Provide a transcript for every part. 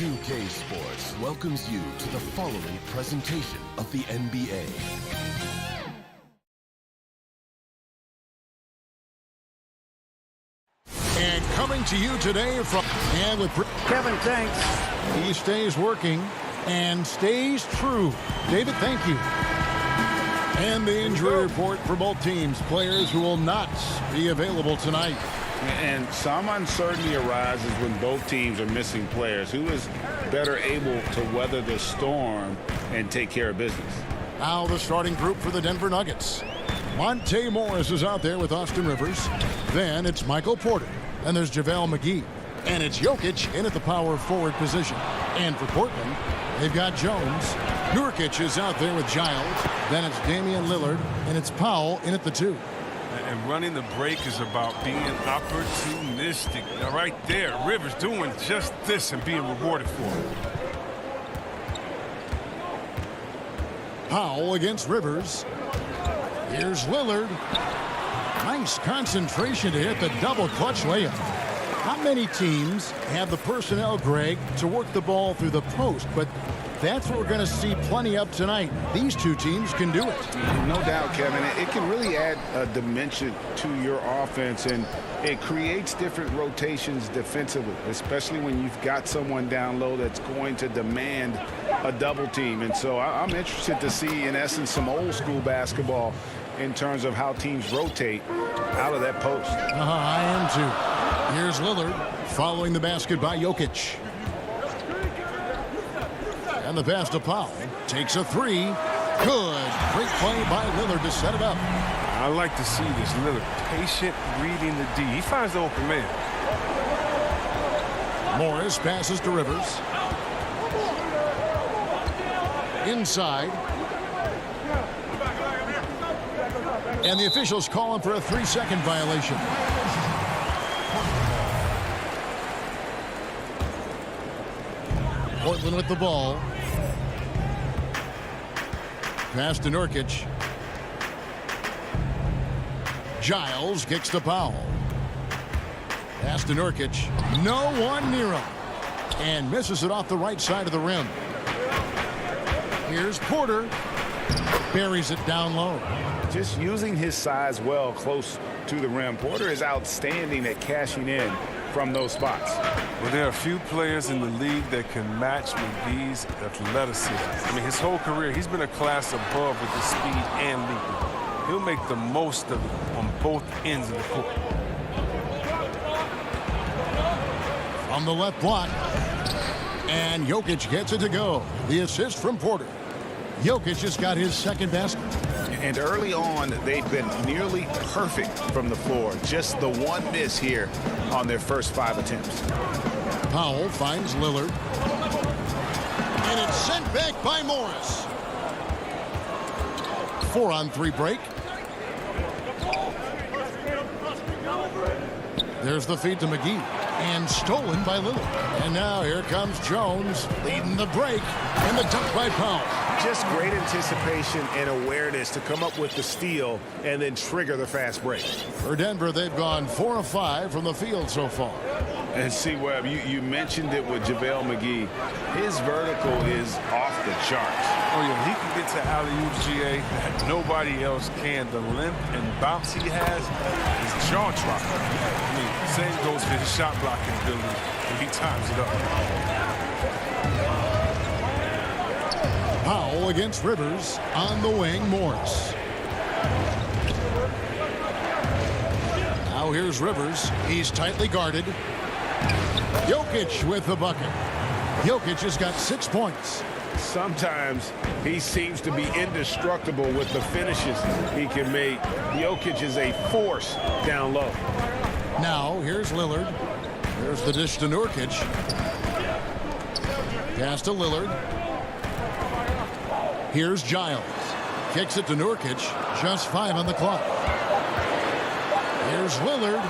2K Sports welcomes you to the following presentation of the NBA. And coming to you today from with Kevin, thanks. He stays working and stays true. David, thank you. And the injury report for both teams. Players who will not be available tonight. And some uncertainty arises when both teams are missing players. Who is better able to weather the storm and take care of business? Now the starting group for the Denver Nuggets. Monte Morris is out there with Austin Rivers. Then it's Michael Porter. And there's JaVale McGee. And it's Jokic in at the power forward position. And for Portland, they've got Jones. Nurkic is out there with Giles. Then it's Damian Lillard. And it's Powell in at the 2. And running the break is about being opportunistic. Now, right there, Rivers doing just this and being rewarded for it. Powell against Rivers. Here's Lillard. Nice concentration to hit the double clutch layup. Not many teams have the personnel, Greg, to work the ball through the post, but that's what we're going to see plenty of tonight. These two teams can do it. No doubt, Kevin. It can really add a dimension to your offense, and it creates different rotations defensively, especially when you've got someone down low that's going to demand a double team. And so I'm interested to see, in essence, some old school basketball in terms of how teams rotate out of that post. I am too. Here's Lillard following the basket by Jokic. And the pass to Powell. Takes a 3. Good. Great play by Lillard to set it up. I like to see this Lillard patient reading the D. He finds the open man. Morris passes to Rivers. Inside. And the officials call him for a 3-second violation. Portland with the ball. Pass to Nurkic. Giles kicks to Powell. Pass to Nurkic. No one near him. And misses it off the right side of the rim. Here's Porter. Buries it down low. Just using his size well close to the rim. Porter is outstanding at cashing in from those spots. Well, there are a few players in the league that can match McGee's athleticism. I mean, his whole career, he's been a class above with the speed and leaping. He'll make the most of it on both ends of the court. On the left block. And Jokic gets it to go. The assist from Porter. Jokic just got his second basket. And early on, they've been nearly perfect from the floor. Just the one miss here on their first 5 attempts. Powell finds Lillard. And it's sent back by Morris. 4-on-3 break. There's the feed to McGee. And stolen by Lillard. And now here comes Jones leading the break. And the dunk by Powell. Just great anticipation and awareness to come up with the steal and then trigger the fast break. For Denver, they've gone 4 of 5 from the field so far. And see, Webb, you mentioned it with JaVale McGee. His vertical is off the charts. Oh, yeah, he can get to alley-oops, GA, that nobody else can. The length and bounce he has is jaw-dropping. I mean, same goes for his shot blocking ability, and he times it up. Powell against Rivers. On the wing, Morris. Now here's Rivers. He's tightly guarded. Jokic with the bucket. Jokic has got 6 points. Sometimes he seems to be indestructible with the finishes he can make. Jokic is a force down low. Now here's Lillard. There's the dish to Nurkic. Pass to Lillard. Here's Giles. Kicks it to Nurkic. Just 5 on the clock. Here's Lillard.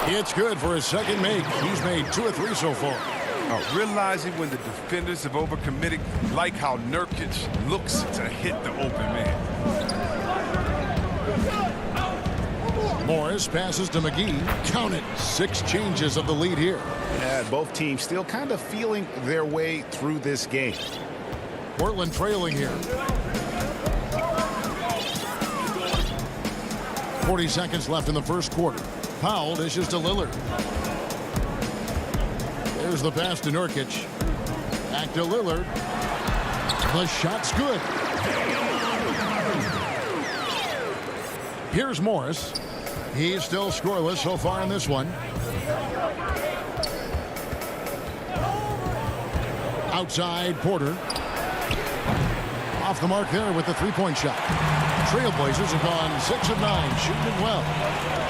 It's good for his second make. He's made 2 of 3 so far. Realizing when the defenders have overcommitted, like how Nurkic looks to hit the open man. Morris passes to McGee. Count it. 6 changes of the lead here. Yeah, both teams still kind of feeling their way through this game. Portland trailing here. 40 seconds left in the first quarter. Powell dishes to Lillard. There's the pass to Nurkic. Back to Lillard. The shot's good. Here's Morris. He's still scoreless so far in this one. Outside Porter. Off the mark there with the three-point shot. Trailblazers have gone 6 of 9, shooting it well.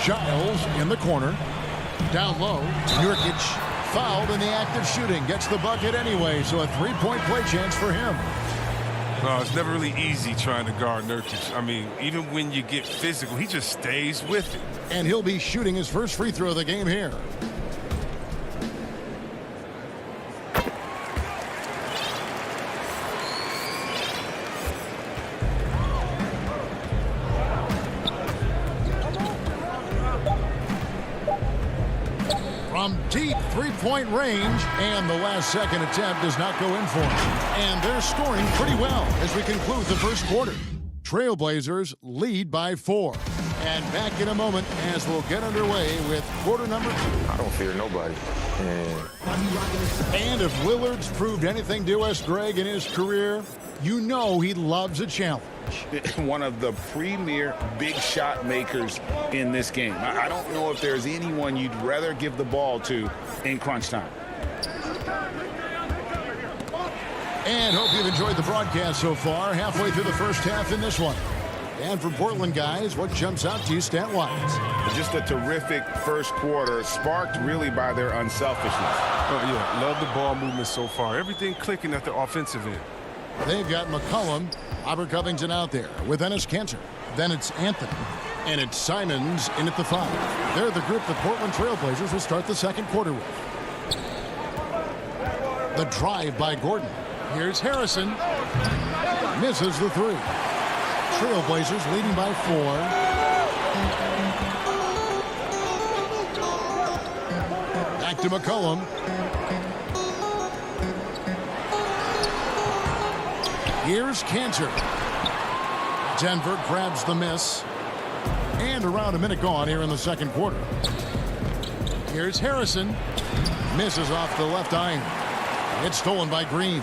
Giles in the corner. Down low. Nurkic fouled in the act of shooting. Gets the bucket anyway, so a three-point play chance for him. No, it's never really easy trying to guard Nurkic. I mean, even when you get physical, he just stays with it. And he'll be shooting his first free throw of the game here. From deep three-point range, and the last second attempt does not go in for him. And they're scoring pretty well as we conclude the first quarter. Trailblazers lead by 4. And back in a moment as we'll get underway with quarter number 2. I don't fear nobody. And if Lillard's proved anything to us, Greg, in his career, you know he loves a challenge. One of the premier big shot makers in this game. I don't know if there's anyone you'd rather give the ball to in crunch time. And hope you've enjoyed the broadcast so far. Halfway through the first half in this one. And for Portland, guys, what jumps out to you stat-wise? Just a terrific first quarter, sparked really by their unselfishness. Oh, yeah, love the ball movement so far. Everything clicking at the offensive end. They've got McCollum, Robert Covington out there with Enes Kanter. Then it's Anthony. And it's Simons in at the 5. They're the group the Portland Trailblazers will start the second quarter with. The drive by Gordon. Here's Harrison. Misses the 3. Trailblazers leading by 4. Back to McCollum. Here's Kanter. Denver grabs the miss. And around a minute gone here in the second quarter. Here's Harrison. Misses off the left iron. It's stolen by Green.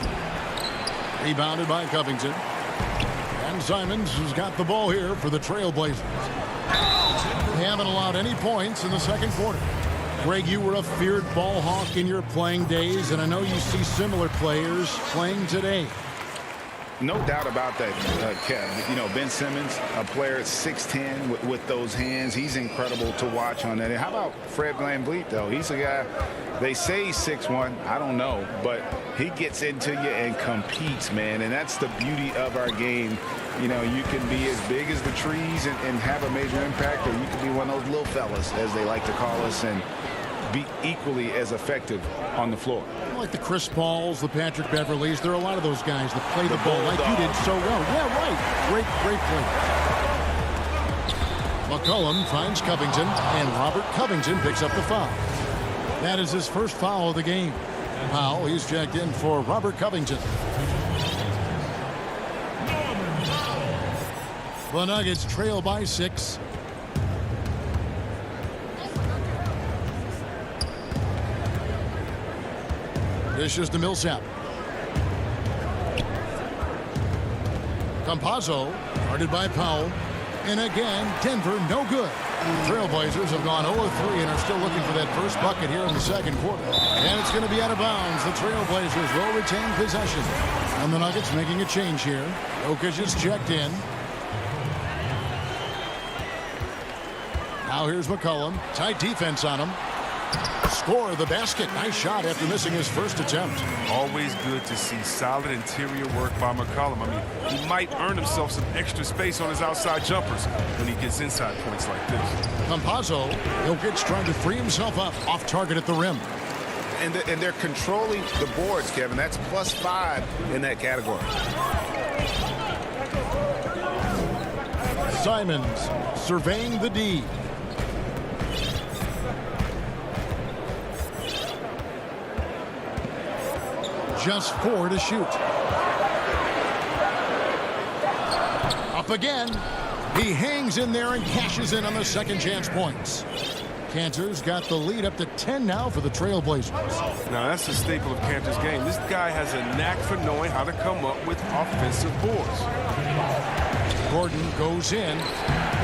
Rebounded by Covington. And Simons has got the ball here for the Trailblazers. They haven't allowed any points in the second quarter. Greg, you were a feared ball hawk in your playing days, and I know you see similar players playing today. No doubt about that, Kev. You know, Ben Simmons, a player at 6'10", with those hands. He's incredible to watch on that. And how about Fred VanVleet, though? He's a guy, they say he's 6'1". I don't know. But he gets into you and competes, man. And that's the beauty of our game. You know, you can be as big as the trees and have a major impact, or you can be one of those little fellas, as they like to call us, and be equally as effective on the floor. Like the Chris Pauls, the Patrick Beverleys, there are a lot of those guys that play the ball like you did so well. Yeah, right. Great play. McCollum finds Covington, and Robert Covington picks up the foul. That is his first foul of the game. Powell, he's checked in for Robert Covington. The Nuggets trail by 6. Dishes to Millsap. Campazzo, guarded by Powell. And again, Denver no good. Trailblazers have gone 0-3 and are still looking for that first bucket here in the second quarter. And it's going to be out of bounds. The Trailblazers will retain possession. And the Nuggets making a change here. Jokic is checked in. Now here's McCollum. Tight defense on him. Score the basket. Nice shot after missing his first attempt. Always good to see solid interior work by McCollum. I mean, he might earn himself some extra space on his outside jumpers when he gets inside points like this. Campazzo, Jokic trying to free himself up off target at the rim. And they're controlling the boards, Kevin. That's +5 in that category. Simons surveying the D. just 4 to shoot. Up again. He hangs in there and cashes in on the second chance points. Cantor's got the lead up to 10 now for the Trailblazers. Now, that's a staple of Cantor's game. This guy has a knack for knowing how to come up with offensive boards. Gordon goes in,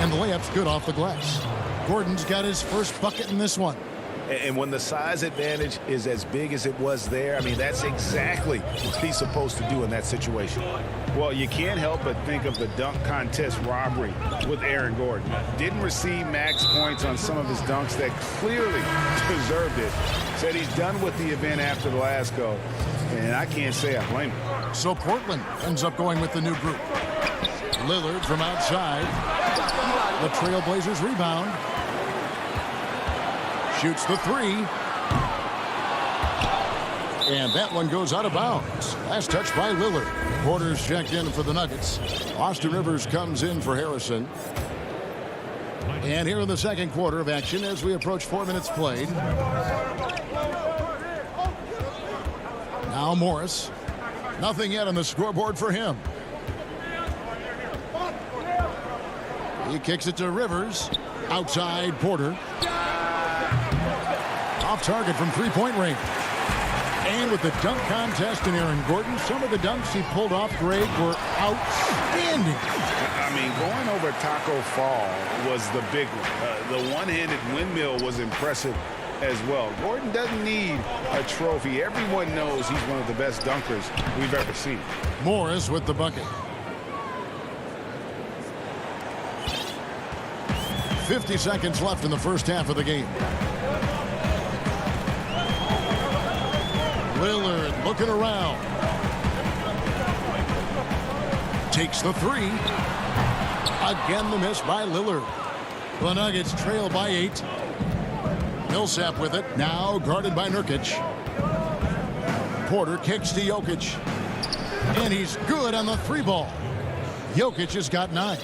and the layup's good off the glass. Gordon's got his first bucket in this one. And when the size advantage is as big as it was there, I mean, that's exactly what he's supposed to do in that situation. Well, you can't help but think of the dunk contest robbery with Aaron Gordon. Didn't receive max points on some of his dunks that clearly deserved it. Said he's done with the event after the last go, and I can't say I blame him. So Portland ends up going with the new group. Lillard from outside. The Trailblazers rebound. Shoots the 3. And that one goes out of bounds. Last touch by Lillard. Porter's checked in for the Nuggets. Austin Rivers comes in for Harrison. And here in the second quarter of action as we approach 4 minutes played. Now Morris. Nothing yet on the scoreboard for him. He kicks it to Rivers. Outside Porter. Off target from three-point range. And with the dunk contest in Aaron Gordon, some of the dunks he pulled off, Greg, were outstanding. I mean, going over Taco Fall was the big one. The one-handed windmill was impressive as well. Gordon doesn't need a trophy. Everyone knows he's one of the best dunkers we've ever seen. Morris with the bucket. 50 seconds left in the first half of the game. Lillard looking around. Takes the 3. Again the miss by Lillard. The Nuggets trail by 8. Millsap with it. Now guarded by Nurkic. Porter kicks to Jokic. And he's good on the 3 ball. Jokic has got 9.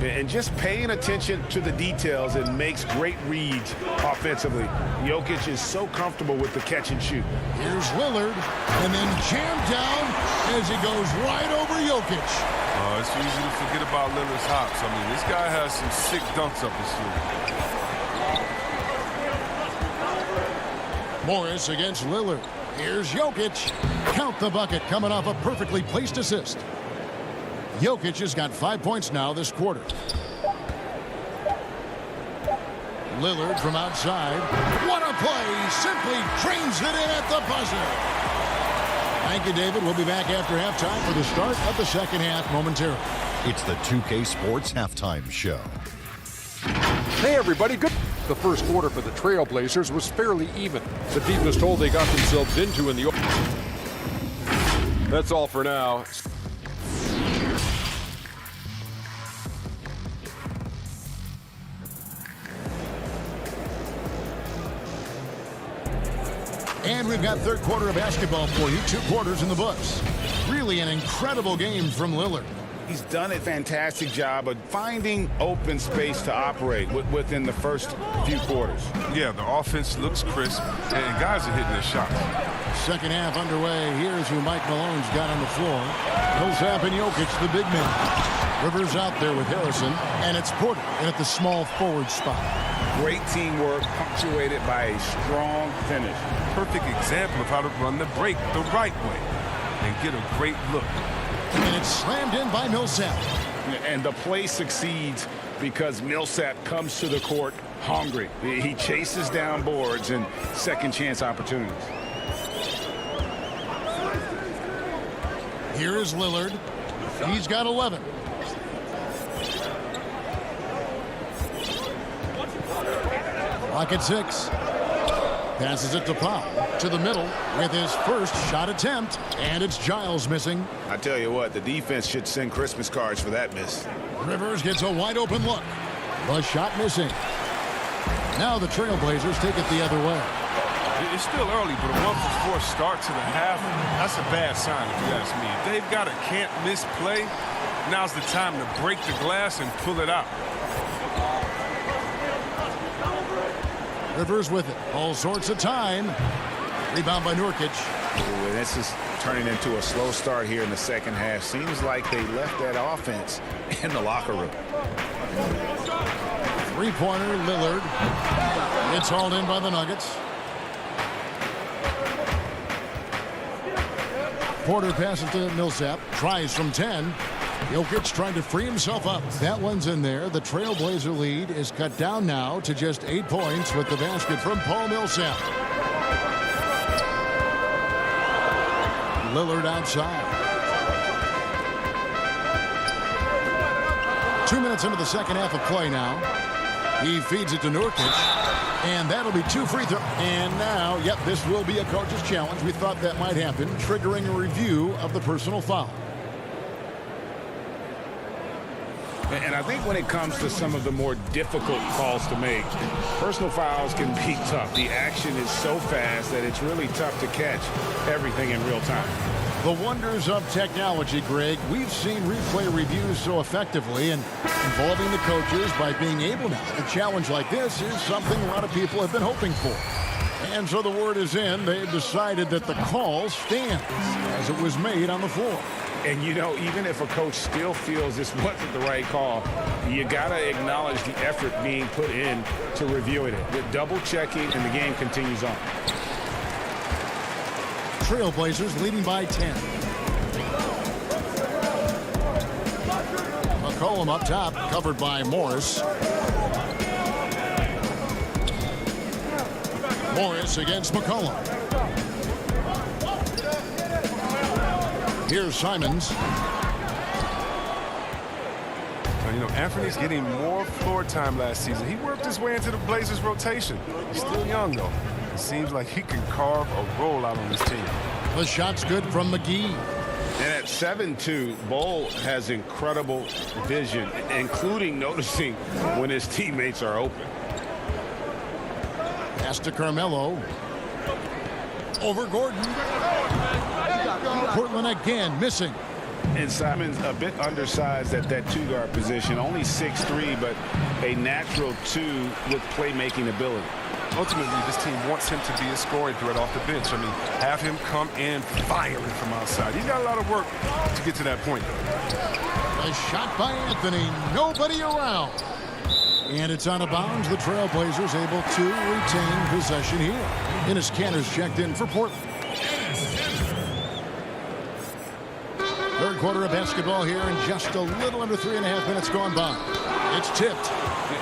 And just paying attention to the details and makes great reads offensively. Jokic is so comfortable with the catch and shoot. Here's Lillard, and then jammed down as he goes right over Jokic. It's easy to forget about Lillard's hops. I mean, this guy has some sick dunks up his sleeve. Morris against Lillard. Here's Jokic. Count the bucket coming off a perfectly placed assist. Jokic has got 5 points now this quarter. Lillard from outside. What a play! Simply trains it in at the buzzer. Thank you, David. We'll be back after halftime for the start of the second half momentarily. It's the 2K Sports Halftime Show. Hey, everybody. Good. The first quarter for the Trailblazers was fairly even. The deepest hole they got themselves into in the... That's all for now. And we've got third quarter of basketball for you. 2 quarters in the books. Really an incredible game from Lillard. He's done a fantastic job of finding open space to operate within the first few quarters. Yeah, the offense looks crisp, and guys are hitting their shots. Second half underway. Here's who Mike Malone's got on the floor. Millsap and Jokic, the big men. Rivers out there with Harrison, and it's Porter in at the small forward spot. Great teamwork punctuated by a strong finish. Perfect example of how to run the break the right way and get a great look. And it's slammed in by Millsap. And the play succeeds because Millsap comes to the court hungry. He chases down boards and second chance opportunities. Here is Lillard. He's got 11. Clock at 6. Passes it to Pop to the middle with his first shot attempt, and it's Giles missing. I tell you what, the defense should send Christmas cards for that miss. Rivers gets a wide open look. The shot missing. Now the Trailblazers take it the other way. It's still early, but a 1-for-4 start to the half, that's a bad sign if you ask me. If they've got a can't-miss play, now's the time to break the glass and pull it out. Rivers with it. All sorts of time. Rebound by Nurkic. Ooh, this is turning into a slow start here in the second half. Seems like they left that offense in the locker room. Three-pointer, Lillard. It's hauled in by the Nuggets. Porter passes to Millsap. Tries from 10. Jokic trying to free himself up. That one's in there. The Trailblazer lead is cut down now to just 8 points with the basket from Paul Millsap. Lillard outside. 2 minutes into the second half of play now. He feeds it to Nurkic. And that'll be 2 free throws. And now, yep, this will be a coach's challenge. We thought that might happen, triggering a review of the personal foul. And I think when it comes to some of the more difficult calls to make, personal fouls can be tough. The action is so fast that it's really tough to catch everything in real time. The wonders of technology, Greg. We've seen replay reviews so effectively, and involving the coaches by being able now. A challenge like this is something a lot of people have been hoping for. And so the word is in. They've decided that the call stands as it was made on the floor. And, you know, even if a coach still feels this wasn't the right call, you got to acknowledge the effort being put in to reviewing it. With double checking, and the game continues on. Trailblazers leading by 10. McCollum up top, covered by Morris. Morris against McCollum. Here's Simons. You know, Anthony's getting more floor time last season. He worked his way into the Blazers rotation. He's still young, though. It seems like he can carve a roll out on his team. The shot's good from McGee. And at 7'2", Bol has incredible vision, including noticing when his teammates are open. Pass to Carmelo. Over Gordon. Portland again missing. And Simon's a bit undersized at that two-guard position. Only 6'3", but a natural 2 with playmaking ability. Ultimately, this team wants him to be a scoring threat off the bench. I mean, have him come in firing from outside. He's got a lot of work to get to that point. A shot by Anthony. Nobody around. And it's out of bounds. The Trailblazers able to retain possession here. Enes Kanter's checked in for Portland. Third quarter of basketball here, and just a little under 3.5 minutes gone by. It's tipped.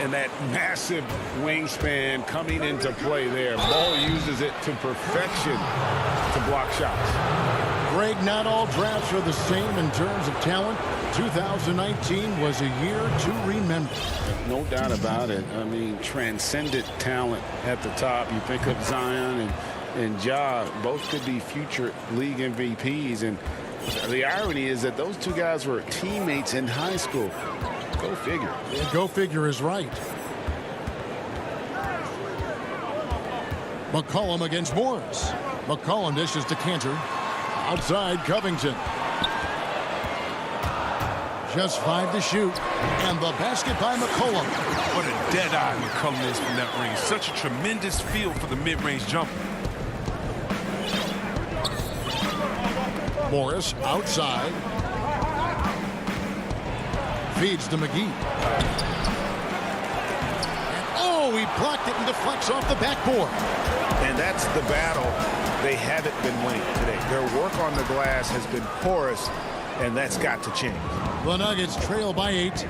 And that massive wingspan coming into play there. Ball uses it to perfection to block shots. Greg, not all drafts are the same in terms of talent. 2019 was a year to remember. No doubt about it. I mean, transcendent talent at the top. You think of Zion and Ja, both could be future league MVPs. And the irony is that those two guys were teammates in high school. Go figure. Go figure is right. McCollum against Morris. McCollum dishes to Kanter. Outside Covington. Just 5 to shoot. And the basket by McCollum. What a dead eye McCollum is from that range. Such a tremendous feel for the mid-range jumper. Morris outside. Feeds to McGee. And oh, he blocked it and deflects off the backboard. And that's the battle they haven't been winning today. Their work on the glass has been porous, and that's got to change. The Nuggets trail by 8.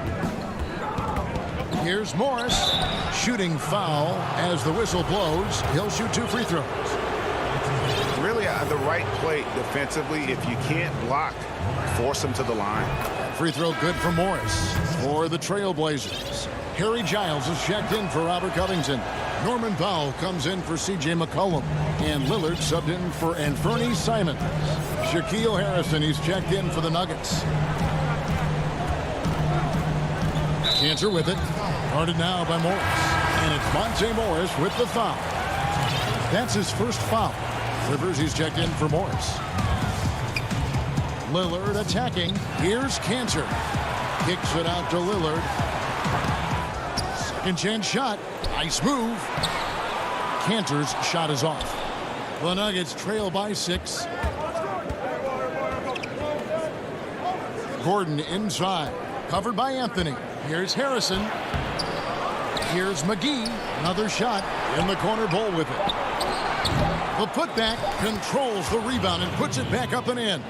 Here's Morris. Shooting foul as the whistle blows. He'll shoot 2 free throws. Really the right play defensively. If you can't block, force them to the line. Free throw good for Morris. For the Trailblazers, Harry Giles is checked in for Robert Covington. Norman Powell comes in for C.J. McCollum. And Lillard subbed in for Anthony Simons. Shaquille Harrison, he's checked in for the Nuggets. Kanter with it. Guarded now by Morris. And it's Monte Morris with the foul. That's his first foul. Rivers, he's checked in for Morris. Lillard attacking. Here's Kanter. Kicks it out to Lillard. Second chance shot. Nice move. Kanter's shot is off. The Nuggets trail by 6. Gordon inside. Covered by Anthony. Here's Harrison. Here's McGee. Another shot in the corner bowl with it. The putback controls the rebound and puts it back up and in.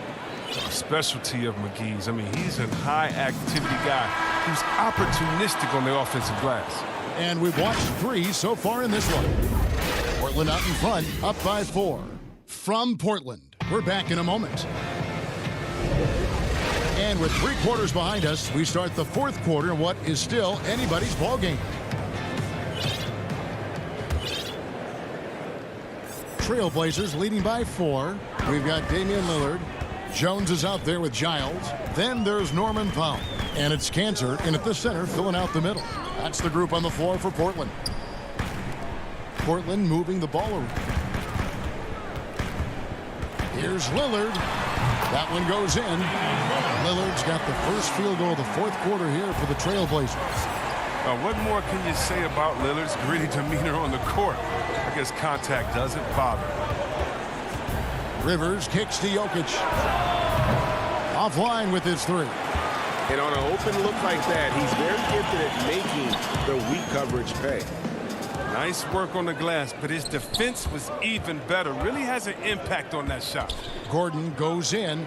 Specialty of McGee's. I mean, he's a high-activity guy who's opportunistic on the offensive glass. And we've watched 3 so far in this one. Portland out in front, up by 4. From Portland, we're back in a moment. And with 3 quarters behind us, we start the 4th quarter in what is still anybody's ball game. Trailblazers leading by 4. We've got Damian Lillard. Jones is out there with Giles. Then there's Norman Powell. And it's Cancer in at the center, filling out the middle. That's the group on the floor for Portland. Portland moving the ball around. Here's Lillard. That one goes in. Lillard's got the first field goal of the 4th quarter here for the Trailblazers. What more can you say about Lillard's gritty demeanor on the court? I guess contact doesn't bother. Rivers kicks to Jokic. Offline with his 3. And on an open look like that, he's very gifted at making the weak coverage pay. Nice work on the glass, but his defense was even better. Really has an impact on that shot. Gordon goes in.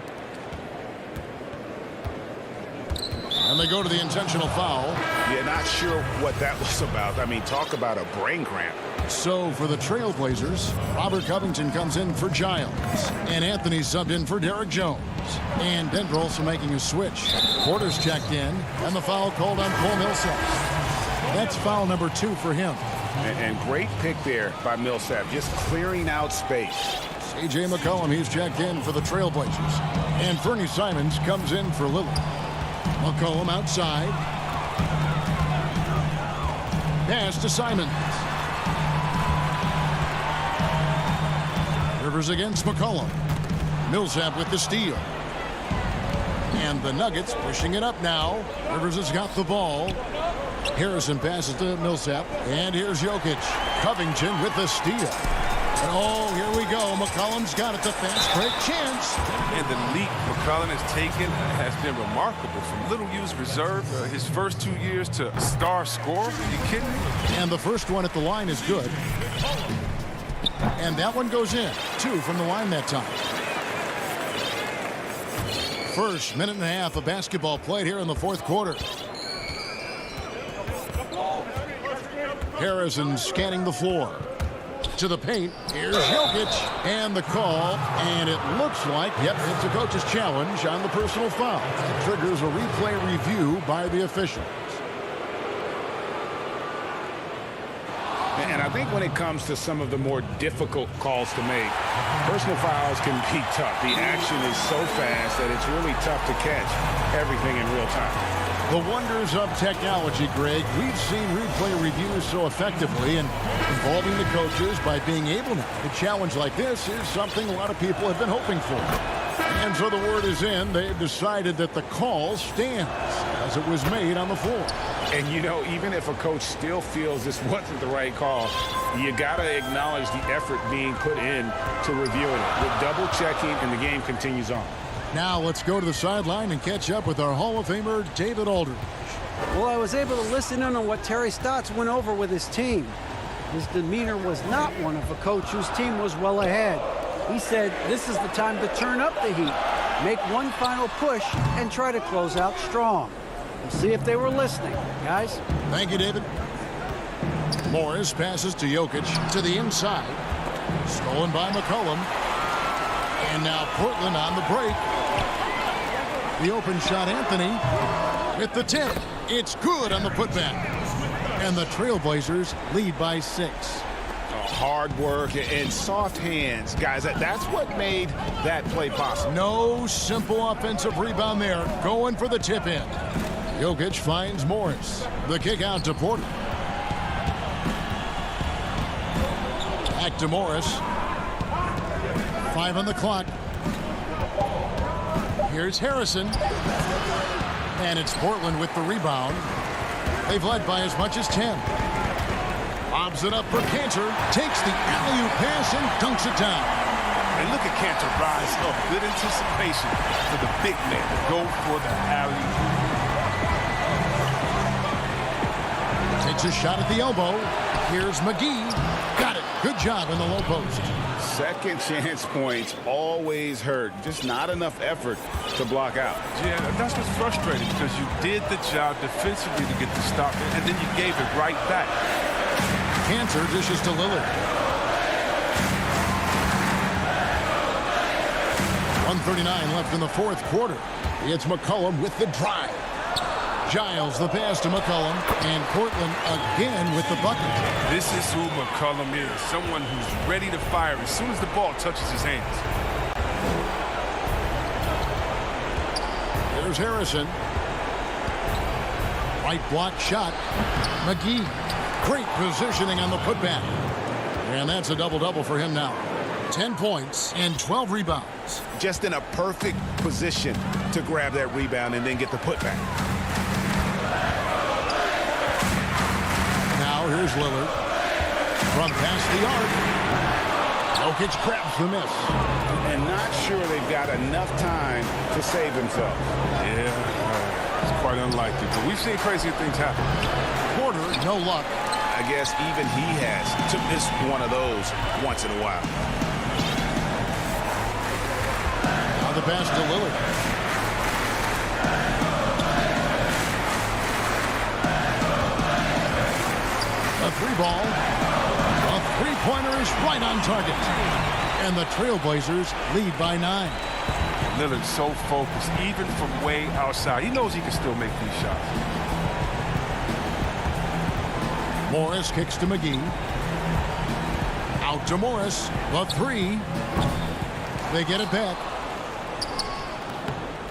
And they go to the intentional foul. Yeah, not sure what that was about. I mean, talk about a brain cramp. So for the Trailblazers, Robert Covington comes in for Giles. And Anthony subbed in for Derek Jones. And Denver also making a switch. Porter's checked in. And the foul called on Paul Millsap. That's foul number 2 for him. And great pick there by Millsap, just clearing out space. C.J. McCollum, he's checked in for the Trailblazers. And Fernie Simons comes in for Lillard. McCollum outside. Pass to Simons. Rivers against McCollum. Millsap with the steal. And the Nuggets pushing it up now. Rivers has got the ball. Harrison passes to Millsap. And here's Jokic. Covington with the steal. And oh, here we go. McCollum's got it. The fast break chance. And the leap McCollum has taken has been remarkable. From little used reserve, his first 2 years to star scorer. Are you kidding me? And the first one at the line is good. And that one goes in. 2 from the line that time. First minute and a half of basketball played here in the 4th quarter. Harrison scanning the floor. To the paint. Here's Jokic. And the call. And it looks like, yep, it's a coach's challenge on the personal foul. It triggers a replay review by the officials. And I think when it comes to some of the more difficult calls to make, personal fouls can be tough. The action is so fast that it's really tough to catch everything in real time. The wonders of technology, Greg. We've seen replay reviews so effectively, and involving the coaches by being able to a challenge like this is something a lot of people have been hoping for. And so the word is in. They've decided that the call stands as it was made on the floor. And, you know, even if a coach still feels this wasn't the right call, you got to acknowledge the effort being put in to reviewing it. With double checking, and the game continues on. Now let's go to the sideline and catch up with our Hall of Famer, David Aldridge. Well, I was able to listen in on what Terry Stotts went over with his team. His demeanor was not one of a coach whose team was well ahead. He said this is the time to turn up the heat, make one final push, and try to close out strong. We'll see if they were listening, guys. Thank you, David. Morris passes to Jokic to the inside. Stolen by McCollum. And now Portland on the break. The open shot, Anthony with the tip. It's good on the putback. And the Trailblazers lead by 6. Hard work and soft hands, guys. That's what made that play possible. No simple offensive rebound there. Going for the tip in. Jokic finds Morris. The kick out to Portland. Back to Morris. 5 on the clock. Here's Harrison. And it's Portland with the rebound. They've led by as much as 10. Lobs it up for Cantor. Takes the alley-oop pass and dunks it down. And look at Cantor rise up. Good anticipation for the big man to go for the alley-oop. Takes a shot at the elbow. Here's McGee. Got it. Good job in the low post. Second chance points always hurt. Just not enough effort to block out. Yeah, that's what's frustrating because you did the job defensively to get the stop, and then you gave it right back. Cantor dishes to Lillard. 1:39 left in the fourth quarter. It's McCollum with the drive. Giles the pass to McCollum, and Portland again with the bucket. This is who McCollum is, someone who's ready to fire as soon as the ball touches his hands. There's Harrison. Right block shot. McGee. Great positioning on the putback. And that's a double-double for him now. 10 points and 12 rebounds. Just in a perfect position to grab that rebound and then get the putback. Now here's Lillard. From past the arc. Jokic grabs the miss. And not sure they've got enough time to save themselves. Yeah, it's quite unlikely, but we've seen crazier things happen. Porter, no luck. I guess even he has to miss one of those once in a while. Now the pass to Lillard. A three ball. A three-pointer is right on target. And the Trailblazers lead by 9. Lillard's so focused, even from way outside. He knows he can still make these shots. Morris kicks to McGee. Out to Morris. The three. They get it back.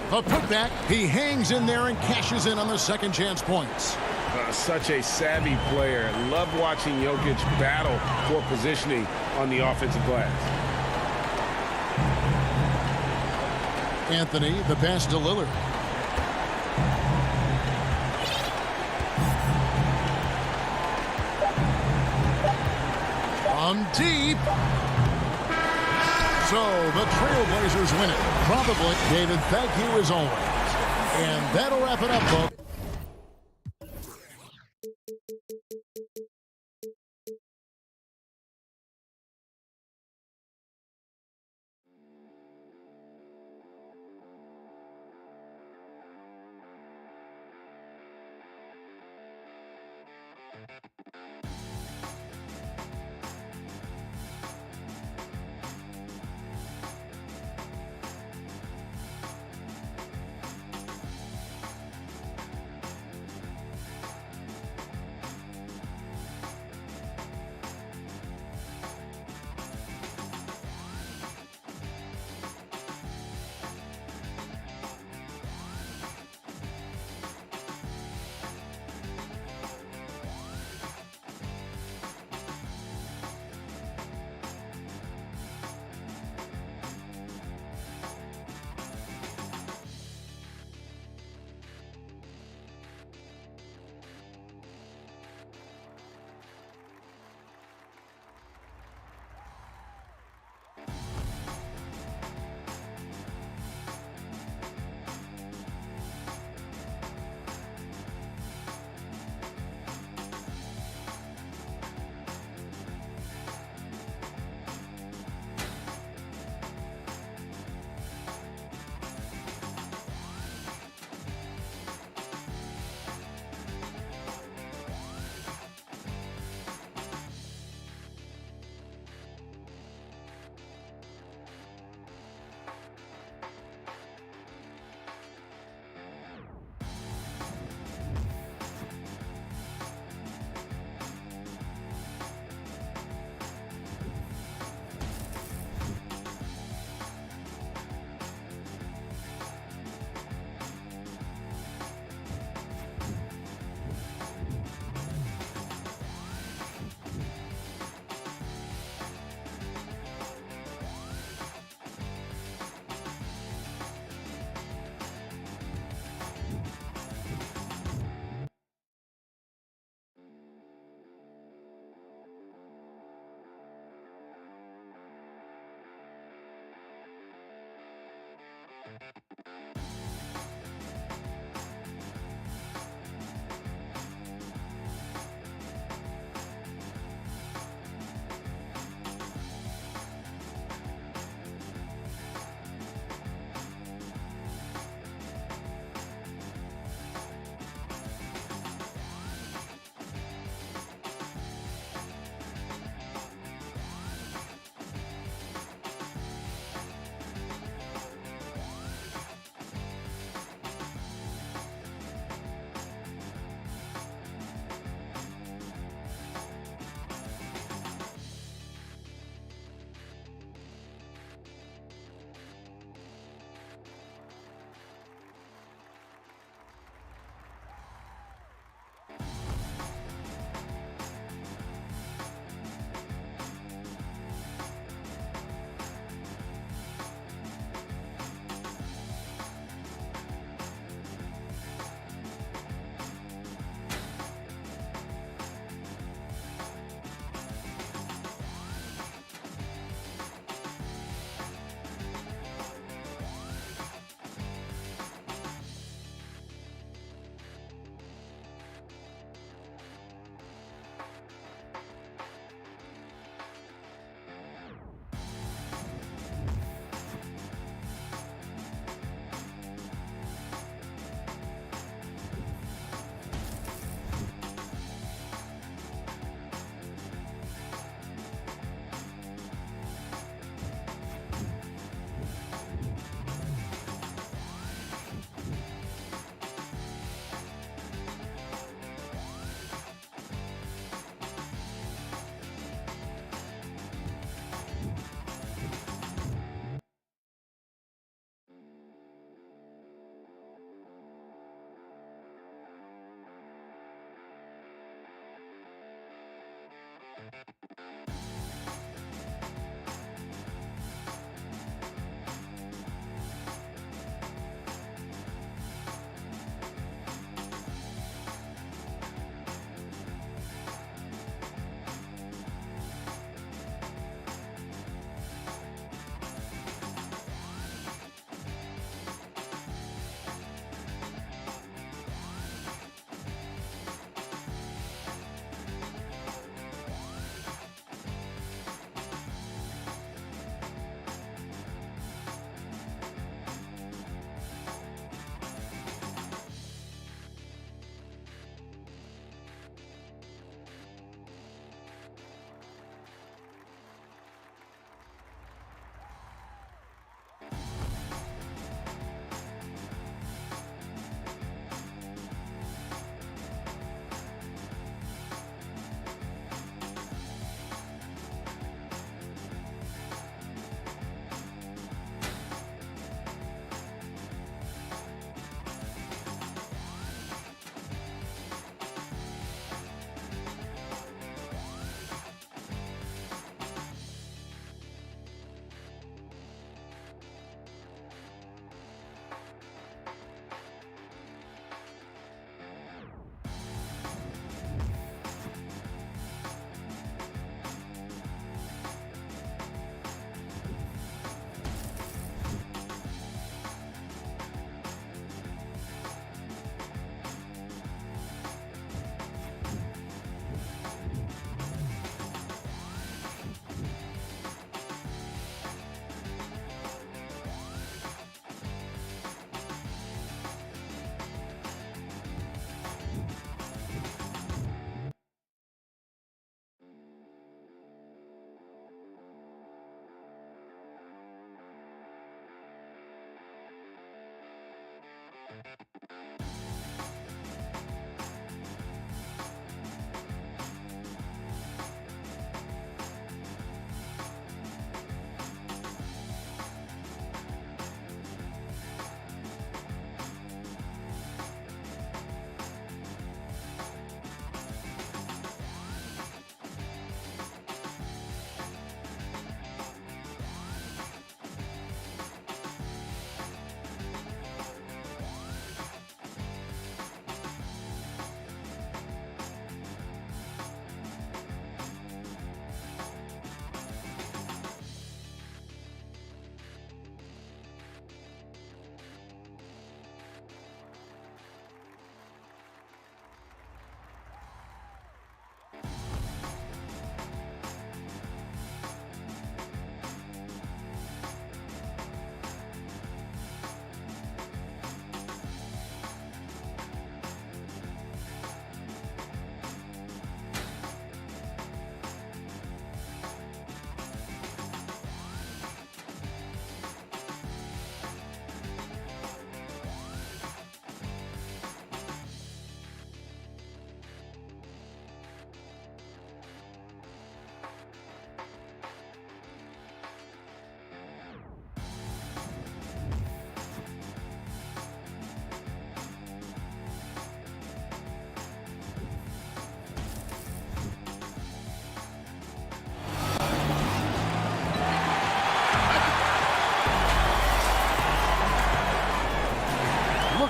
The putback. He hangs in there and cashes in on the second chance points. Such a savvy player. Love watching Jokic battle for positioning on the offensive glass. Anthony, the pass to Lillard. From deep. So the Trailblazers win it. Probably. David, thank you as always. And that'll wrap it up, folks.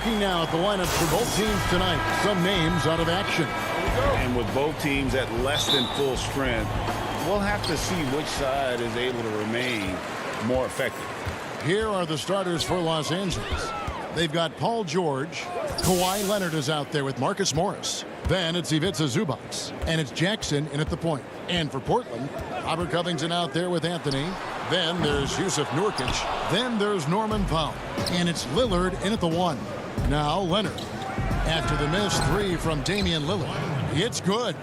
Looking now at the lineups for both teams tonight. Some names out of action. And with both teams at less than full strength, we'll have to see which side is able to remain more effective. Here are the starters for Los Angeles. They've got Paul George. Kawhi Leonard is out there with Marcus Morris. Then it's Ivica Zubac. And it's Jackson in at the point. And for Portland, Robert Covington out there with Anthony. Then there's Yusuf Nurkic. Then there's Norman Powell. And it's Lillard in at the 1. Now Leonard. After the missed 3 from Damian Lillard. It's good.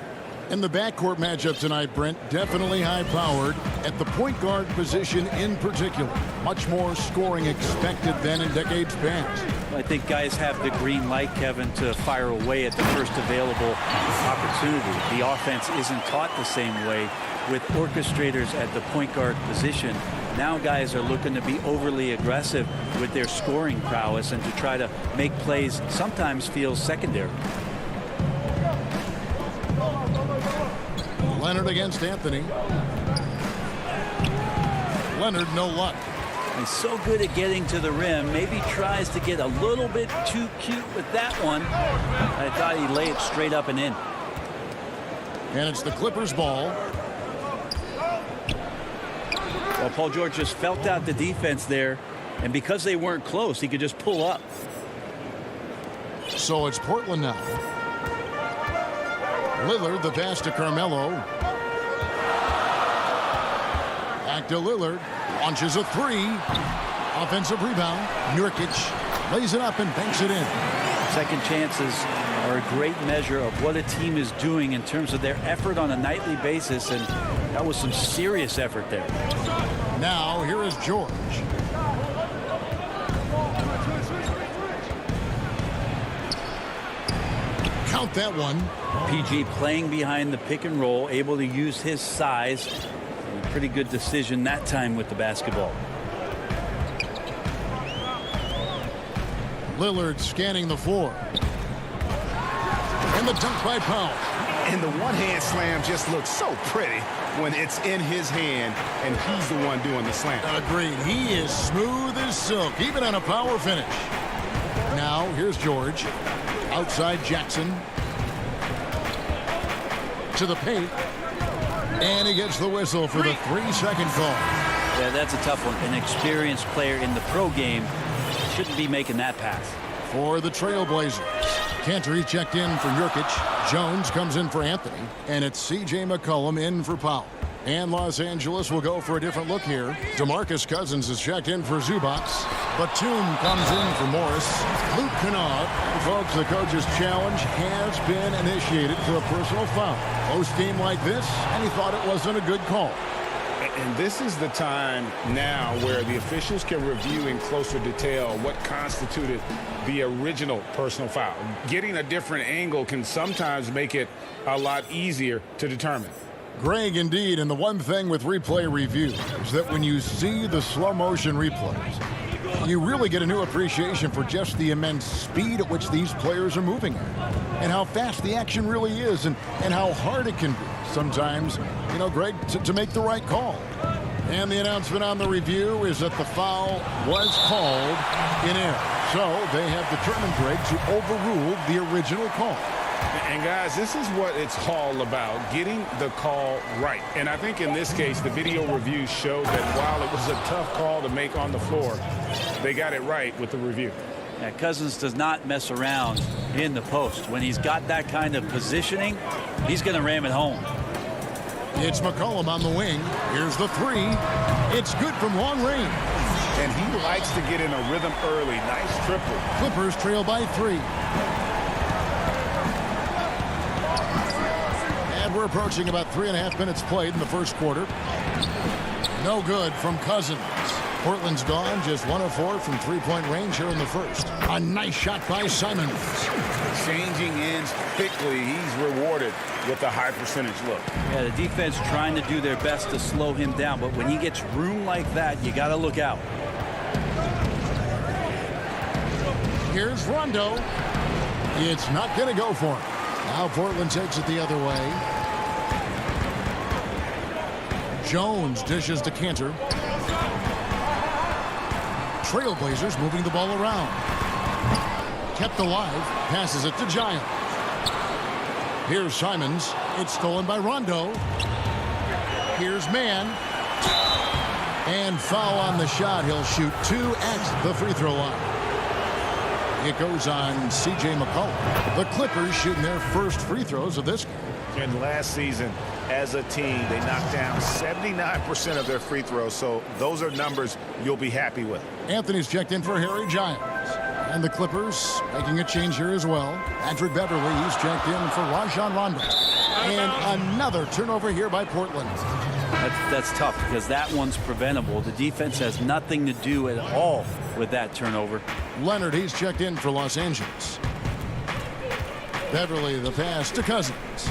And the backcourt matchup tonight, Brent, definitely high-powered at the point guard position in particular. Much more scoring expected than in decades past. I think guys have the green light, Kevin, to fire away at the first available opportunity. The offense isn't taught the same way with orchestrators at the point guard position. Now guys are looking to be overly aggressive with their scoring prowess and to try to make plays sometimes feels secondary. Leonard against Anthony. Leonard, no luck. He's so good at getting to the rim. Maybe tries to get a little bit too cute with that one. I thought he'd lay it straight up and in. And it's the Clippers' ball. Well, Paul George just felt out the defense there. And because they weren't close, he could just pull up. So it's Portland now. Lillard, the pass to Carmelo. Back to Lillard. Launches a 3. Offensive rebound. Nurkic lays it up and banks it in. Second chances are a great measure of what a team is doing in terms of their effort on a nightly basis, and that was some serious effort there. Now here is George. Count that one. PG playing behind the pick and roll, able to use his size. A pretty good decision that time with the basketball. Lillard scanning the floor. And the dunk by Powell. And the one-hand slam just looks so pretty when it's in his hand and he's the one doing the slam. Agreed. He is smooth as silk, even on a power finish. Now here's George. Outside Jackson. To the paint. And he gets the whistle for the 3-second call. Yeah, that's a tough one. An experienced player in the pro game shouldn't be making that pass. For the Trailblazers. Cantor checked in for Nurkic. Jones comes in for Anthony. And it's C.J. McCollum in for Powell. And Los Angeles will go for a different look here. DeMarcus Cousins is checked in for Zubac. Batum comes in for Morris. Luke Kennard. Folks, the coach's challenge has been initiated for a personal foul. Close game like this, and he thought it wasn't a good call. And this is the time now where the officials can review in closer detail what constituted the original personal foul. Getting a different angle can sometimes make it a lot easier to determine. Greg, indeed, and the one thing with replay review is that when you see the slow motion replays, you really get a new appreciation for just the immense speed at which these players are moving at, and how fast the action really is, and how hard it can be sometimes, you know, Greg, to make the right call. And the announcement on the review is that the foul was called in error. So they have determined, Greg, to overrule the original call. And guys, this is what it's all about, getting the call right. And I think in this case, the video review showed that while it was a tough call to make on the floor, they got it right with the review. Yeah, Cousins does not mess around in the post. When he's got that kind of positioning, he's going to ram it home. It's McCollum on the wing. Here's the 3. It's good from long range. And he likes to get in a rhythm early. Nice triple. Clippers trail by 3. And we're approaching about 3.5 minutes played in the first quarter. No good from Cousins. Portland's gone just 1 of 4 from three-point range here in the first. A nice shot by Simons. Changing ends quickly. He's rewarded with a high percentage look. Yeah, the defense trying to do their best to slow him down, but when he gets room like that, you got to look out. Here's Rondo. It's not going to go for him. Now Portland takes it the other way. Jones dishes to Cantor. Trailblazers moving the ball around. kept alive, passes it to Giles. Here's Simons. It's stolen by Rondo. Here's Mann. And foul on the shot. He'll shoot 2 at the free throw line. It goes on C.J. McCollum. The Clippers shooting their first free throws of this game. And last season, as a team, they knocked down 79% of their free throws, so those are numbers you'll be happy with. Anthony's checked in for Harry Giles. And the Clippers making a change here as well. Patrick Beverly, he's checked in for Rajon Rondo. And another turnover here by Portland. That's tough because that one's preventable. The defense has nothing to do at all with that turnover. Leonard, he's checked in for Los Angeles. Beverly, the pass to Cousins.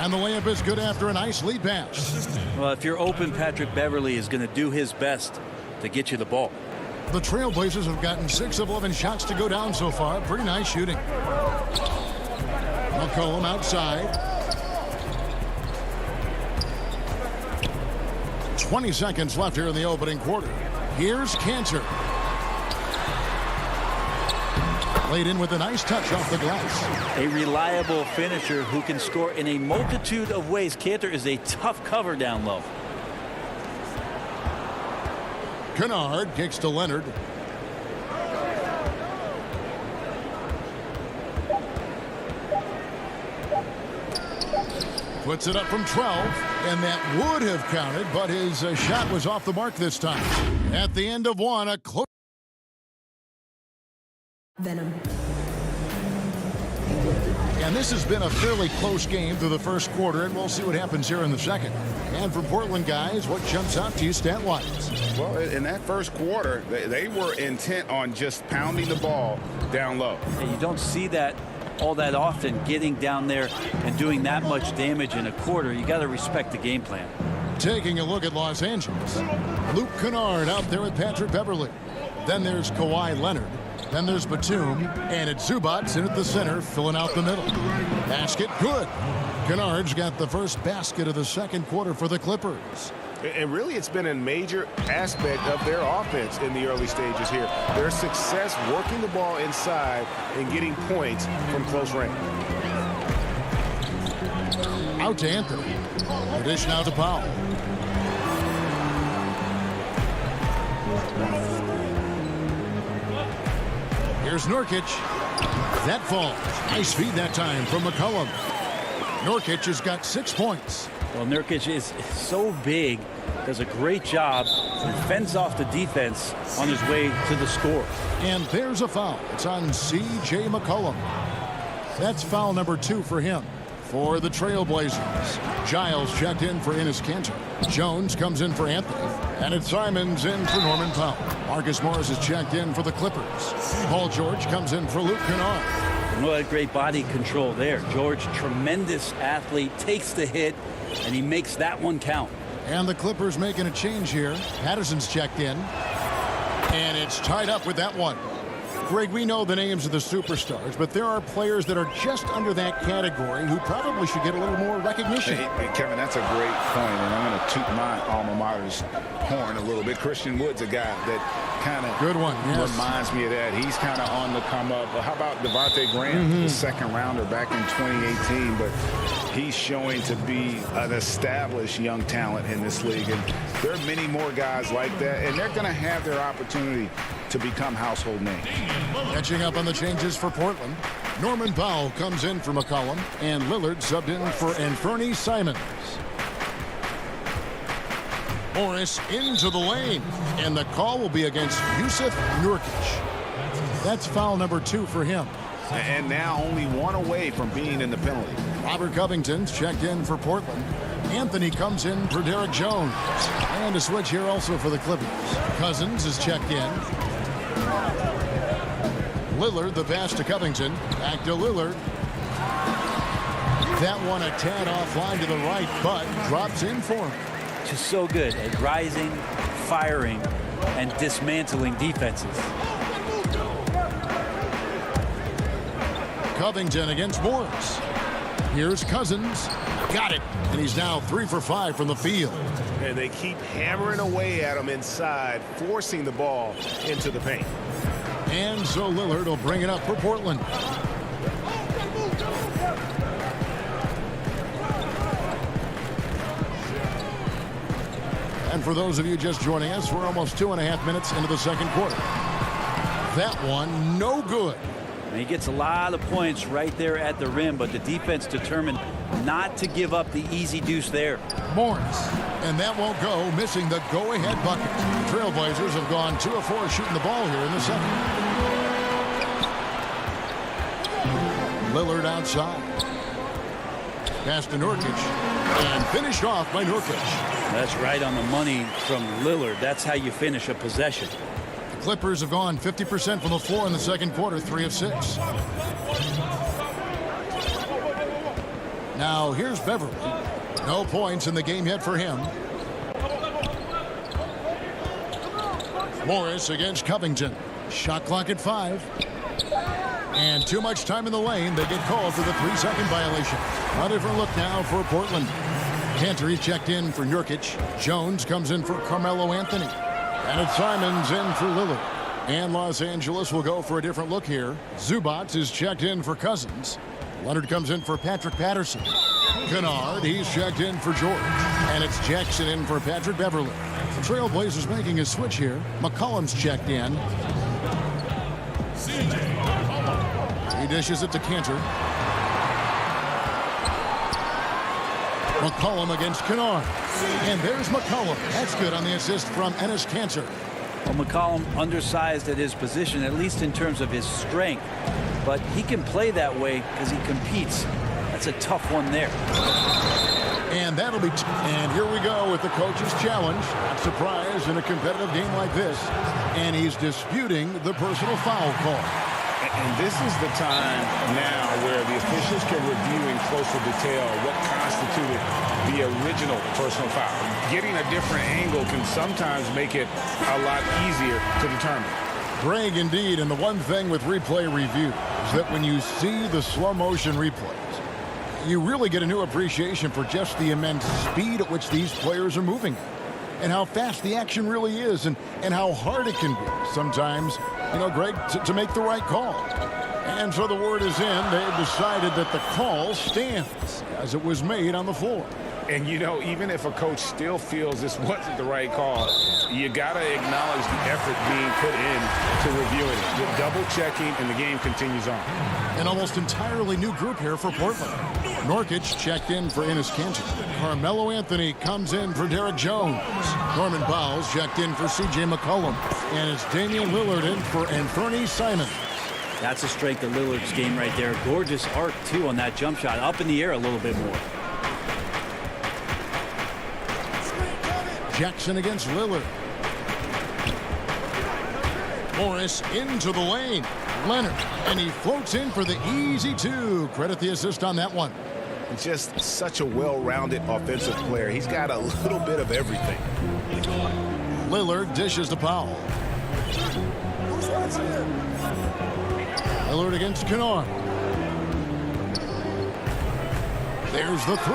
And the layup is good after a nice lead pass. Well, if you're open, Patrick Beverly is going to do his best to get you the ball. The Trailblazers have gotten 6 of 11 shots to go down so far. Pretty nice shooting. McCollum outside. 20 seconds left here in the opening quarter. Here's Cantor. Laid in with a nice touch off the glass. A reliable finisher who can score in a multitude of ways. Cantor is a tough cover down low. Kennard kicks to Leonard. Puts it up from 12, and that would have counted, but his shot was off the mark this time. At the end of one, a close. Venom. And this has been a fairly close game through the first quarter, and we'll see what happens here in the second. And for Portland guys, what jumps out to you stat-wise? Well, in that first quarter, they were intent on just pounding the ball down low. And you don't see that all that often, getting down there and doing that much damage in a quarter. You got to respect the game plan. Taking a look at Los Angeles. Luke Kennard out there with Patrick Beverly. Then there's Kawhi Leonard. Then there's Batum, and it's Zubats in at the center, filling out the middle. Basket, good. Kennard's got the first basket of the second quarter for the Clippers. And really, it's been a major aspect of their offense in the early stages here. Their success working the ball inside and getting points from close range. Out to Anthony. The dish now to Powell. Here's Nurkic. That falls. Nice feed that time from McCollum. Nurkic has got 6 points. Well, Nurkic is so big, does a great job, and fends off the defense on his way to the score. And there's a foul. It's on C.J. McCollum. That's foul number 2 for him. For the Trailblazers, Giles checked in for Enes Kanter. Jones comes in for Anthony. And it's Simons in for Norman Powell. Marcus Morris is checked in for the Clippers. Paul George comes in for Luke Kennard. Well, great body control there. George, tremendous athlete, takes the hit, and he makes that one count. And the Clippers making a change here. Patterson's checked in. And it's tied up with that one. Greg, we know the names of the superstars, but there are players that are just under that category who probably should get a little more recognition. Hey, Kevin, that's a great point, and I'm going to toot my alma mater's horn a little bit. Christian Wood's a guy that kind of good one. Yes. Reminds me of that. He's kind of on the come up. How about Devontae Graham, the second rounder back in 2018, but he's showing to be an established young talent in this league, and there are many more guys like that, and they're going to have their opportunity to become household names. Catching up on the changes for Portland. Norman Powell comes in for McCollum, and Lillard subbed in for Anthony Simons. Morris into the lane, and the call will be against Yusuf Nurkic. That's foul number 2 for him. And now only one away from being in the penalty. Robert Covington's checked in for Portland. Anthony comes in for Derek Jones. And a switch here also for the Clippers. Cousins is checked in. Lillard, the pass to Covington. Back to Lillard. That one a tad offline to the right, but drops in for him. Just so good at rising, firing, and dismantling defenses. Covington against Morris. Here's Cousins. Got it. And he's now 3 for 5 from the field. And they keep hammering away at him inside, forcing the ball into the paint. And so Lillard will bring it up for Portland. And for those of you just joining us, we're almost 2.5 minutes into the second quarter. That one, no good. And he gets a lot of points right there at the rim, but the defense determined not to give up the easy deuce there. Morris, and that won't go, missing the go-ahead bucket. The Trailblazers have gone 2 of 4 shooting the ball here in the second. Lillard outside. Pass to Nurkic, and finished off by Nurkic. That's right on the money from Lillard. That's how you finish a possession. The Clippers have gone 50% from the floor in the second quarter, 3 of 6. Now here's Beverly. No points in the game yet for him. Morris against Covington. Shot clock at 5. And too much time in the lane. They get called for the 3-second violation. A different look now for Portland. Cantor checked in for Nurkic. Jones comes in for Carmelo Anthony. And it's Simons in for Lillard. And Los Angeles will go for a different look here. Zubac is checked in for Cousins. Leonard comes in for Patrick Patterson. Kennard, he's checked in for George. And it's Jackson in for Patrick Beverly. The Trailblazers making a switch here. McCollum's checked in. He dishes it to Cantor. McCollum against Kennard. And there's McCollum. That's good on the assist from Enes Kanter. Well, McCollum undersized at his position, at least in terms of his strength. But he can play that way because he competes. That's a tough one there. And that'll be... and here we go with the coach's challenge. Not surprised in a competitive game like this. And he's disputing the personal foul call. And this is the time now where the officials can review in closer detail what constituted the original personal foul. Getting a different angle can sometimes make it a lot easier to determine. Greg, indeed, and the one thing with replay review is that when you see the slow motion replays, you really get a new appreciation for just the immense speed at which these players are moving and how fast the action really is and how hard it can be sometimes, you know, Greg, to make the right call. And so the word is in. They've decided that the call stands as it was made on the floor. And, you know, even if a coach still feels this wasn't the right call, you got to acknowledge the effort being put in to reviewing it. The double checking, and the game continues on. An almost entirely new group here for Portland. Nurkic checked in for Enes Kanter. Carmelo Anthony comes in for Derek Jones. Norman Powell's checked in for C.J. McCollum. And it's Damian Lillard in for Anthony Simons. That's the strength of Lillard's game right there. Gorgeous arc, too, on that jump shot. Up in the air a little bit more. Jackson against Lillard. Morris into the lane. Leonard, and he floats in for the easy 2. Credit the assist on that one. Just such a well-rounded offensive player. He's got a little bit of everything. Lillard dishes to Powell. Lillard against Kennard. There's the 3.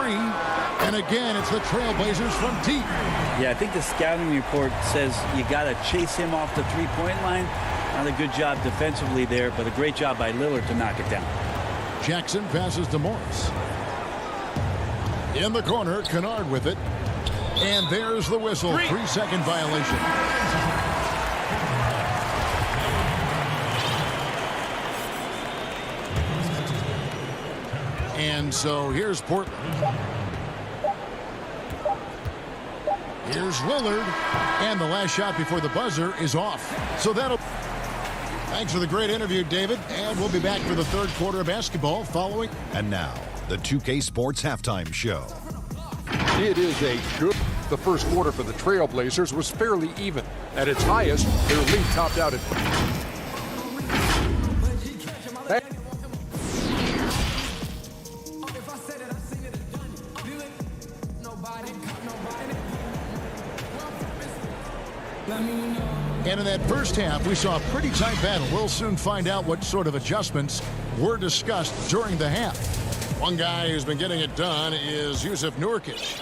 And again, it's the Trailblazers from deep. Yeah, I think the scouting report says you got to chase him off the three-point line. Not a good job defensively there, but a great job by Lillard to knock it down. Jackson passes to Morris. In the corner, Kennard with it. And there's the whistle. 3-second violation. And so here's Portland. Here's Lillard. And the last shot before the buzzer is off. So that'll... Thanks for the great interview, David. And we'll be back for the third quarter of basketball following. And now, the 2K Sports Halftime Show. It is a good... The first quarter for the Trailblazers was fairly even. At its highest, their lead topped out at... And in that first half, we saw a pretty tight battle. We'll soon find out what sort of adjustments were discussed during the half. One guy who's been getting it done is Jusuf Nurkic.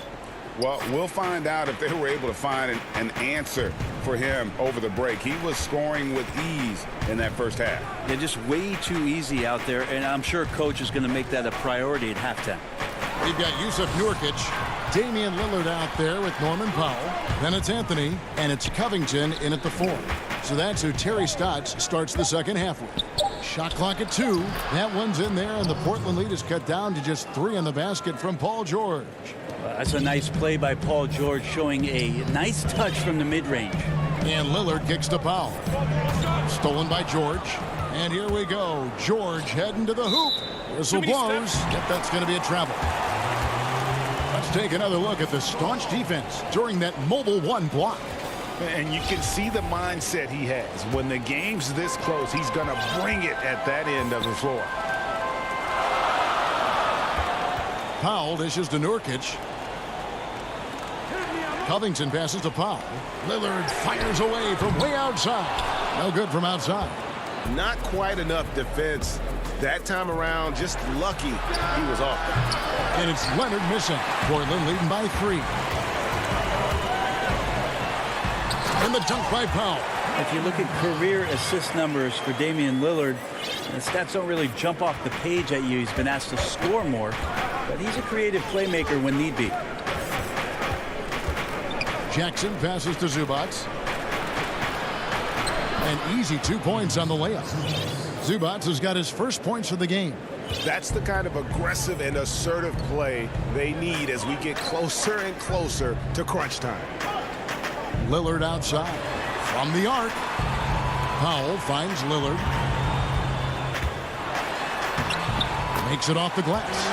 Well, we'll find out if they were able to find an answer for him over the break. He was scoring with ease in that first half. They're just way too easy out there, and I'm sure coach is going to make that a priority at halftime. We've got Yusuf Nurkic, Damian Lillard out there with Norman Powell. Then it's Anthony, and it's Covington in at the 4. So that's who Terry Stotts starts the second half with. Shot clock at 2. That one's in there, and the Portland lead is cut down to just 3 in the basket from Paul George. That's a nice play by Paul George, showing a nice touch from the mid-range. And Lillard kicks to Powell. Stolen by George. And here we go. George heading to the hoop. Whistle blows. Yep, that's going to be a travel. Let's take another look at the staunch defense during that mobile 1 block. And you can see the mindset he has. When the game's this close, he's going to bring it at that end of the floor. Powell dishes to Nurkic. Covington passes to Powell. Lillard fires away from way outside. No good from outside. Not quite enough defense that time around. Just lucky he was off. And it's Leonard missing. Portland leading by 3. And the dunk by Powell. If you look at career assist numbers for Damian Lillard, the stats don't really jump off the page at you. He's been asked to score more, but he's a creative playmaker when need be. Jackson passes to Zubac. An easy 2 points on the layup. Zubac has got his first points of the game. That's the kind of aggressive and assertive play they need as we get closer and closer to crunch time. Lillard outside. From the arc. Powell finds Lillard. Makes it off the glass.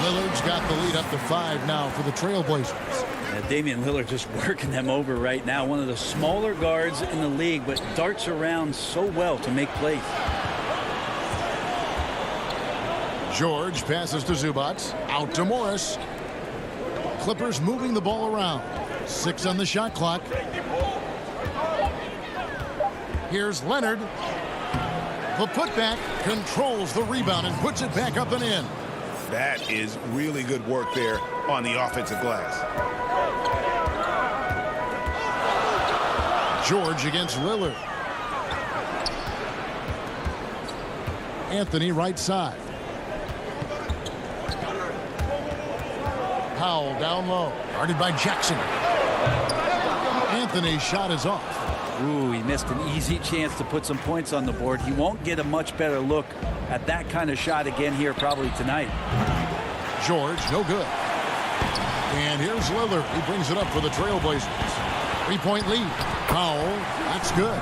Lillard's got the lead up to 5 now for the Trailblazers. Damian Lillard just working them over right now. One of the smaller guards in the league, but darts around so well to make plays. George passes to Zubac. Out to Morris. Clippers moving the ball around. 6 on the shot clock. Here's Leonard. The putback controls the rebound and puts it back up and in. That is really good work there on the offensive glass. George against Lillard. Anthony right side. Powell down low. Guarded by Jackson. Anthony's shot is off. Ooh, he missed an easy chance to put some points on the board. He won't get a much better look at that kind of shot again here probably tonight. George, no good. And here's Lillard. He brings it up for the Trailblazers. 3-point lead. Powell, that's good.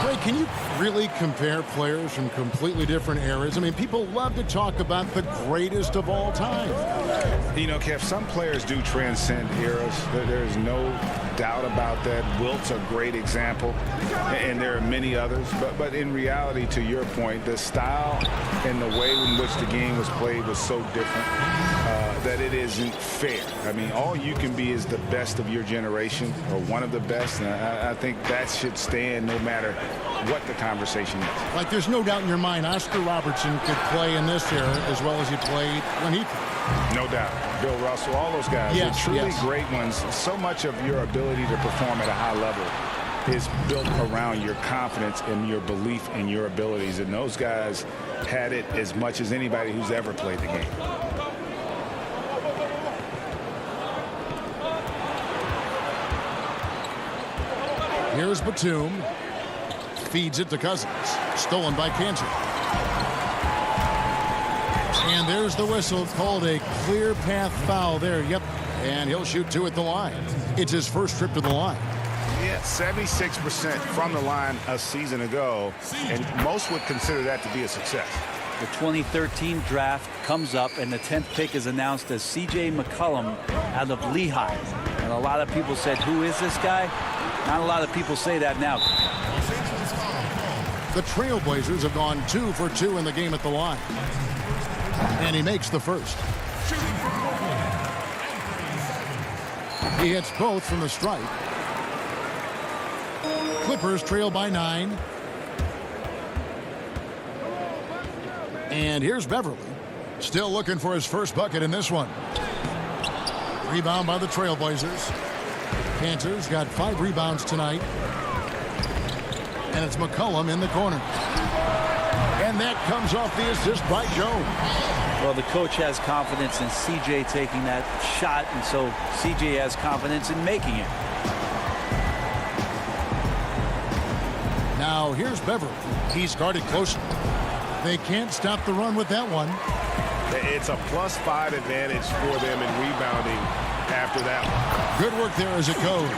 Greg, can you really compare players from completely different eras? I mean, people love to talk about the greatest of all time. You know, Kev, some players do transcend eras. There's no doubt about that. Wilt's a great example, and there are many others. But in reality, to your point, the style and the way in which the game was played was so different that it isn't fair. I mean, all you can be is the best of your generation, or one of the best, and I think that should stand no matter what the conversation is. Like, there's no doubt in your mind Oscar Robertson could play in this era as well as he played when he played. No doubt. Bill Russell, all those guys, yes, are truly yes. great ones. So much of your ability to perform at a high level is built around your confidence and your belief in your abilities. And those guys had it as much as anybody who's ever played the game. Here's Batum. Feeds it to Cousins. Stolen by Cantor. And there's the whistle, called a clear path foul there. Yep. And he'll shoot 2 at the line. It's his first trip to the line. Yeah, 76% from the line a season ago, and most would consider that to be a success. The 2013 draft comes up, and the 10th pick is announced as C.J. McCollum out of Lehigh. And a lot of people said, who is this guy? Not a lot of people say that now. The Trailblazers have gone 2 for 2 in the game at the line. And he makes the first. He hits both from the stripe. Clippers trail by 9. And here's Beverly. Still looking for his first bucket in this one. Rebound by the Trailblazers. Cantor's got 5 rebounds tonight. And it's McCollum in the corner. And that comes off the assist by Jones. Well, the coach has confidence in C.J. taking that shot, and so C.J. has confidence in making it. Now here's Beverly. He's guarded closely. They can't stop the run with that one. It's a +5 advantage for them in rebounding after that one. Good work there as it goes.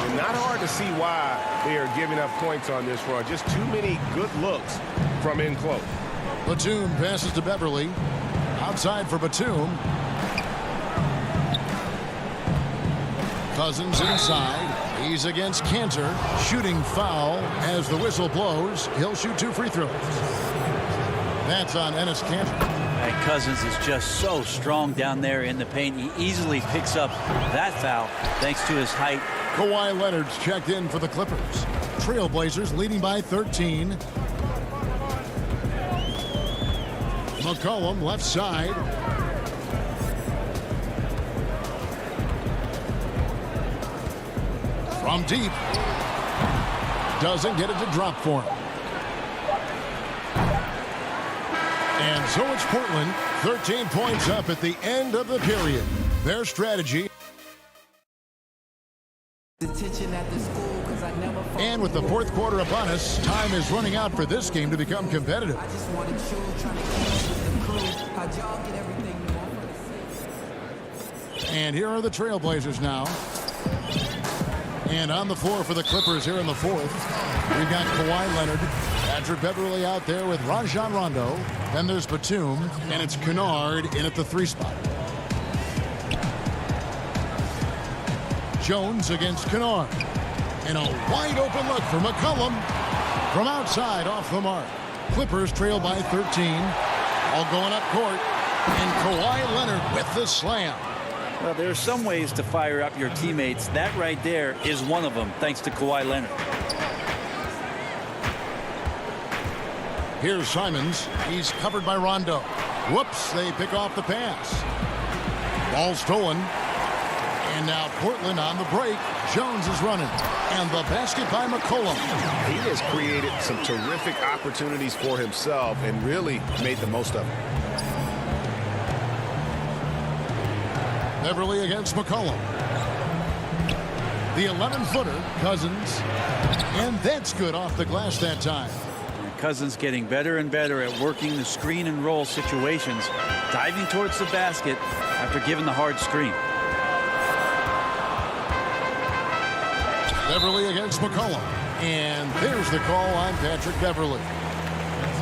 And not hard to see why they are giving up points on this run. Just too many good looks from in close. Batum passes to Beverly. Outside for Batum. Cousins inside. He's against Cantor. Shooting foul as the whistle blows. He'll shoot 2 free throws. That's on Enes Kanter. And Cousins is just so strong down there in the paint. He easily picks up that foul thanks to his height. Kawhi Leonard's checked in for the Clippers. Trailblazers leading by 13. McCollum left side. From deep. Doesn't get it to drop for him. And so it's Portland, 13 points up at the end of the period. Their strategy. And with the fourth quarter upon us, time is running out for this game to become competitive. And here are the Trailblazers now. And on the floor for the Clippers here in the fourth, we've got Kawhi Leonard, Patrick Beverly out there with Rajon Rondo. Then there's Batum, and it's Kennard in at the 3 spot. Jones against Kennard. And a wide open look for McCollum from outside off the mark. Clippers trail by 13. All going up court. And Kawhi Leonard with the slam. Well, there are some ways to fire up your teammates. That right there is one of them, thanks to Kawhi Leonard. Here's Simons. He's covered by Rondo. Whoops, they pick off the pass. Ball stolen. And now Portland on the break. Jones is running. And the basket by McCollum. He has created some terrific opportunities for himself and really made the most of it. Beverly against McCollum. The 11-footer, Cousins. And that's good off the glass that time. Cousins getting better and better at working the screen and roll situations, diving towards the basket after giving the hard screen. Beverly against McCollum. And there's the call on Patrick Beverly.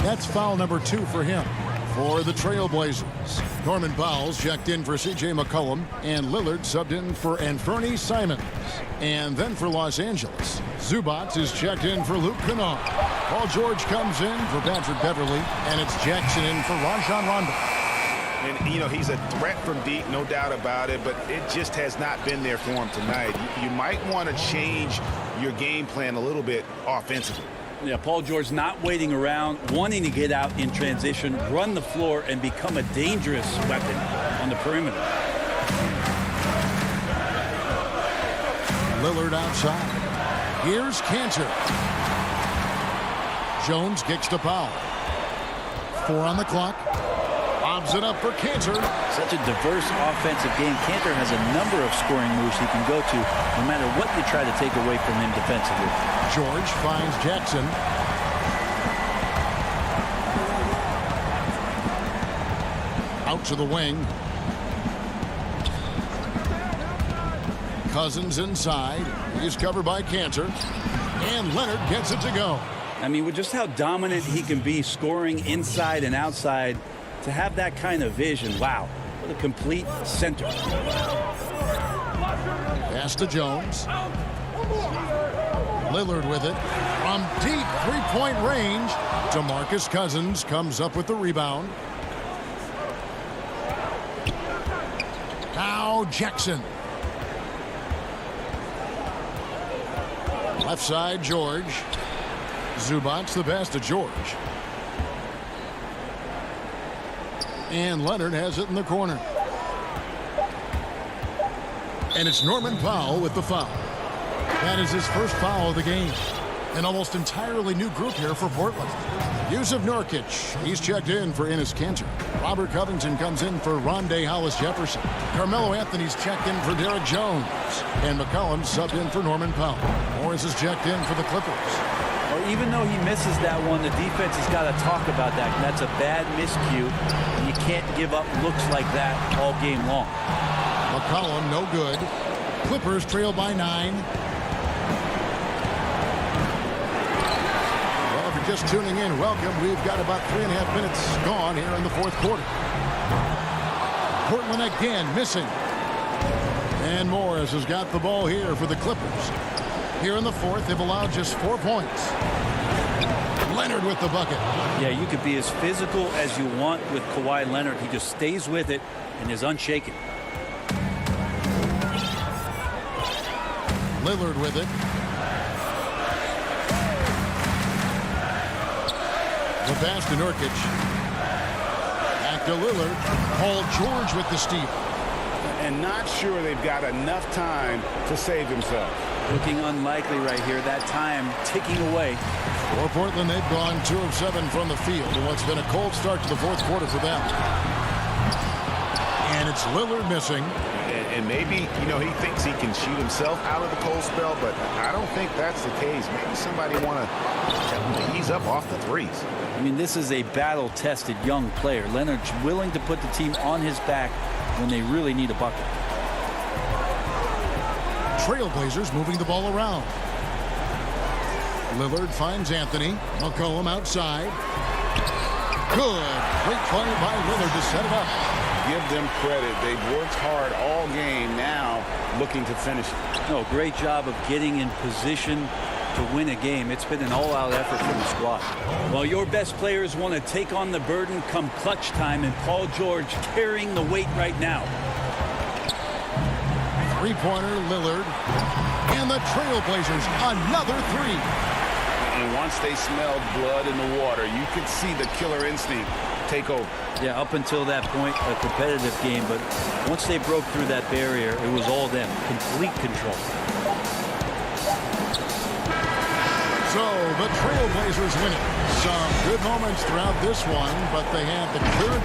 That's foul number 2 for him. For the Trailblazers, Norman Powell's checked in for C.J. McCollum, and Lillard subbed in for Anthony Simons. And then for Los Angeles, Zubac is checked in for Luke Kennard. Paul George comes in for Patrick Beverly, and it's Jackson in for Rajon Rondo. And, you know, he's a threat from deep, no doubt about it, but it just has not been there for him tonight. You might want to change your game plan a little bit offensively. Yeah, Paul George not waiting around, wanting to get out in transition, run the floor, and become a dangerous weapon on the perimeter. Lillard outside. Here's Cantor. Jones kicks to Powell. 4 on the clock. Lobs it up for Cantor. Such a diverse offensive game. Cantor has a number of scoring moves he can go to, no matter what you try to take away from him defensively. George finds Jackson. Out to the wing. Cousins inside. He's covered by Cantor. And Leonard gets it to go. I mean, with just how dominant he can be scoring inside and outside, to have that kind of vision, wow, what a complete center. Pass to Jones. Lillard with it. From deep three-point range, DeMarcus Cousins comes up with the rebound. Now Jackson. Left side, George. Zubac the pass to George. And Leonard has it in the corner. And it's Norman Powell with the foul. That is his first foul of the game. An almost entirely new group here for Portland. Yusuf Nurkic, he's checked in for Enes Kanter. Robert Covington comes in for Rondé Hollis-Jefferson. Carmelo Anthony's checked in for Derek Jones. And McCollum's subbed in for Norman Powell. Morris is checked in for the Clippers. Well, even though he misses that one, the defense has got to talk about that. That's a bad miscue, and you can't give up looks like that all game long. McCollum, no good. Clippers trail by 9. Just tuning in, welcome. We've got about 3.5 minutes gone here in the fourth quarter. Portland again missing. And Morris has got the ball here for the Clippers. Here in the fourth, they've allowed just 4 points. Leonard with the bucket. Yeah, you could be as physical as you want with Kawhi Leonard. He just stays with it and is unshaken. Lillard with it. The pass to Nurkic. Back to Lillard. Paul George with the steal. And not sure they've got enough time to save themselves. Looking unlikely right here. That time ticking away. For Portland, they've gone 2 of 7 from the field in what's been a cold start to the fourth quarter for them. And it's Lillard missing. And maybe, you know, he thinks he can shoot himself out of the cold spell, but I don't think that's the case. Maybe somebody want to tell him to ease up off the threes. I mean, this is a battle-tested young player. Leonard's willing to put the team on his back when they really need a bucket. Trailblazers moving the ball around. Lillard finds Anthony. McCollum outside. Good. Great play by Lillard to set it up. Give them credit. They've worked hard all game, now looking to finish it. No, great job of getting in position to win a game. It's been an all-out effort from the squad. Well, your best players want to take on the burden come clutch time, and Paul George carrying the weight right now. Three-pointer, Lillard. And the Trailblazers, another 3. And once they smelled blood in the water, you could see the killer instinct take over. Yeah, up until that point, a competitive game, but once they broke through that barrier, it was all them. Complete control. So the Trailblazers win it. Some good moments throughout this one, but they had the clear.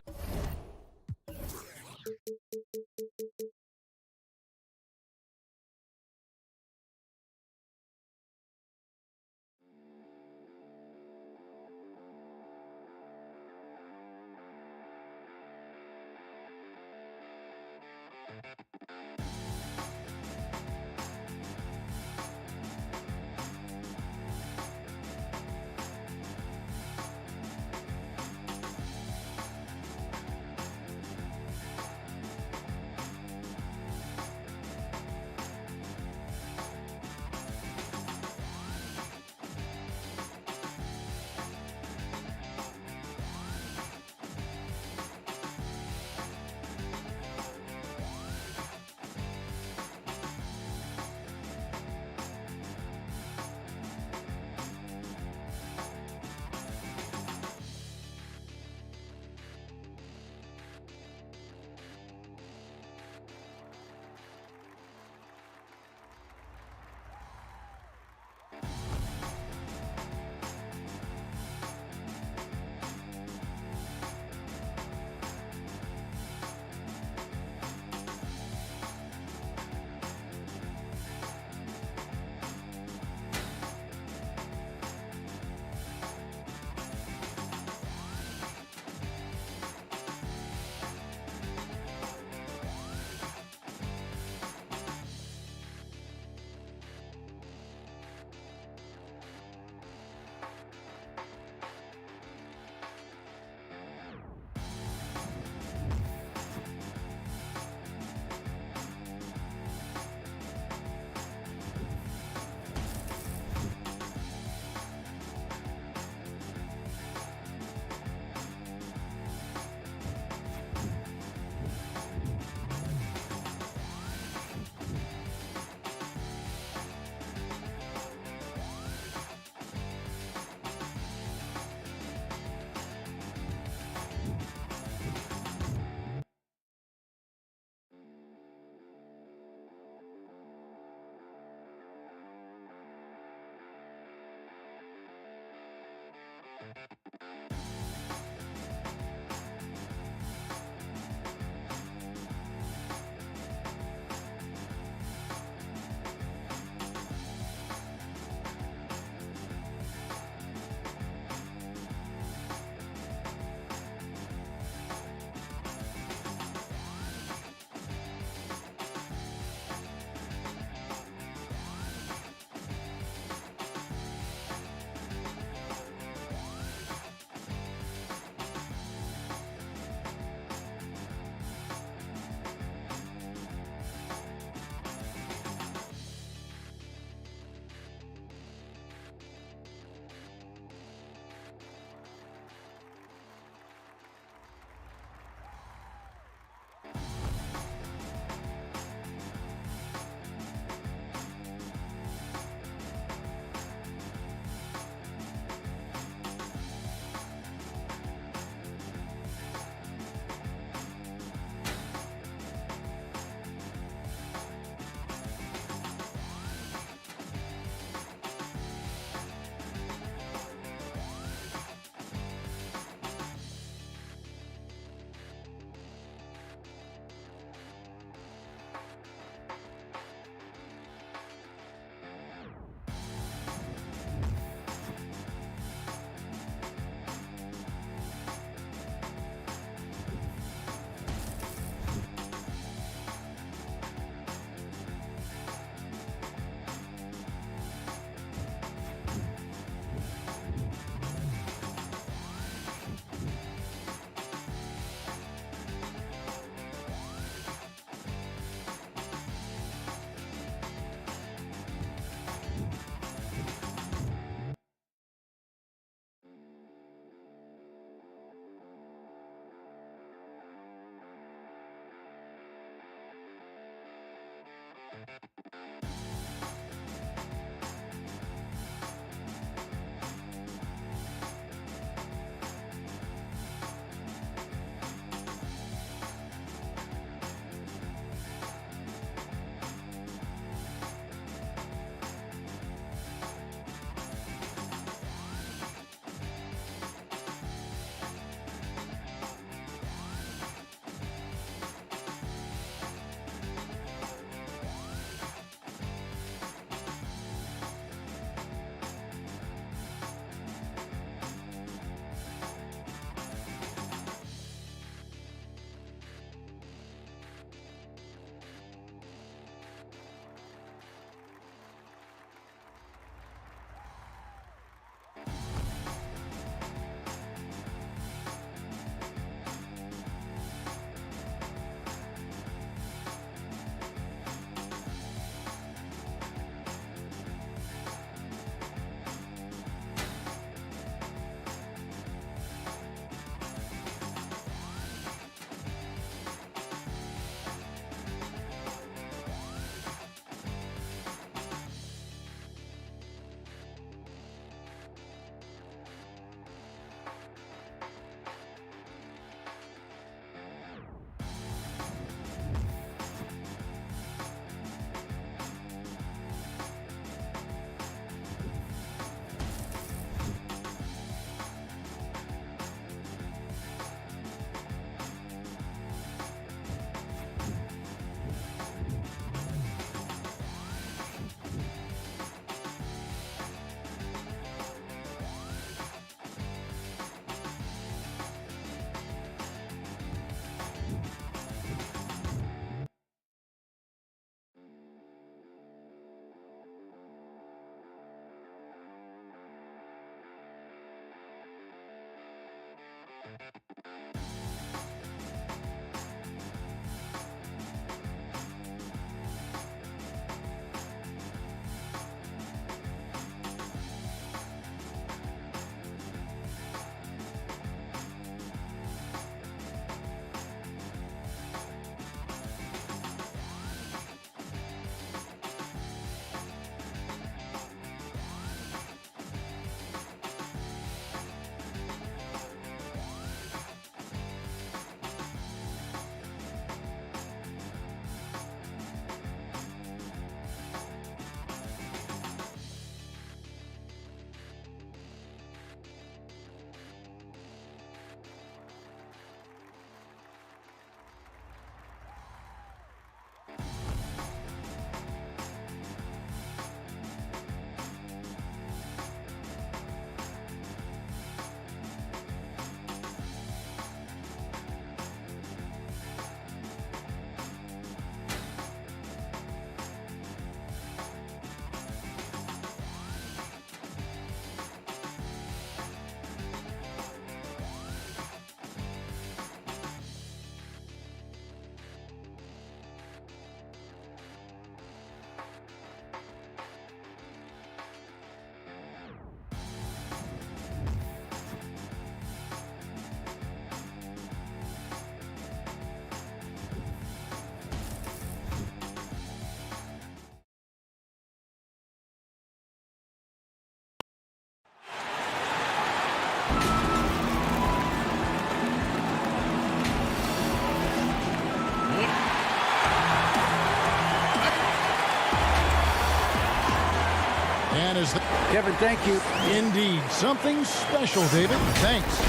And as the Kevin, thank you. indeed, something special, David. Thanks.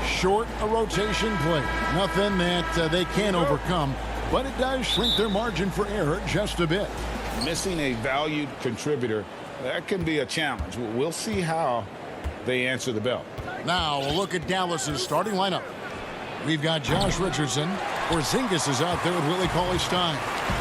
Short a rotation play. Nothing that they can't overcome, but it does shrink their margin for error just a bit. Missing a valued contributor, that can be a challenge. We'll see how they answer the bell. Now a look at Dallas's starting lineup. We've got Josh Richardson. Porzingis is out there with Willie Cauley-Stein.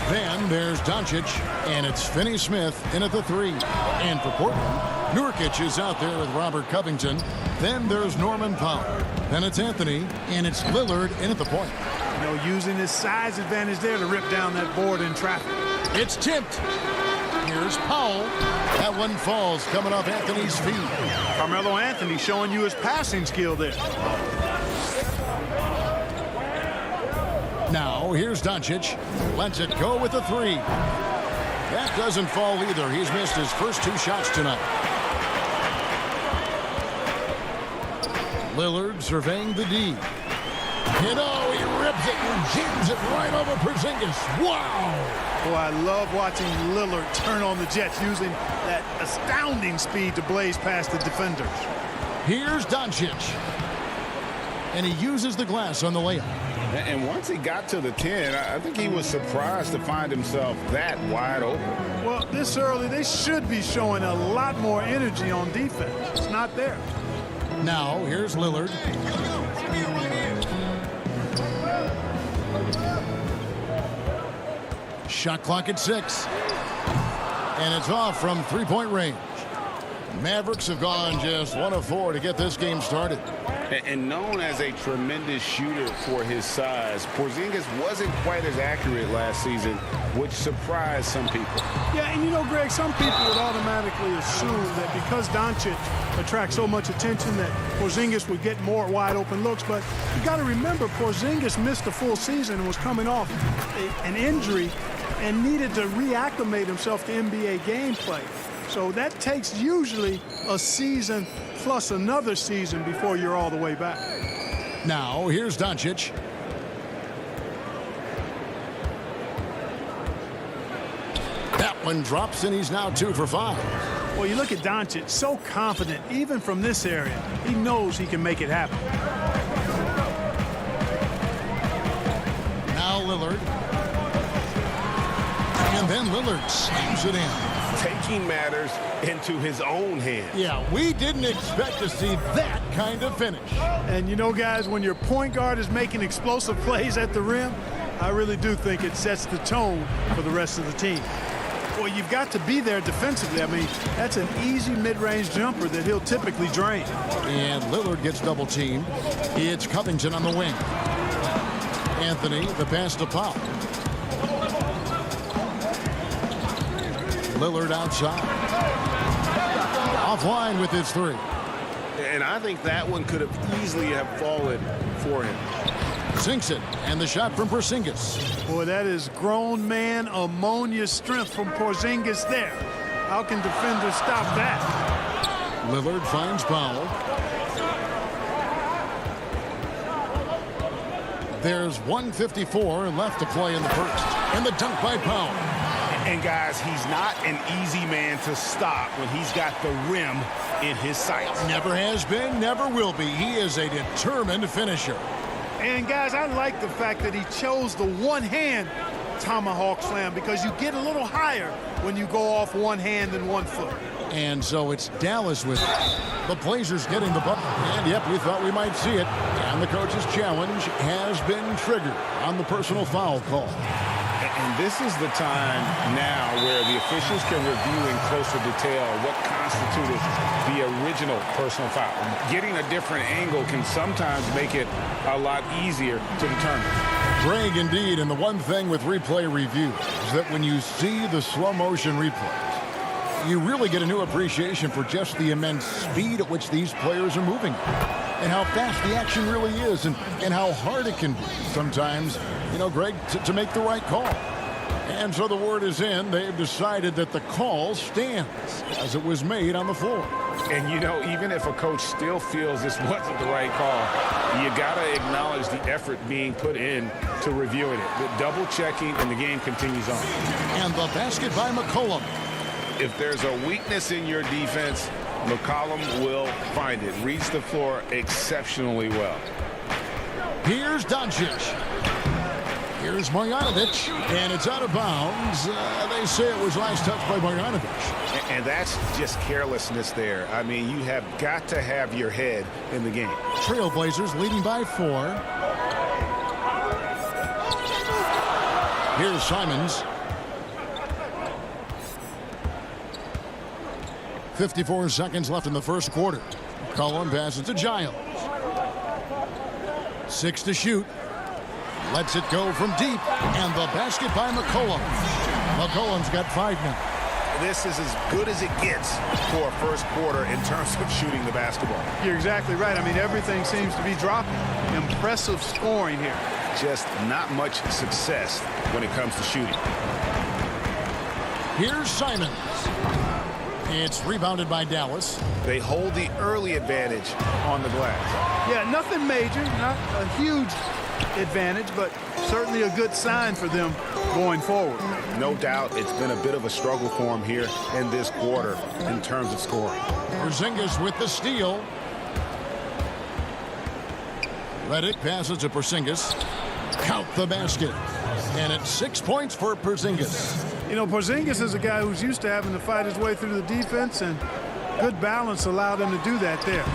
Then there's Doncic, and it's Finney Smith in at the 3. And for Portland, Nurkic is out there with Robert Covington. Then there's Norman Powell. Then it's Anthony, and it's Lillard in at the point. You know, using his size advantage there to rip down that board in traffic. It's tipped. Here's Powell. That one falls coming off Anthony's feet. Carmelo Anthony showing you his passing skill there. Now, here's Doncic. Lets it go with the 3. That doesn't fall either. He's missed his first 2 shots tonight. Lillard surveying the D. You know, he rips it and jams it right over Porzingis. Wow! Boy, I love watching Lillard turn on the Jets using that astounding speed to blaze past the defenders. Here's Doncic. And he uses the glass on the layup. And once he got to the 10, I think he was surprised to find himself that wide open. Well, this early, they should be showing a lot more energy on defense. It's not there. Now, here's Lillard. Shot clock at 6. And it's off from 3-point range. Mavericks have gone just 1 of 4 to get this game started. And known as a tremendous shooter for his size, Porzingis wasn't quite as accurate last season, which surprised some people. Yeah, and you know, Greg, some people would automatically assume that because Doncic attracts so much attention that Porzingis would get more wide open looks. But you got to remember, Porzingis missed a full season and was coming off an injury and needed to reacclimate himself to NBA gameplay. So that takes usually a season plus another season before you're all the way back. Now, here's Doncic. That one drops, and he's now 2 for 5. Well, you look at Doncic, so confident, even from this area. He knows he can make it happen. Now Lillard. And then Lillard slams it in. Taking matters into his own hands. Yeah, we didn't expect to see that kind of finish. And you know, guys, when your point guard is making explosive plays at the rim, I really do think it sets the tone for the rest of the team. Well, you've got to be there defensively. I mean, that's an easy mid-range jumper that he'll typically drain. And Lillard gets double-teamed. It's Covington on the wing. Anthony, the pass to Powell. Lillard outside. Offline with his 3. And I think that one could have easily have fallen for him. Sinks it, and the shot from Porzingis. Boy, that is grown man ammonia strength from Porzingis there. How can defenders stop that? Lillard finds Powell. There's 1:54 left to play in the first. And the dunk by Powell. And guys, he's not an easy man to stop when he's got the rim in his sights. Never has been, never will be. He is a determined finisher. And guys, I like the fact that he chose the one-hand tomahawk slam because you get a little higher when you go off one hand and 1 foot. And so it's Dallas with the Blazers getting the bucket. And yep, we thought we might see it. And the coach's challenge has been triggered on the personal foul call. And this is the time now where the officials can review in closer detail what constituted the original personal foul. Getting a different angle can sometimes make it a lot easier to determine. Greg, indeed, and the one thing with replay review is that when you see the slow motion replays, you really get a new appreciation for just the immense speed at which these players are moving and how fast the action really is and how hard it can be sometimes, you know, Greg, to make the right call. And so the word is in. They've decided that the call stands as it was made on the floor. And, you know, even if a coach still feels this wasn't the right call, you got to acknowledge the effort being put in to reviewing it. The double checking, and the game continues on. And the basket by McCollum. If there's a weakness in your defense, McCollum will find it. Reads the floor exceptionally well. Here's Doncic. Here's Marjanovic, and it's out of bounds. They say it was last touched by Marjanovic. And that's just carelessness there. I mean, you have got to have your head in the game. Trailblazers leading by 4. Here's Simons. 54 seconds left in the first quarter. McCollum passes to Giles. 6 to shoot. Lets it go from deep. And the basket by McCollum. McCollum's got 5 now. This is as good as it gets for a first quarter in terms of shooting the basketball. You're exactly right. I mean, everything seems to be dropping. Impressive scoring here. Just not much success when it comes to shooting. Here's Simons. It's rebounded by Dallas. They hold the early advantage on the glass. Yeah, nothing major, not a huge advantage, but certainly a good sign for them going forward. No doubt it's been a bit of a struggle for him here in this quarter in terms of scoring. Porzingis with the steal. Redick passes to Porzingis. Count the basket. And it's 6 points for Porzingis. You know, Porzingis is a guy who's used to having to fight his way through the defense, and good balance allowed him to do that there.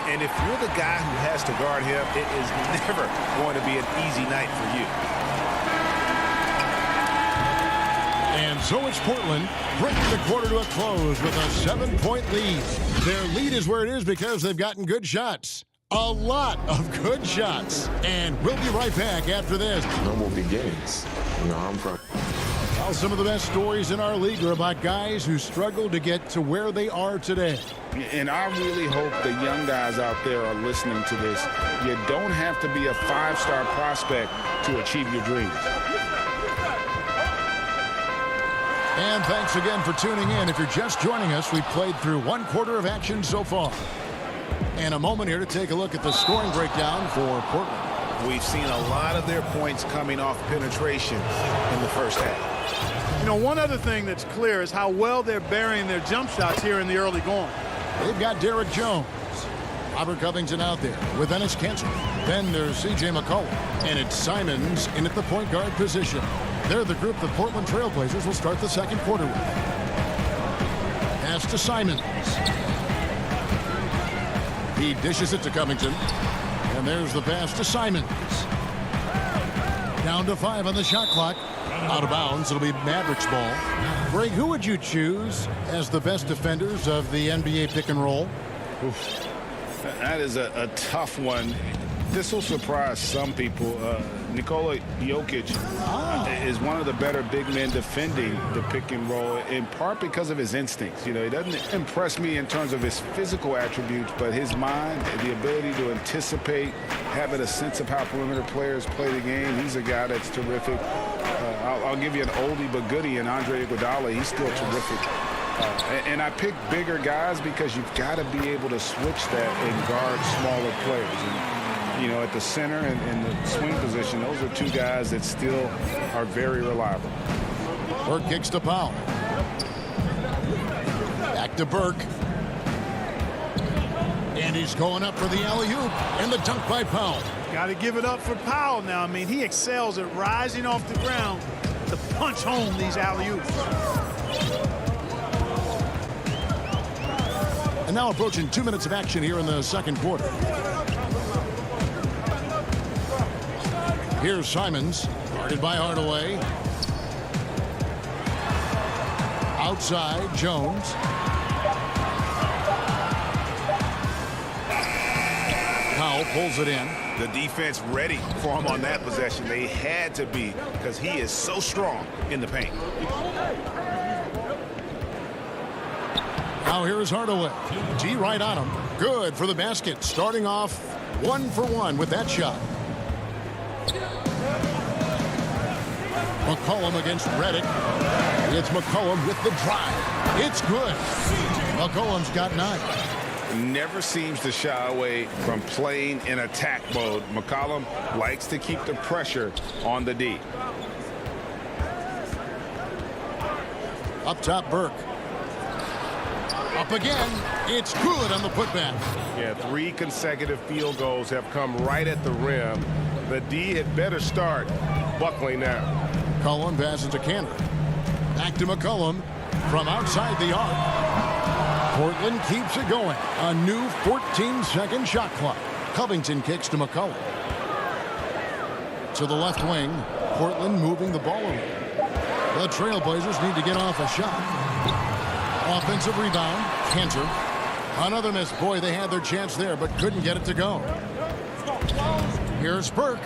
And if you're the guy who has to guard him, it is never going to be an easy night for you. And so it's Portland bringing the quarter to a close with a 7-point lead. Their lead is where it is because they've gotten good shots. A lot of good shots. And we'll be right back after this. Normal beginnings. You know, I'm from... Well, some of the best stories in our league are about guys who struggled to get to where they are today. And I really hope the young guys out there are listening to this. You don't have to be a 5-star prospect to achieve your dreams. And thanks again for tuning in. If you're just joining us, we've played through 1 quarter of action so far. And a moment here to take a look at the scoring breakdown for Portland. We've seen a lot of their points coming off penetration in the first half. You know, one other thing that's clear is how well they're burying their jump shots here in the early going. They've got Derek Jones. Robert Covington out there with Ennis Cancer. Then there's C.J. McCollum. And it's Simons in at the point guard position. They're the group the Portland Trailblazers will start the second quarter with. Pass to Simons. He dishes it to Covington. And there's the pass to Simons. Down to 5 on the shot clock. Out of bounds. It'll be Mavericks ball. Greg, who would you choose as the best defenders of the NBA pick and roll? Oof. That is a tough one. This will surprise some people. Nikola Jokic is one of the better big men defending the pick and roll, in part because of his instincts. You know, he doesn't impress me in terms of his physical attributes, but his mind, the ability to anticipate, having a sense of how perimeter players play the game. He's a guy that's terrific. I'll give you an oldie but goodie in Andre Iguodala. He's still terrific. And I pick bigger guys because you've got to be able to switch that and guard smaller players. And, you know, at the center and the swing position, those are 2 guys that still are very reliable. Burke kicks to Powell. Back to Burke. And he's going up for the alley-oop. And the dunk by Powell. Got to give it up for Powell now. I mean, he excels at rising off the ground to punch home these alley-oops. And now approaching 2 minutes of action here in the second quarter. Here's Simons, guarded by Hardaway. Outside, Jones. Powell pulls it in. The defense ready for him on that possession. They had to be, because he is so strong in the paint. Now here's Hardaway. T right on him. Good for the basket. Starting off 1 for 1 with that shot. McCollum against Redick. It's McCollum with the drive. It's good. McCollum's got 9. Never seems to shy away from playing in attack mode. McCollum likes to keep the pressure on the D. Up top, Burke. Up again. It's good on the putback. Yeah, 3 consecutive field goals have come right at the rim. The D had better start buckling now. Cullum passes to Cantor. Back to McCullum from outside the arc. Portland keeps it going. A new 14-second shot clock. Covington kicks to McCullum. To the left wing. Portland moving the ball around. The Trailblazers need to get off a shot. Offensive rebound. Cantor. Another miss. Boy, they had their chance there, but couldn't get it to go. Here's Burke.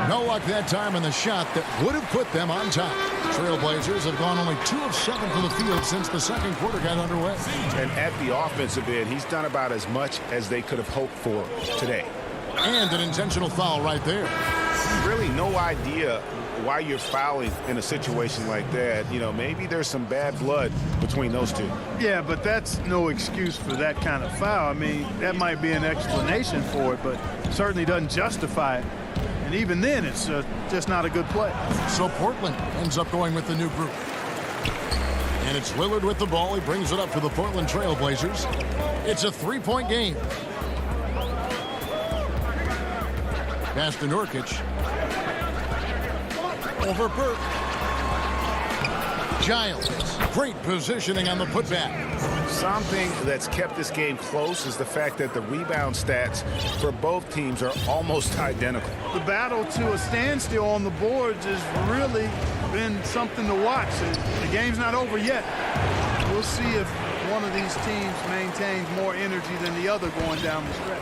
No luck that time in the shot that would have put them on top. Trailblazers have gone only 2 of 7 from the field since the second quarter got underway. And at the offensive end, he's done about as much as they could have hoped for today. And an intentional foul right there. Really no idea why you're fouling in a situation like that. You know, maybe there's some bad blood between those two. Yeah, but that's no excuse for that kind of foul. I mean, that might be an explanation for it, but certainly doesn't justify it. And even then, it's just not a good play. So Portland ends up going with the new group. And it's Lillard with the ball. He brings it up for the Portland Trailblazers. It's a 3-point game. Pass to Nurkic. Over Burke. Giles. Great positioning on the putback. Something that's kept this game close is the fact that the rebound stats for both teams are almost identical. The battle to a standstill on the boards has really been something to watch. The game's not over yet. We'll see if one of these teams maintains more energy than the other going down the stretch.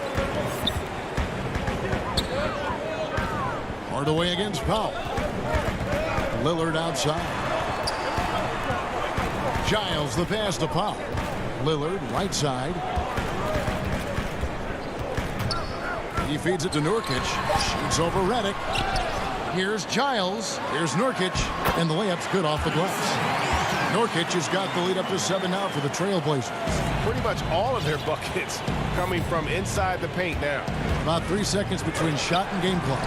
Hardaway against Powell. Lillard outside. Giles the pass to Powell. Lillard right side. He feeds it to Nurkic. Shoots over Redick. Here's Giles. Here's Nurkic. And the layup's good off the glass. Nurkic has got the lead up to 7 now for the Trailblazers. Pretty much all of their buckets coming from inside the paint now. About 3 seconds between shot and game clock.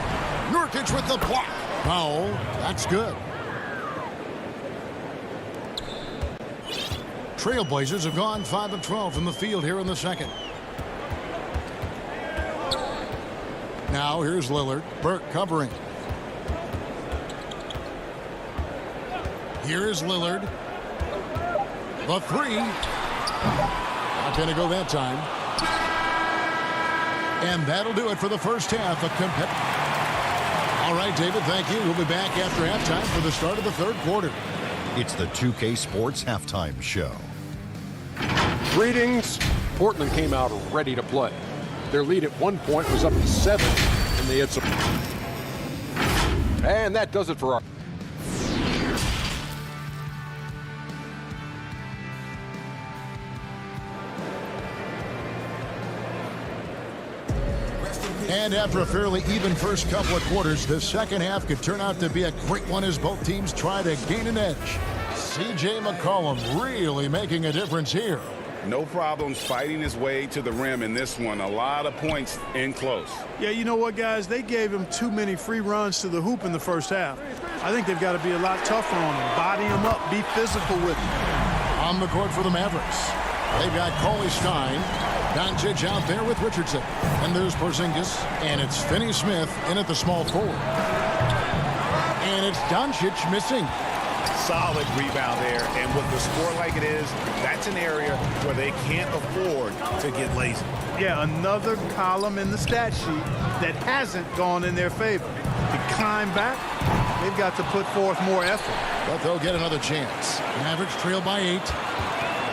Nurkic with the block. Powell. That's good. Trailblazers have gone 5 of 12 from the field here in the second. Now here's Lillard. Burke covering. Here is Lillard. The 3. Not going to go that time. And that'll do it for the first half of All right, David, thank you. We'll be back after halftime for the start of the third quarter. It's the 2K Sports Halftime Show. Greetings. Portland came out ready to play. Their lead at one point was up to 7, and they had some. And that does it for our. And after a fairly even first couple of quarters, the second half could turn out to be a great one as both teams try to gain an edge. C.J. McCollum really making a difference here. No problems fighting his way to the rim in this one. A lot of points in close. Yeah, you know what, guys? They gave him too many free runs to the hoop in the first half. I think they've got to be a lot tougher on him. Body him up. Be physical with him. On the court for the Mavericks. They've got Cauley Stein. Doncic out there with Richardson. And there's Porzingis. And it's Finney-Smith in at the small forward. And it's Doncic missing. Solid rebound there, and with the score like it is, that's an area where they can't afford to get lazy. Yeah, another column in the stat sheet that hasn't gone in their favor. To climb back, they've got to put forth more effort. But they'll get another chance. Mavericks trail by 8.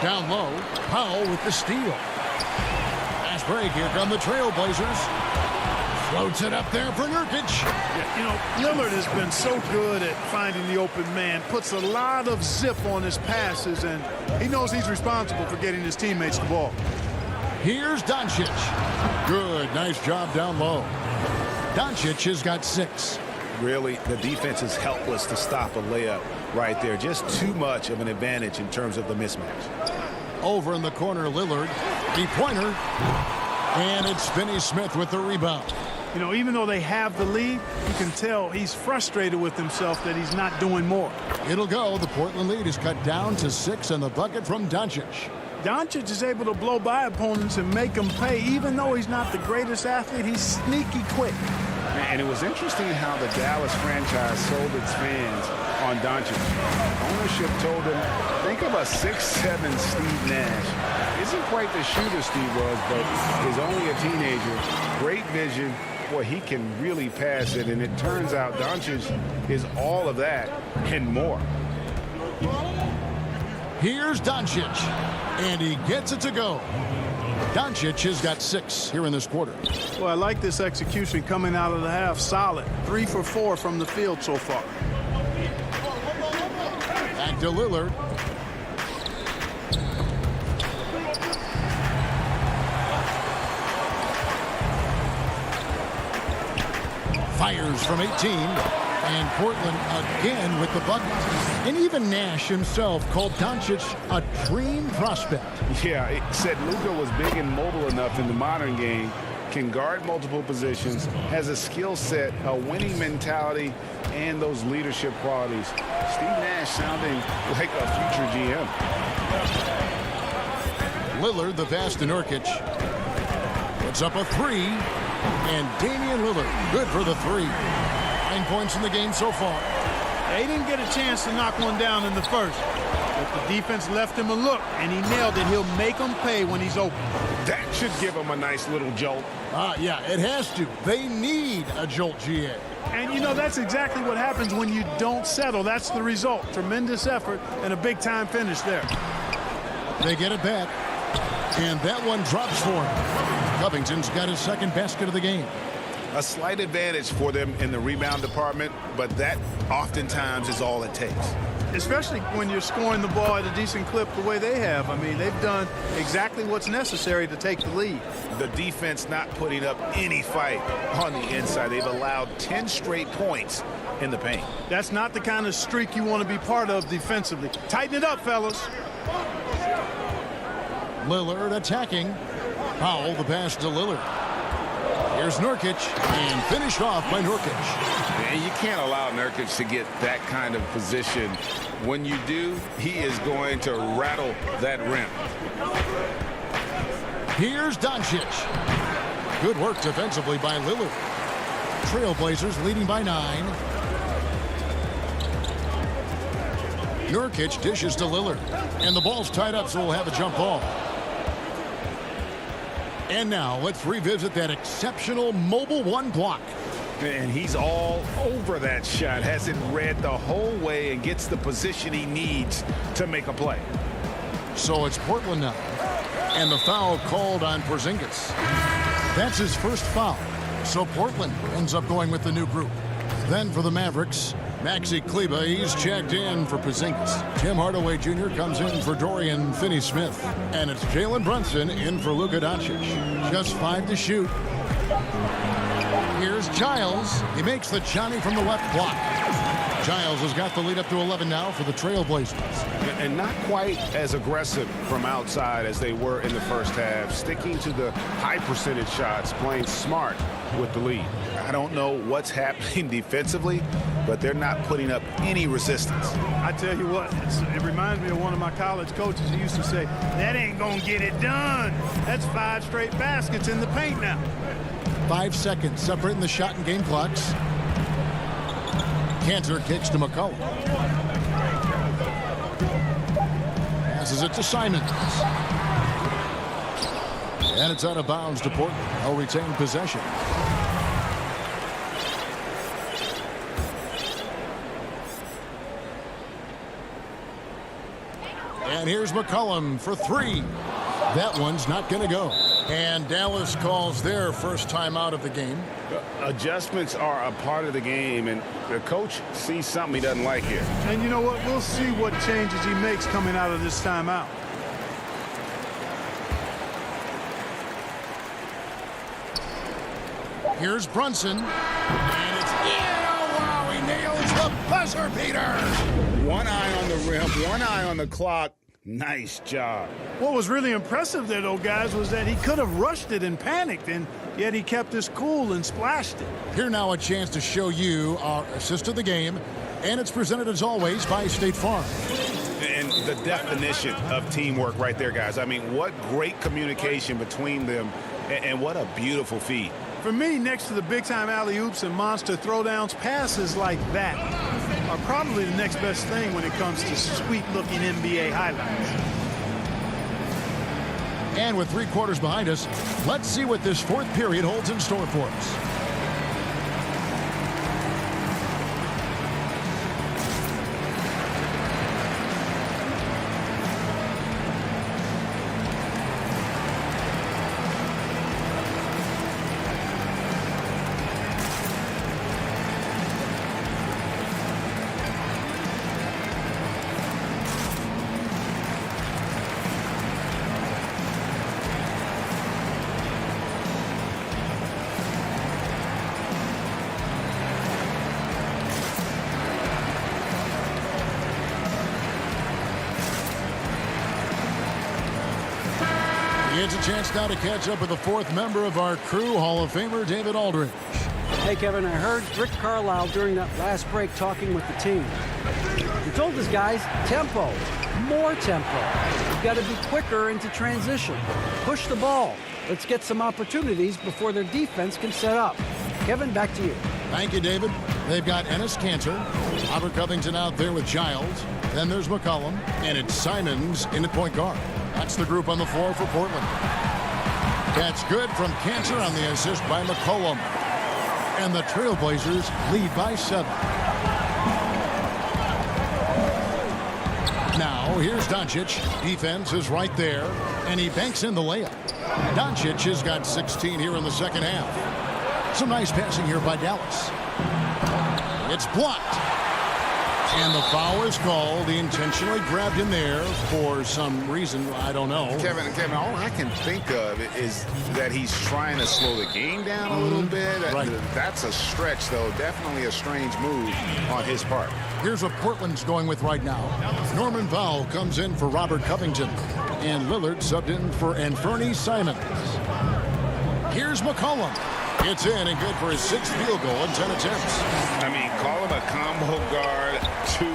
Down low, Powell with the steal. Fast break, here come the Trailblazers. Floats it up there for Nurkic. Yeah, you know, Lillard has been so good at finding the open man, puts a lot of zip on his passes, and he knows he's responsible for getting his teammates the ball. Here's Doncic. Good, nice job down low. Doncic has got 6. Really, the defense is helpless to stop a layup right there. Just too much of an advantage in terms of the mismatch. Over in the corner, Lillard. Three-pointer. And it's Finney-Smith with the rebound. You know, even though they have the lead, you can tell he's frustrated with himself that he's not doing more. It'll go. The Portland lead is cut down to 6 and the bucket from Doncic. Doncic is able to blow by opponents and make them pay. Even though he's not the greatest athlete, he's sneaky quick. And it was interesting how the Dallas franchise sold its fans on Doncic. Ownership told them, think of a 6'7" Steve Nash. Isn't quite the shooter Steve was, but is only a teenager. Great vision. Boy, he can really pass it, and it turns out Doncic is all of that and more. Here's Doncic, and he gets it to go. Doncic has got 6 here in this quarter. Well, I like this execution coming out of the half. Solid. 3 for 4 from the field so far. Back to Lillard. Fires from 18, and Portland again with the bucket. And even Nash himself called Doncic a dream prospect. Yeah, it said Luka was big and mobile enough in the modern game, can guard multiple positions, has a skill set, a winning mentality, and those leadership qualities. Steve Nash sounding like a future GM. Lillard, the pass to Nurkic. Puts up a 3. And Damian Lillard, good for the 3. 9 points in the game so far. They didn't get a chance to knock one down in the first. But the defense left him a look, and he nailed it. He'll make them pay when he's open. That should give him a nice little jolt. Yeah, it has to. They need a jolt, GA. And, you know, that's exactly what happens when you don't settle. That's the result. Tremendous effort and a big-time finish there. They get it back. And that one drops for him. Covington's got his second basket of the game. A slight advantage for them in the rebound department, but that oftentimes is all it takes. Especially when you're scoring the ball at a decent clip the way they have. I mean, they've done exactly what's necessary to take the lead. The defense not putting up any fight on the inside. They've allowed 10 straight points in the paint. That's not the kind of streak you want to be part of defensively. Tighten it up, fellas. Lillard attacking. Powell, the pass to Lillard. Here's Nurkic, and finished off by Nurkic. And you can't allow Nurkic to get that kind of position. When you do, he is going to rattle that rim. Here's Doncic. Good work defensively by Lillard. Trailblazers leading by 9. Nurkic dishes to Lillard. And the ball's tied up, so we'll have a jump ball. And now let's revisit that exceptional mobile 1 block. And he's all over that shot. Has it read the whole way and gets the position he needs to make a play. So it's Portland now. And the foul called on Porzingis. That's his first foul. So Portland ends up going with the new group. Then for the Mavericks, Maxi Kleber, he's checked in for Porzingis. Tim Hardaway Jr. comes in for Dorian Finney-Smith. And it's Jalen Brunson in for Luka Doncic. Just 5 to shoot. Here's Giles. He makes the Johnny from the left block. Giles has got the lead up to 11 now for the Trailblazers. And not quite as aggressive from outside as they were in the first half. Sticking to the high percentage shots, playing smart with the lead. I don't know what's happening defensively, but they're not putting up any resistance. I tell you what, it reminds me of one of my college coaches who used to say, that ain't gonna get it done. That's 5 straight baskets in the paint now. 5 seconds separating the shot and game clocks. Cantor kicks to McCollum. Passes it to Simons. And it's out of bounds to Portland. They'll retain possession. And here's McCollum for 3. That one's not going to go. And Dallas calls their first time out of the game. Adjustments are a part of the game, and the coach sees something he doesn't like here. And you know what? We'll see what changes he makes coming out of this timeout. Here's Brunson. And it's, wow, he nails the buzzer beater. One eye on the rim, one eye on the clock. Nice job. What was really impressive there, though, guys, was that he could have rushed it and panicked, and yet he kept his cool and splashed it. Here now a chance to show you our assist of the game, and it's presented as always by State Farm. And the definition of teamwork right there, guys. I mean, what great communication between them, and what a beautiful feed. For me, next to the big-time alley-oops and monster throwdowns, passes like that are probably the next best thing when it comes to sweet-looking NBA highlights. And with 3 quarters behind us, let's see what this 4th period holds in store for us. It's a chance now to catch up with the 4th member of our crew, Hall of Famer David Aldridge. Hey, Kevin, I heard Rick Carlisle during that last break talking with the team. He told his guys, tempo, more tempo. You've got to be quicker into transition. Push the ball. Let's get some opportunities before their defense can set up. Kevin, back to you. Thank you, David. They've got Ennis Cantor, Robert Covington out there with Giles. Then there's McCollum, and it's Simons in at point guard. That's the group on the floor for Portland. That's good from Cantor on the assist by McCollum. And the Trailblazers lead by 7. Now, here's Doncic. Defense is right there, and he banks in the layup. Doncic has got 16 here in the second half. Some nice passing here by Dallas. It's blocked. And the foul is called. He intentionally grabbed him there for some reason. I don't know. Kevin, all I can think of is that he's trying to slow the game down a little bit. Right. That's a stretch, though. Definitely a strange move on his part. Here's what Portland's going with right now. Norman Powell comes in for Robert Covington. And Lillard subbed in for Anthony Simons. Here's McCollum. It's in and good for his 6th field goal in 10 attempts. I mean, call him a combo guard to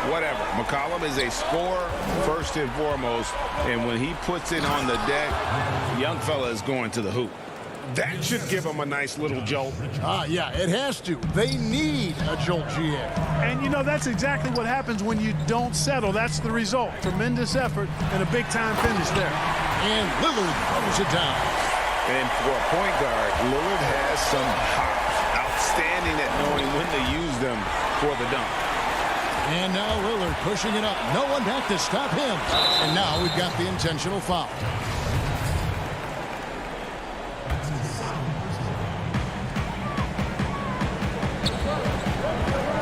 whatever. McCollum is a scorer first and foremost, and when he puts it on the deck, young fella is going to the hoop. That should give him a nice little jolt. Yeah, it has to. They need a jolt, GA. And, you know, that's exactly what happens when you don't settle. That's the result. Tremendous effort and a big-time finish there. And Lillard throws it down. And for a point guard, Lillard has some hops. Outstanding at knowing when to use them for the dunk. And now Lillard pushing it up. No one back to stop him. And now we've got the intentional foul.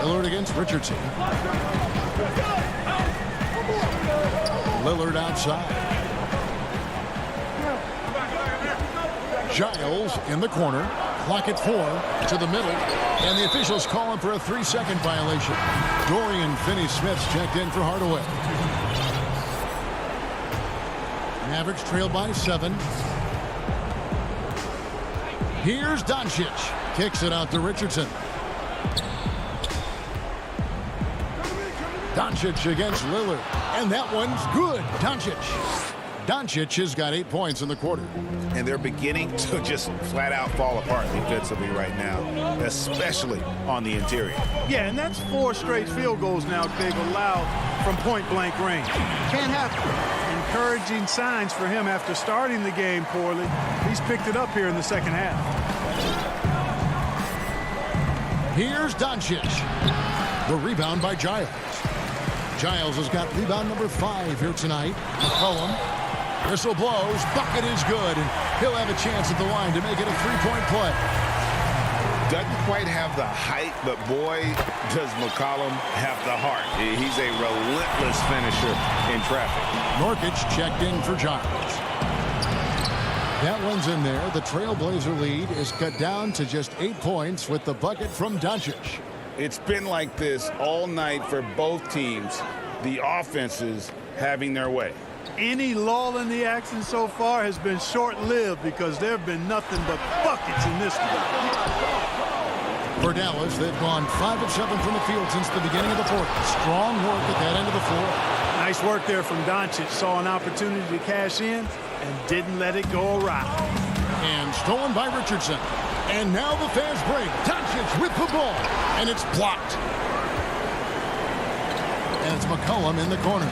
Lillard against Richardson. Lillard outside. Giles in the corner. Clock at 4 to the middle. And the officials call him for a 3-second violation. Dorian Finney-Smith's checked in for Hardaway. Mavericks trail by 7. Here's Doncic. Kicks it out to Richardson. Doncic against Lillard. And that one's good. Doncic has got 8 points in the quarter. And they're beginning to just flat out fall apart defensively right now, especially on the interior. Yeah, and that's 4 straight field goals now they've allowed from point-blank range. Can't happen. Encouraging signs for him after starting the game poorly. He's picked it up here in the second half. Here's Doncic. The rebound by Giles. Giles has got rebound number 5 here tonight. McCollum. Whistle blows. Bucket is good. And he'll have a chance at the line to make it a 3-point play. Doesn't quite have the height, but boy, does McCollum have the heart. He's a relentless finisher in traffic. Nurkic checked in for Giles. That one's in there. The Trailblazer lead is cut down to just 8 points with the bucket from Doncic. It's been like this all night for both teams. The offenses having their way. Any lull in the action so far has been short-lived because there have been nothing but buckets in this one. For Dallas, they've gone 5 of 7 from the field since the beginning of the fourth. Strong work at that end of the floor. Nice work there from Doncic. Saw an opportunity to cash in and didn't let it go awry. And stolen by Richardson. And now the fast break. Doncic with the ball. And it's blocked. And it's McCollum in the corner.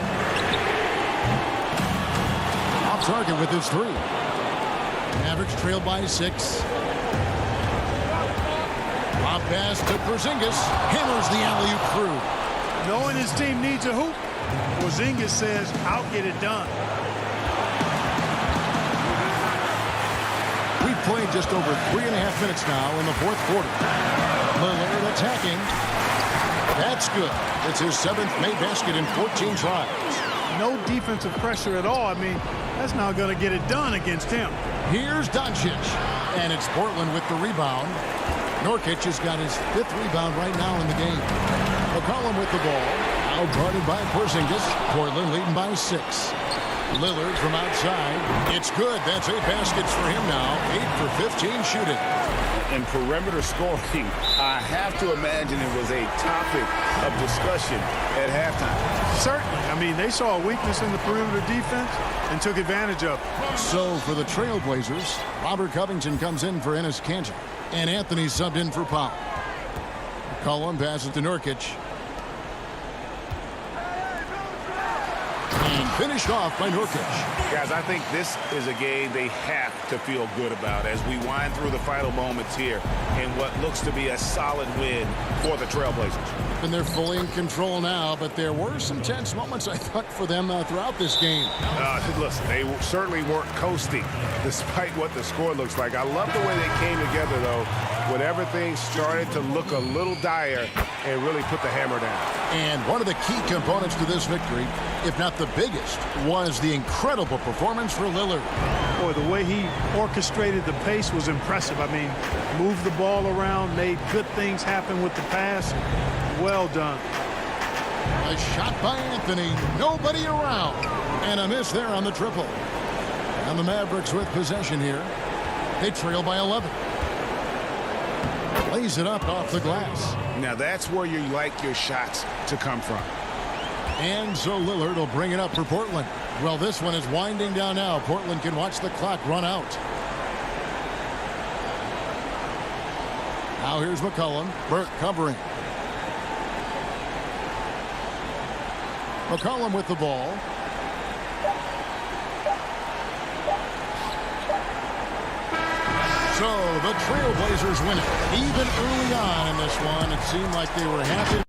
Off target with his 3. Mavericks trail by 6. Pop pass to Porzingis. Hammers the alley-oop through. Knowing his team needs a hoop, Porzingis says, I'll get it done. We've played just over 3.5 minutes now in the fourth quarter. Lillard attacking. That's good. It's his 7th made basket in 14 tries. No defensive pressure at all. I mean, that's not going to get it done against him. Here's Doncic. And it's Portland with the rebound. Nurkic has got his 5th rebound right now in the game. McCollum with the ball. Outguarded by Porzingis. Portland leading by 6. Lillard from outside. It's good. That's 8 baskets for him now. 8 for 15 shooting. In perimeter scoring, I have to imagine it was a topic of discussion at halftime. Certainly. I mean, they saw a weakness in the perimeter defense and took advantage of it. So for the Trailblazers, Robert Covington comes in for Enes Kanter. And Anthony subbed in for Powell. McCollum passes to Nurkic. And finished off by Nurkic. Guys, I think this is a game they have to feel good about as we wind through the final moments here in what looks to be a solid win for the Trailblazers. And they're fully in control now, but there were some tense moments, I thought, for them throughout this game. Listen, they certainly weren't coasting despite what the score looks like. I love the way they came together, though, when everything started to look a little dire and really put the hammer down. And one of the key components to this victory, if not the biggest, was the incredible performance for Lillard. Boy, the way he orchestrated the pace was impressive. I mean, moved the ball around, made good things happen with the pass. Well done. A shot by Anthony. Nobody around. And a miss there on the triple. And the Mavericks with possession here. They trail by 11. Lays it up off the glass. Now that's where you like your shots to come from. And so Lillard will bring it up for Portland. Well, this one is winding down now. Portland can watch the clock run out. Now here's McCollum. Burke covering. McCollum with the ball. So the Trailblazers win it. Even early on in this one, it seemed like they were happy.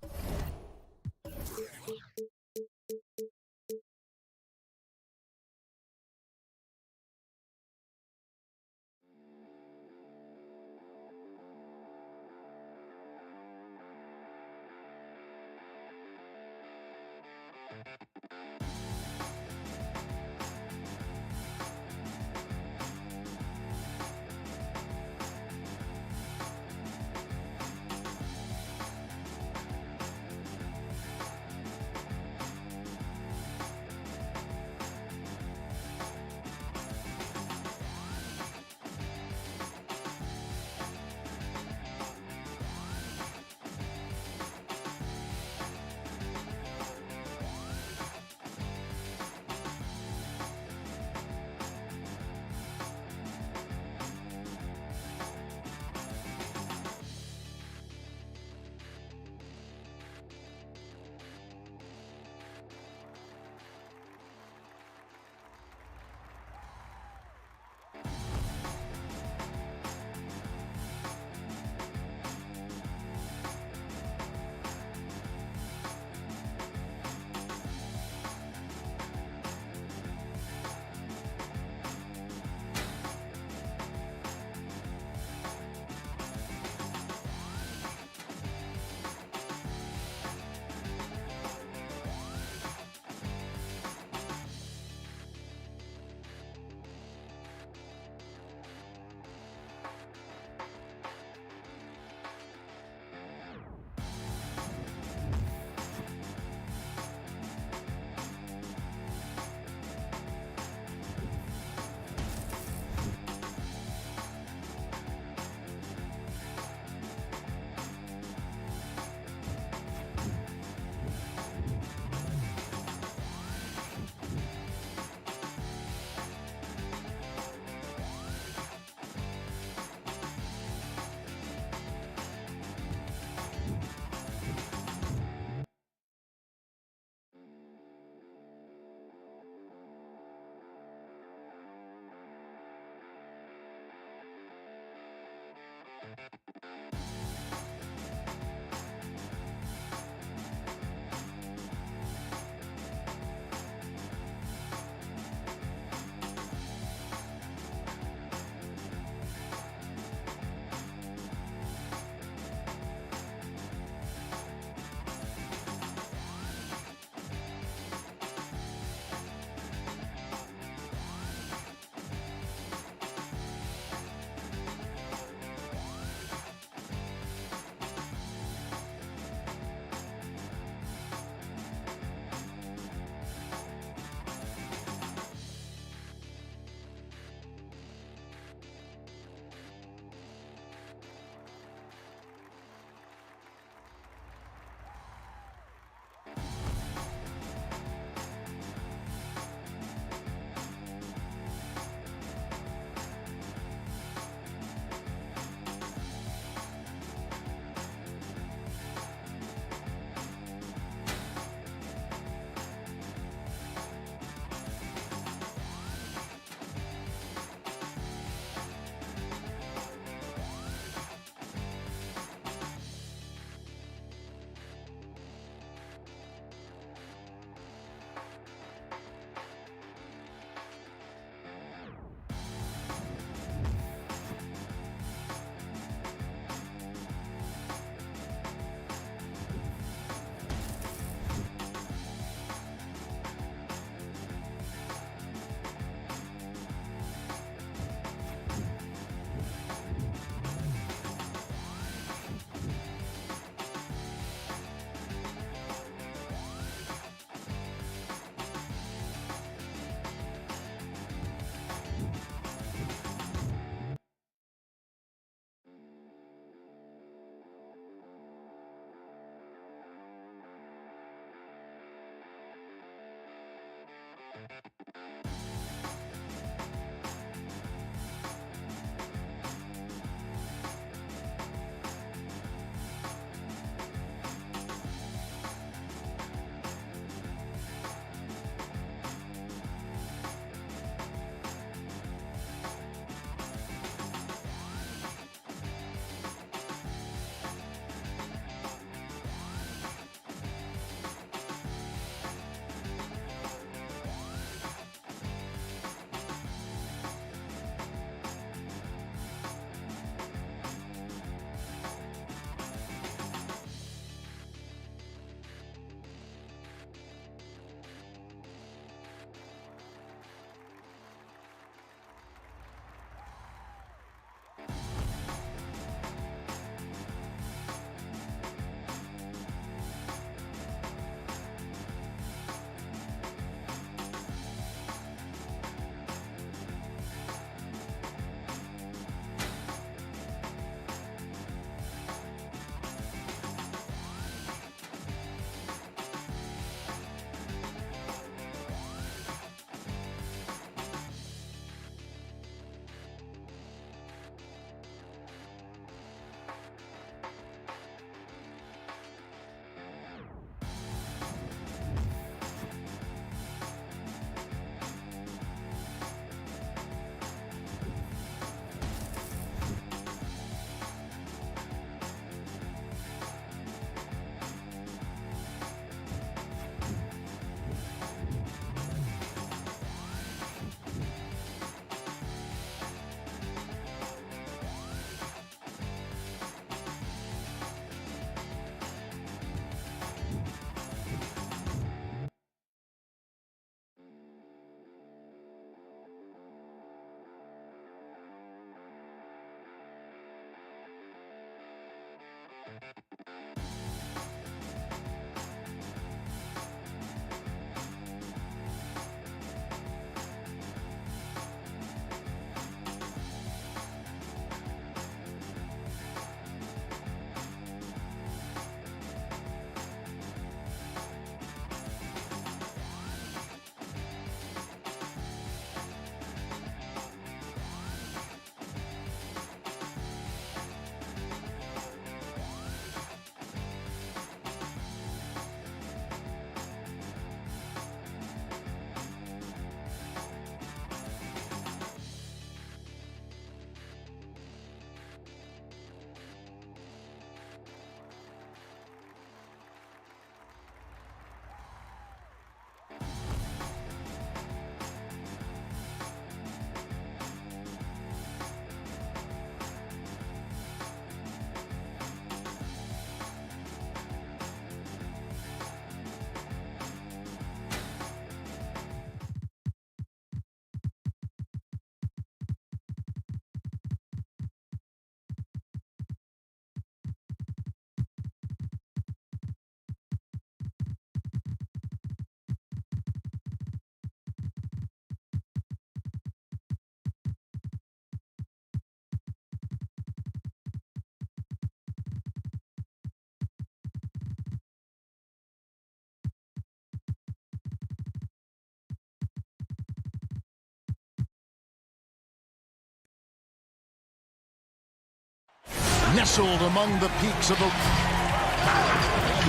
nestled among the peaks of the...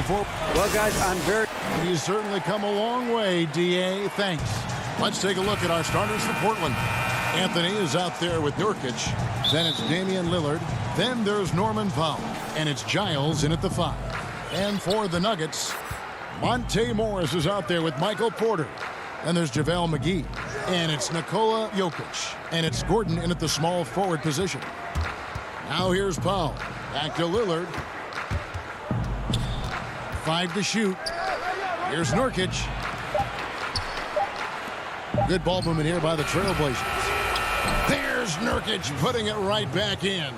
Well, guys, He's certainly come a long way, D.A. Thanks. Let's take a look at our starters for Portland. Anthony is out there with Nurkic. Then it's Damian Lillard. Then there's Norman Powell. And it's Giles in at the 5. And for the Nuggets, Monte Morris is out there with Michael Porter. And there's JaVale McGee. And it's Nikola Jokic. And it's Gordon in at the small forward position. Now here's Powell. Back to Lillard. 5 to shoot. Here's Nurkic. Good ball movement here by the Trailblazers. There's Nurkic putting it right back in.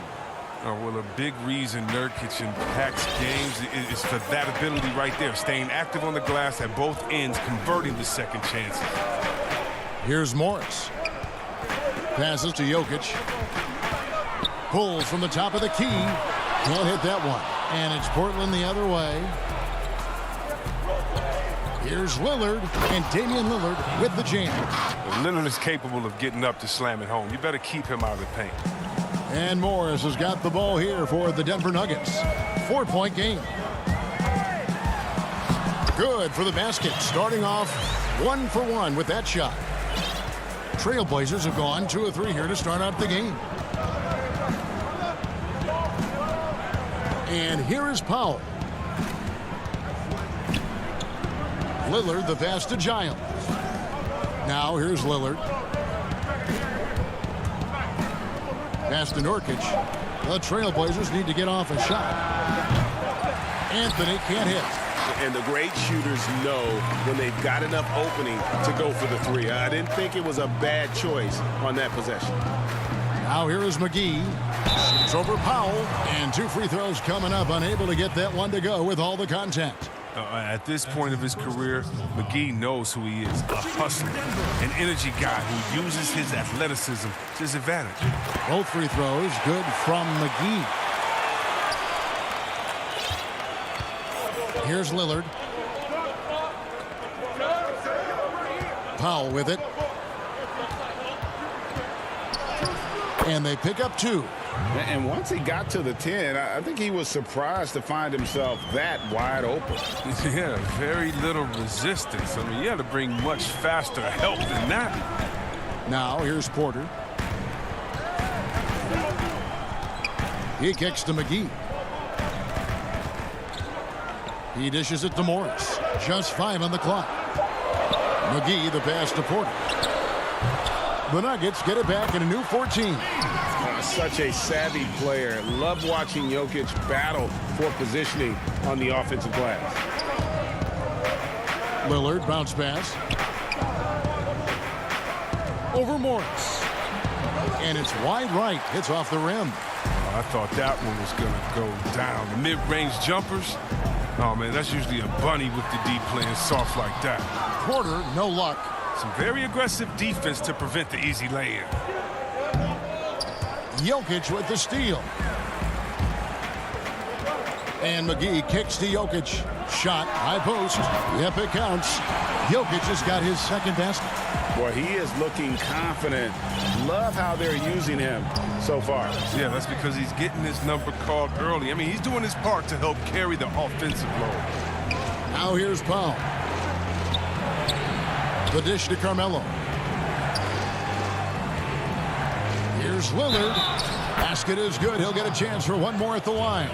Oh, well, a big reason Nurkic impacts games is for that ability right there, staying active on the glass at both ends, converting the second chances. Here's Morris. Passes to Jokic. Pulls from the top of the key. Can't hit that one. And it's Portland the other way. Here's Lillard, and Damian Lillard with the jam. Lillard is capable of getting up to slam it home. You better keep him out of the paint. And Morris has got the ball here for the Denver Nuggets. 4-point game. Good for the basket. Starting off 1 for 1 with that shot. Trailblazers have gone 2 of 3 here to start out the game. And here is Powell. Lillard, the pass to Giles. Now here's Lillard. Pass to Nurkic. The Trailblazers need to get off a shot. Anthony can't hit. And the great shooters know when they've got enough opening to go for the 3. I didn't think it was a bad choice on that possession. Now here is McGee. It's over Powell. And 2 free throws coming up. Unable to get that one to go with all the contact. At this point of his career, McGee knows who he is, a hustler, an energy guy who uses his athleticism to his advantage. Both free throws good from McGee. Here's Lillard. Powell with it. And they pick up 2. And once he got to the 10, I think he was surprised to find himself that wide open. Yeah, very little resistance. I mean, you had to bring much faster help than that. Now here's Porter. He kicks to McGee. He dishes it to Morris. Just 5 on the clock. McGee the pass to Porter. The Nuggets get it back in a new 14. Such a savvy player. Love watching Jokic battle for positioning on the offensive glass. Lillard bounce pass. Over Morris. And it's wide right. It's off the rim. Oh, I thought that one was going to go down. The mid-range jumpers, oh, man, that's usually a bunny with the D playing soft like that. Porter, no luck. Some very aggressive defense to prevent the easy lay-in. Jokic with the steal. And McGee kicks to Jokic. Shot, high post. Yep, it counts. Jokic has got his second basket. Boy, he is looking confident. Love how they're using him so far. Yeah, that's because he's getting his number called early. I mean, he's doing his part to help carry the offensive load. Now here's Powell. The dish to Carmelo. Here's Lillard. Basket is good. He'll get a chance for one more at the line.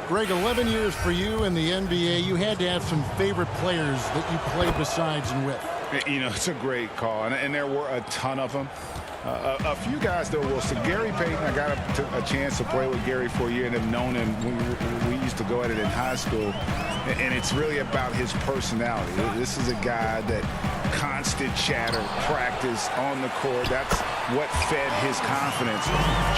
Greg, 11 years for you in the NBA. You had to have some favorite players that you played besides and with. You know, it's a great call, and there were a ton of them. A few guys, though, Gary Payton, I got a chance to play with Gary for a year and have known him. We used to go at it in high school, and it's really about his personality. This is a guy that constant chatter, practice on the court. That's what fed his confidence.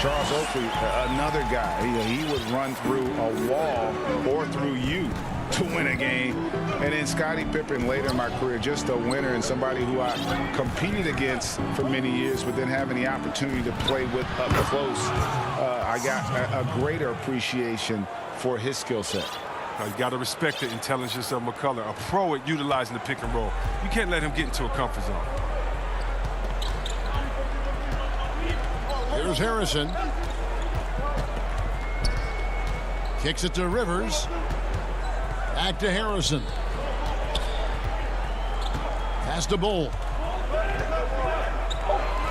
Charles Oakley, another guy, he would run through a wall or through you to win a game. And then Scottie Pippen later in my career, just a winner and somebody who I competed against for many years, but then having the opportunity to play with up close, I got a greater appreciation for his skill set. You got to respect the intelligence of McCullough, a pro at utilizing the pick and roll. You can't let him get into a comfort zone. Here's Harrison. Kicks it to Rivers. Back to Harrison. Pass to Bull.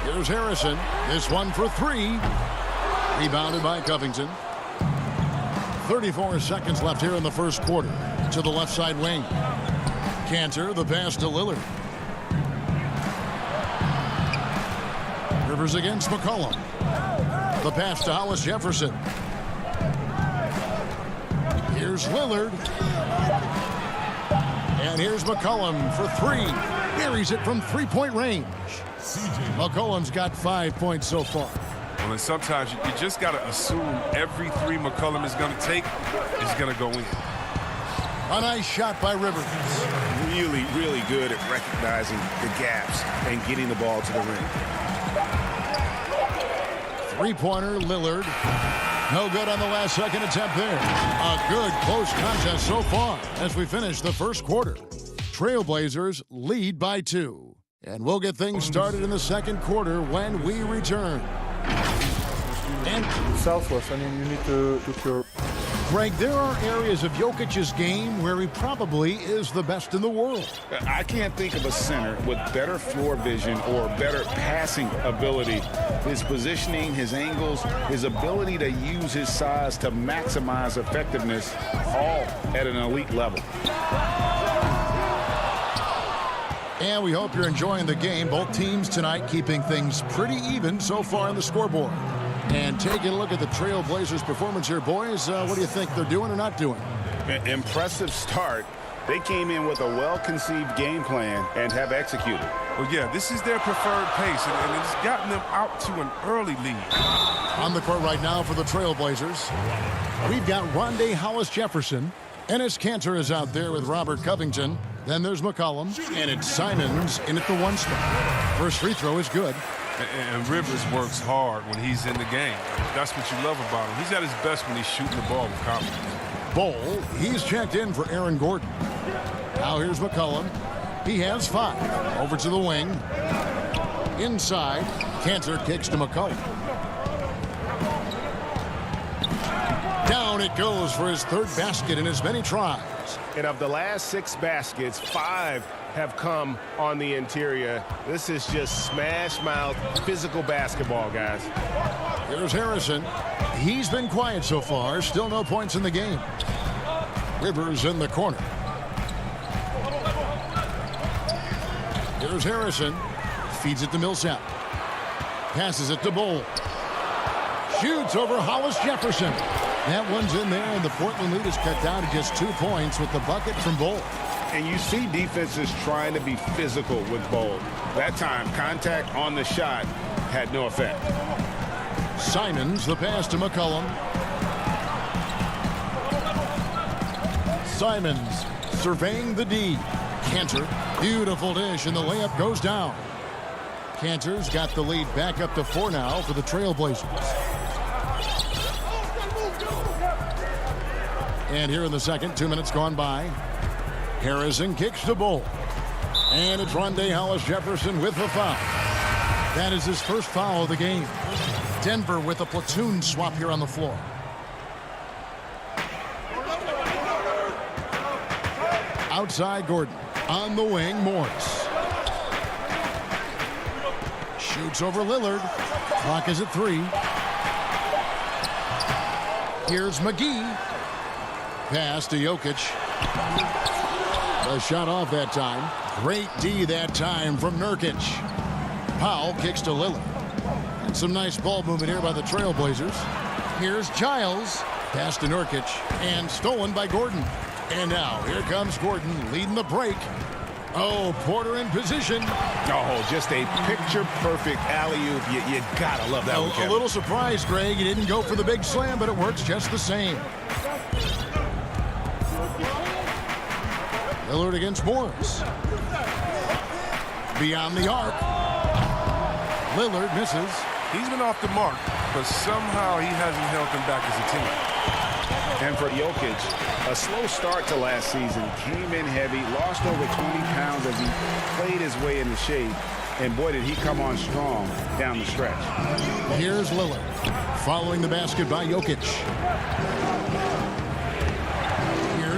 Here's Harrison. This one for three. Rebounded by Covington. 34 seconds left here in the first quarter. To the left side wing. Cantor, the pass to Lillard. Rivers against McCollum. The pass to Hollis Jefferson. Here's Lillard. And here's McCollum for three. Buries it from three-point range. McCollum's got 5 points so far. Well, and sometimes you just got to assume every three McCollum is going to take is going to go in. A nice shot by Rivers. Really, really good at recognizing the gaps and getting the ball to the ring. Three-pointer, Lillard. No good on the last second attempt there. A good close contest so far as we finish the first quarter. Trailblazers lead by 2. And we'll get things started in the second quarter when we return. And Southwest, I mean, you need to cure. Greg, there are areas of Jokic's game where he probably is the best in the world. I can't think of a center with better floor vision or better passing ability. His positioning, his angles, his ability to use his size to maximize effectiveness, all at an elite level. And we hope you're enjoying the game. Both teams tonight keeping things pretty even so far on the scoreboard. And taking a look at the Trailblazers' performance here, boys. What do you think they're doing or not doing? Impressive start. They came in with a well-conceived game plan and have executed. Well, yeah, this is their preferred pace, and it's gotten them out to an early lead. On the court right now for the Trailblazers, we've got Rondé Hollis Jefferson. Enes Kanter is out there with Robert Covington. Then there's McCollum, and it's Simons in at the one spot. First free throw is good. And Rivers works hard when he's in the game. That's what you love about him. He's at his best when he's shooting the ball with confidence. Bull, he's checked in for Aaron Gordon. Now here's McCollum. He has 5. Over to the wing. Inside, Kanter kicks to McCollum. Down it goes for his third basket in as many tries. And of the last 6 baskets, 5 have come on the interior. This is just smash mouth physical basketball, guys. Here's Harrison. He's been quiet so far. Still no points in the game. Rivers in the corner. Here's Harrison. Feeds it to Millsap. Passes it to Bull. Shoots over Hollis Jefferson. That one's in there, and the Portland lead is cut down to just 2 points with the bucket from Bull. And you see defenses trying to be physical with Bull. That time, contact on the shot had no effect. Simons, the pass to McCollum. Simons surveying the D. Kanter, beautiful dish, and the layup goes down. Kanter's got the lead back up to 4 now for the Trailblazers. And here in the second, 2 minutes gone by. Harrison kicks to Bull. And it's Rondé Hollis Jefferson with the foul. That is his first foul of the game. Denver with a platoon swap here on the floor. Outside Gordon. On the wing, Morris. Shoots over Lillard. Clock is at 3. Here's McGee. Pass to Jokic. A shot off that time. Great D that time from Nurkic. Powell kicks to Lillard. And some nice ball movement here by the Trailblazers. Here's Giles. Pass to Nurkic. And stolen by Gordon. And now here comes Gordon leading the break. Oh, Porter in position. Oh, just a picture-perfect alley-oop. You gotta love that one, Kevin. A little surprised, Greg. He didn't go for the big slam, but it works just the same. Lillard against Morris. Beyond the arc. Lillard misses. He's been off the mark, but somehow he hasn't held them back as a team. And for Jokic, a slow start to last season, came in heavy, lost over 20 pounds as he played his way into shape, and boy, did he come on strong down the stretch. Here's Lillard, following the basket by Jokic.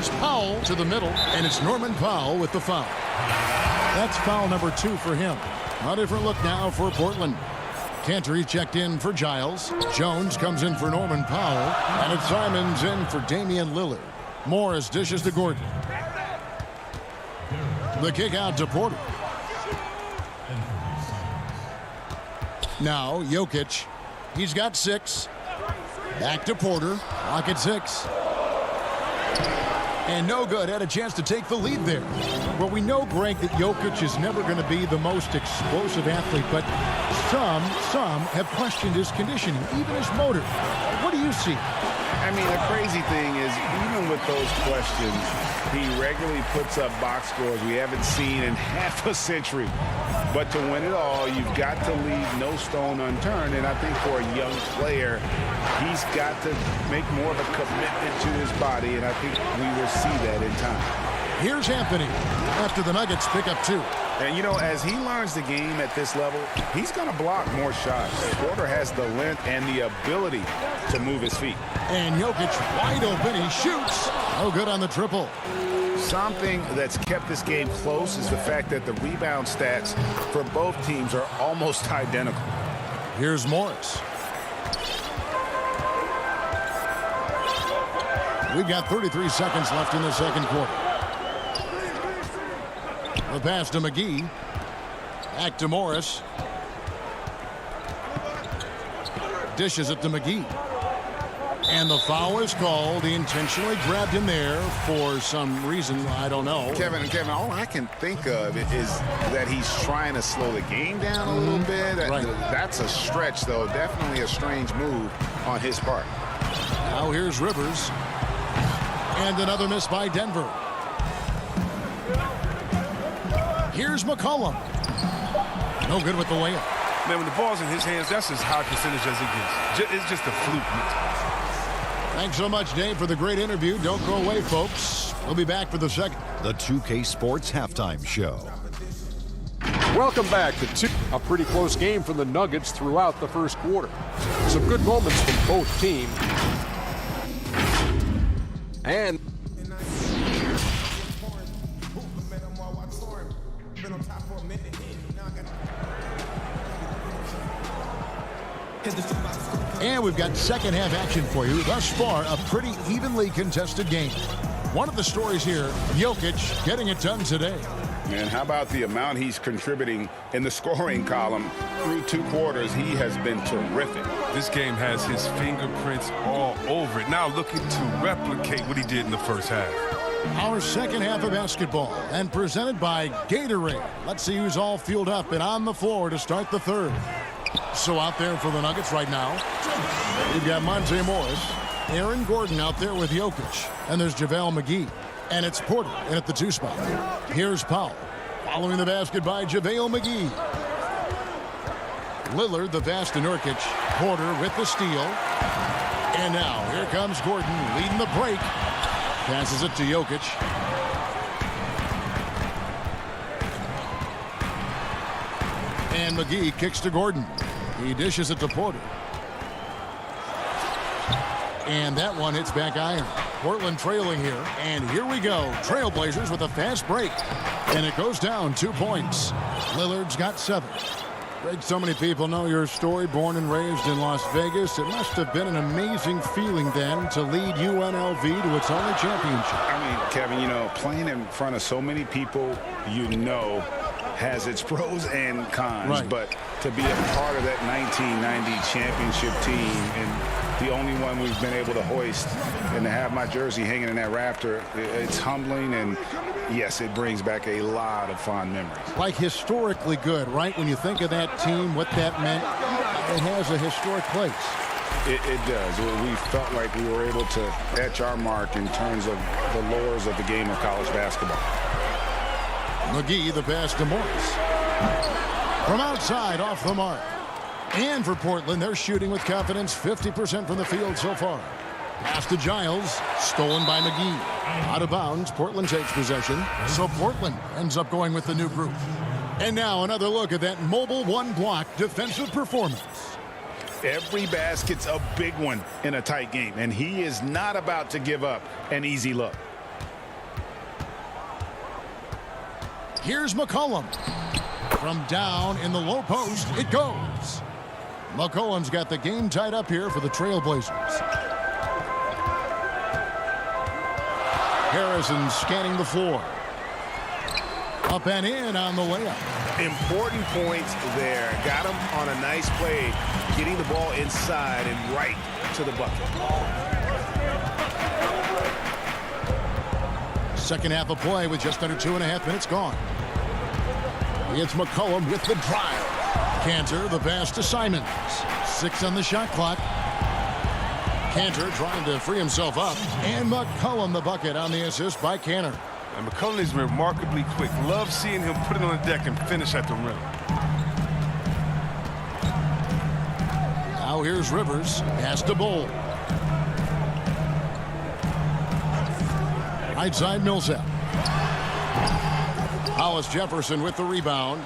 Here's Powell to the middle, and it's Norman Powell with the foul. That's foul number 2 for him. A different look now for Portland. Cantor checked in for Giles. Jones comes in for Norman Powell. And it's Simons in for Damian Lillard. Morris dishes to Gordon. The kick out to Porter. Now Jokic. He's got 6. Back to Porter. Clock at 6. And no good. Had a chance to take the lead there. Well, we know, Greg, that Jokic is never going to be the most explosive athlete, but some have questioned his conditioning, even his motor. What do you see? I mean, the crazy thing is, even with those questions, he regularly puts up box scores we haven't seen in half a century. But to win it all, you've got to leave no stone unturned. And I think for a young player, he's got to make more of a commitment to his body. And I think we will see that in time. Here's Anthony after the Nuggets pick up 2. And, you know, as he learns the game at this level, he's going to block more shots. Porter has the length and the ability to move his feet. And Jokic wide open. He shoots. No good on the triple. Something that's kept this game close is the fact that the rebound stats for both teams are almost identical. Here's Morris. We've got 33 seconds left in the second quarter. The pass to McGee. Back to Morris. Dishes it to McGee. And the foul is called. He intentionally grabbed him there for some reason. I don't know. Kevin, all I can think of is that he's trying to slow the game down a little bit. Right. That's a stretch, though. Definitely a strange move on his part. Now here's Rivers. And another miss by Denver. Here's McCollum. No good with the layup. Man, when the ball's in his hands, that's as high percentage as it gets. It's just a fluke. Thanks so much, Dave, for the great interview. Don't go away, folks. We'll be back for the second. The 2K Sports Halftime Show. Welcome back to a pretty close game from the Nuggets throughout the first quarter. Some good moments from both teams. And we've got second half action for you. Thus far, a pretty evenly contested game. One of the stories here, Jokic getting it done today. And how about the amount he's contributing in the scoring column? Through 2 quarters, he has been terrific. This game has his fingerprints all over it. Now looking to replicate what he did in the first half. Our second half of basketball, and presented by Gatorade. Let's see who's all fueled up and on the floor to start the third. So out there for the Nuggets right now, we've got Monte Morris, Aaron Gordon out there with Jokic, and there's JaVale McGee. And it's Porter in at the 2 spot. Here's Powell. Following the basket by JaVale McGee. Lillard, the pass to Nurkic. Porter with the steal. And now here comes Gordon leading the break. Passes it to Jokic. And McGee kicks to Gordon. He dishes it to Porter. And that one hits back iron. Portland trailing here. And here we go. Trailblazers with a fast break. And it goes down 2 points. Lillard's got 7. Greg, so many people know your story. Born and raised in Las Vegas. It must have been an amazing feeling then to lead UNLV to its only championship. I mean, Kevin, you know, playing in front of so many people, you know, has its pros and cons. Right. But to be a part of that 1990 championship team and the only one we've been able to hoist and to have my jersey hanging in that rafter, it's humbling, and yes, it brings back a lot of fond memories. Like historically good, right? When you think of that team, what that meant, it has a historic place. It does. We felt like we were able to etch our mark in terms of the lures of the game of college basketball. McGee, the pass to Morris. From outside, off the mark. And for Portland, they're shooting with confidence, 50% from the field so far. Pass to Giles, stolen by McGee. Out of bounds, Portland takes possession. So Portland ends up going with the new group. And now another look at that mobile one-block defensive performance. Every basket's a big one in a tight game, and he is not about to give up an easy look. Here's McCollum. From down in the low post, it goes. McCollum's got the game tied up here for the Trailblazers. Harrison scanning the floor. Up and in on the layup. Important points there. Got him on a nice play, getting the ball inside and right to the bucket. Second half of play with just under 2.5 minutes gone. It's McCollum with the drive. Cantor, the pass to Simons. 6 on the shot clock. Cantor trying to free himself up. And McCollum the bucket on the assist by Cantor. And McCollum is remarkably quick. Love seeing him put it on the deck and finish at the rim. Now here's Rivers. Pass to Bull. Right side Millsap. Hollis Jefferson with the rebound.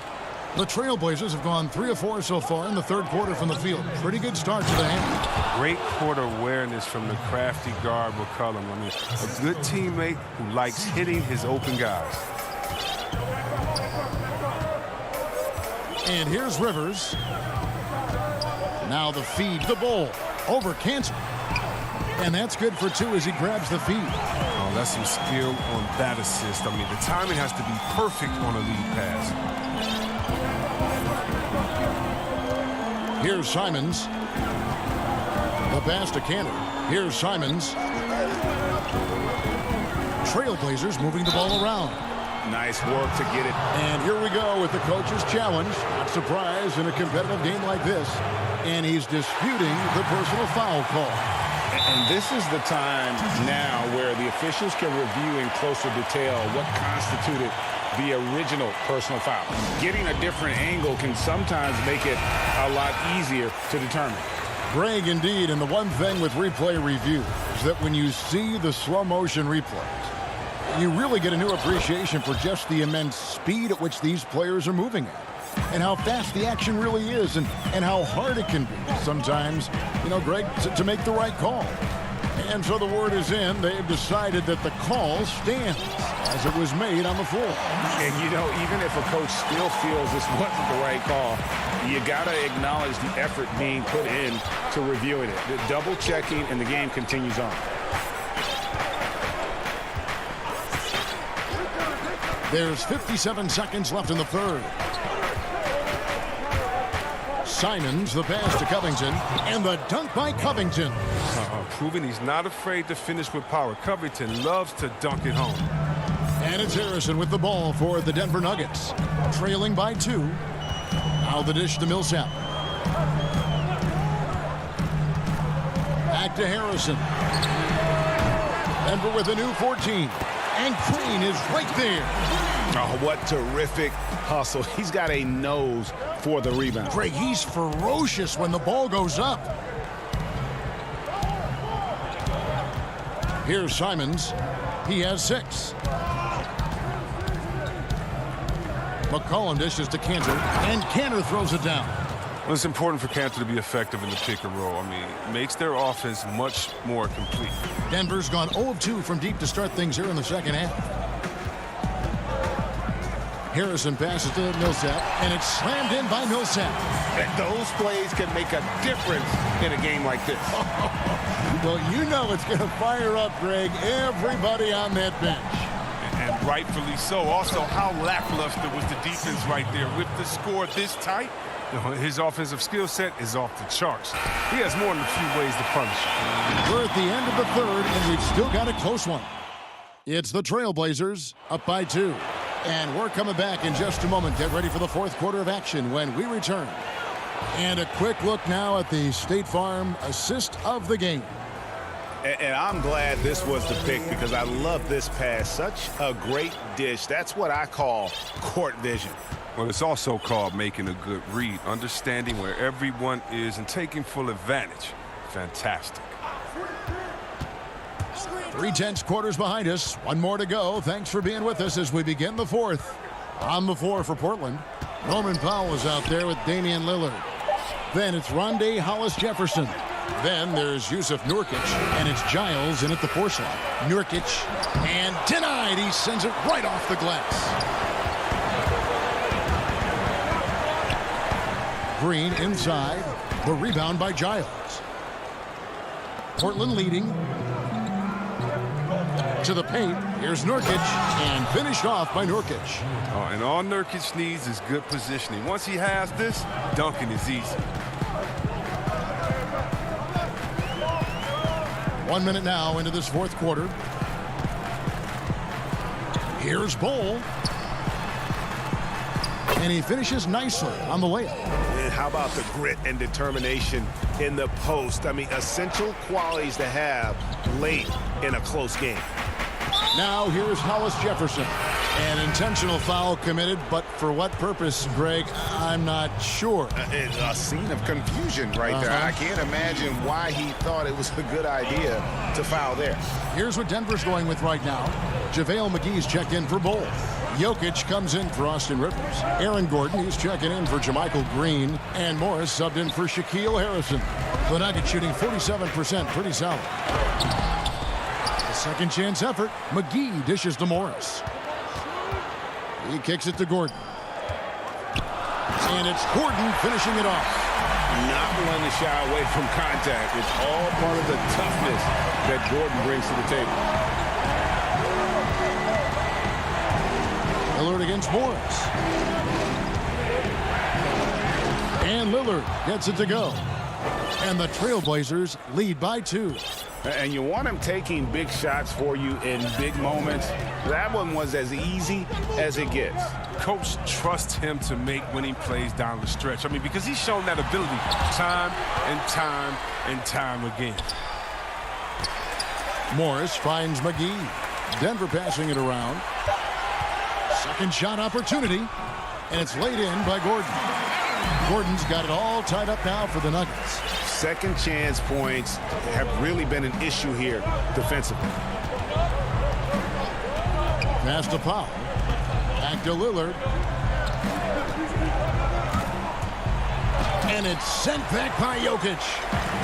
The Trailblazers have gone 3 of 4 so far in the third quarter from the field. Pretty good start to the half. Great court awareness from the crafty guard McCollum. I mean, a good teammate who likes hitting his open guys. And here's Rivers. Now the feed, the Bull. Over Cantor. And that's good for 2 as he grabs the feed. Oh, that's some skill on that assist. I mean, the timing has to be perfect on a lead pass. Here's Simons. The pass to Cantor. Here's Simons. Trailblazers moving the ball around. Nice work to get it. And here we go with the coach's challenge. Not surprised in a competitive game like this. And he's disputing the personal foul call. And this is the time now where the officials can review in closer detail what constituted the original personal foul. Getting a different angle can sometimes make it a lot easier to determine. Greg, indeed, and the one thing with replay review is that when you see the slow motion replays, you really get a new appreciation for just the immense speed at which these players are moving at. And how fast the action really is, and how hard it can be sometimes, Greg, to make the right call. And so the word is in. They've decided that the call stands as it was made on the floor. And, even if a coach still feels this wasn't the right call, you got to acknowledge the effort being put in to reviewing it. The double checking, and the game continues on. There's 57 seconds left in the third. Simons, the pass to Covington, and the dunk by Covington. Proving he's not afraid to finish with power. Covington loves to dunk it home. And it's Harrison with the ball for the Denver Nuggets. Trailing by 2. Now the dish to Millsap. Back to Harrison. Denver with a new 14. And Crane is right there. Oh, what terrific hustle. He's got a nose for the rebound. Greg, he's ferocious when the ball goes up. Here's Simons. He has 6. McCollum dishes to Cantor, and Cantor throws it down. Well, it's important for Cantor to be effective in the pick and roll. I mean, it makes their offense much more complete. Denver's gone 0 of 2 from deep to start things here in the second half. Harrison passes to Millsap, and it's slammed in by Millsap. And those plays can make a difference in a game like this. Well, it's going to fire up, Greg, everybody on that bench. And rightfully so. Also, how lackluster was the defense right there. With the score this tight, his offensive skill set is off the charts. He has more than a few ways to punish. We're at the end of the third, and we've still got a close one. It's the Trailblazers up by 2. And we're coming back in just a moment. Get ready for the fourth quarter of action when we return. And a quick look now at the State Farm assist of the game. And I'm glad this was the pick because I love this pass. Such a great dish. That's what I call court vision. Well, it's also called making a good read, understanding where everyone is and taking full advantage. Fantastic. 3 tenths quarters behind us. One more to go. Thanks for being with us as we begin the fourth. On the floor for Portland, Norman Powell is out there with Damian Lillard. Then it's Rondé Hollis Jefferson. Then there's Yusuf Nurkic, and it's Giles in at the 4 slot. Nurkic, and denied. He sends it right off the glass. Green inside. The rebound by Giles. Portland leading. To the paint. Here's Nurkic. And finished off by Nurkic. Oh, and all Nurkic needs is good positioning. Once he has this, dunking is easy. 1 minute now into this fourth quarter. Here's Bol. And he finishes nicely on the layup. And how about the grit and determination in the post? I mean, essential qualities to have late in a close game. Now here's Hollis Jefferson. An intentional foul committed, but for what purpose, Greg? I'm not sure. A scene of confusion right there. I can't imagine why he thought it was a good idea to foul there. Here's what Denver's going with right now. JaVale McGee's checked in for Bol. Jokic comes in for Austin Rivers. Aaron Gordon, he's checking in for JaMychal Green. And Morris subbed in for Shaquille Harrison. The Nuggets shooting 47%, pretty solid. A second chance effort. McGee dishes to Morris. He kicks it to Gordon. And it's Gordon finishing it off. Not one to shy away from contact. It's all part of the toughness that Gordon brings to the table. Lillard against Morris. And Lillard gets it to go. And the Trailblazers lead by 2. And you want him taking big shots for you in big moments. That one was as easy as it gets. Coach trusts him to make winning plays down the stretch. I mean, because he's shown that ability time and time and time again. Morris finds McGee. Denver passing it around. Second shot opportunity. And it's laid in by Gordon. Gordon's got it all tied up now for the Nuggets. Second chance points have really been an issue here defensively. Pass to Powell. Back to Lillard. And it's sent back by Jokic.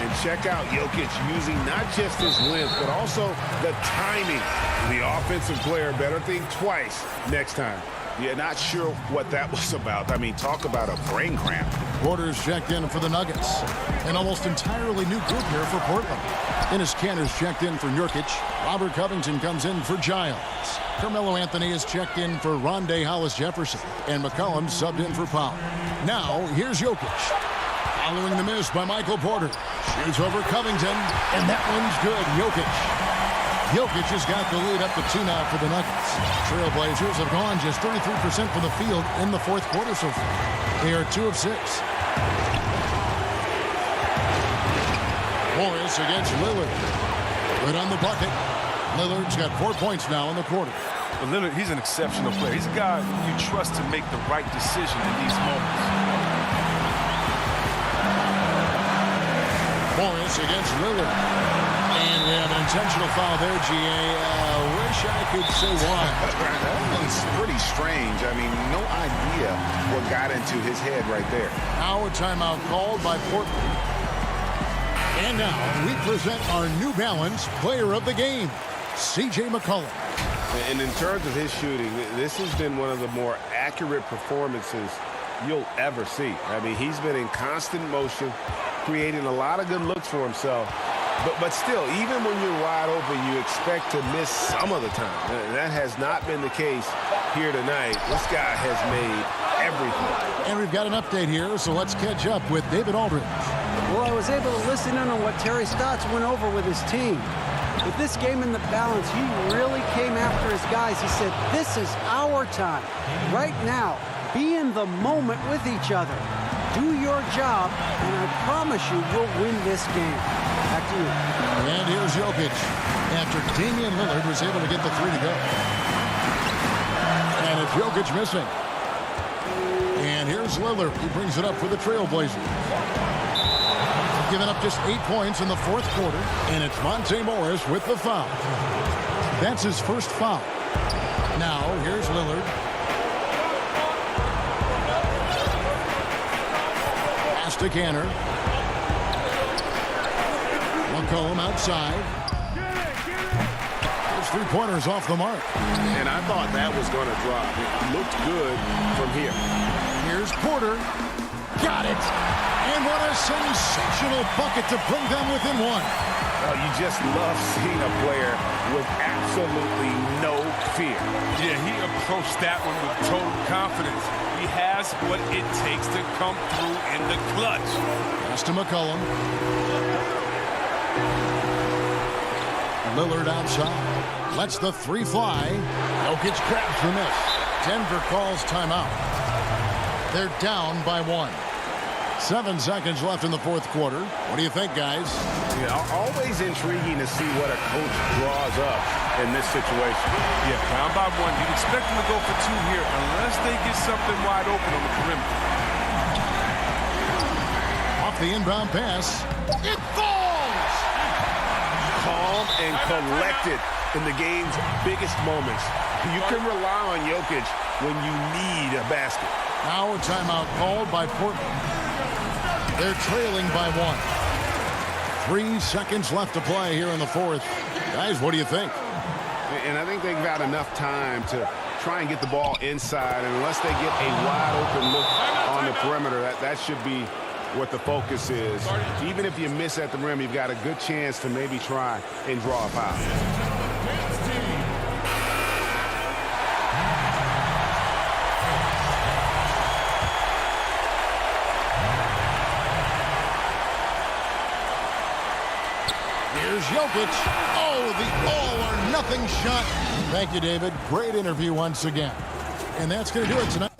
And check out Jokic using not just his length, but also the timing. The offensive player better think twice next time. Yeah, not sure what that was about. I mean, talk about a brain cramp. Porter's checked in for the Nuggets. An almost entirely new group here for Portland. Enes Kanter's checked in for Nurkic. Robert Covington comes in for Giles. Carmelo Anthony is checked in for Rondé Hollis Jefferson. And McCollum subbed in for Powell. Now, here's Jokic. Following the miss by Michael Porter. Shoots over Covington. And that one's good. Jokic has got the lead up to 2 now for the Nuggets. Trailblazers have gone just 33% from the field in the fourth quarter so far. They are 2 of 6. Morris against Lillard. Good on the bucket. Lillard's got 4 points now in the quarter. But Lillard, he's an exceptional player. He's a guy you trust to make the right decision in these moments. Morris against Lillard. And we have an intentional foul there, G.A. Wish I could say why. That one's pretty strange. I mean, no idea what got into his head right there. Now a timeout called by Portland. And now we present our New Balance player of the game, C.J. McCollum. And in terms of his shooting, this has been one of the more accurate performances you'll ever see. I mean, he's been in constant motion, creating a lot of good looks for himself. But still, even when you're wide open, you expect to miss some of the time. That has not been the case here tonight. This guy has made everything. And we've got an update here, so let's catch up with David Aldridge. Well, I was able to listen in on what Terry Stotts went over with his team. With this game in the balance, he really came after his guys. He said, this is our time. Right now, be in the moment with each other. Do your job, and I promise you we'll win this game. Back to you. And here's Jokic after Damian Lillard was able to get the 3 to go. And it's Jokic missing. And here's Lillard. He brings it up for the Trailblazers. Giving up just 8 points in the fourth quarter. And it's Monte Morris with the foul. That's his first foul. Now, here's Lillard. Pass to Kanter. McCollum outside. His 3-pointers off the mark. And I thought that was going to drop. It looked good from here. Here's Porter. Got it. sensational bucket to bring them within one. Oh, you just love seeing a player with absolutely no fear. Yeah, he approached that one with total confidence. He has what it takes to come through in the clutch. Pass to McCollum. Lillard outside. Lets the three fly. Jokic grabs the miss. Denver calls timeout. They're down by 1. 7 seconds left in the fourth quarter. What do you think, guys? Yeah, always intriguing to see what a coach draws up in this situation. Yeah, down by 1. You'd expect them to go for 2 here unless they get something wide open on the perimeter. Off the inbound pass. It falls! Calm and collected in the game's biggest moments. You can rely on Jokic when you need a basket. Now a timeout called by Portland. They're trailing by 1. 3 seconds left to play here in the fourth. Guys, what do you think? And I think they've got enough time to try and get the ball inside. And unless they get a wide open look on the perimeter, that should be what the focus is. Even if you miss at the rim, you've got a good chance to maybe try and draw a foul. Here's Jokic. Oh, the all-or-nothing shot. Thank you, David. Great interview once again. And that's going to do it tonight.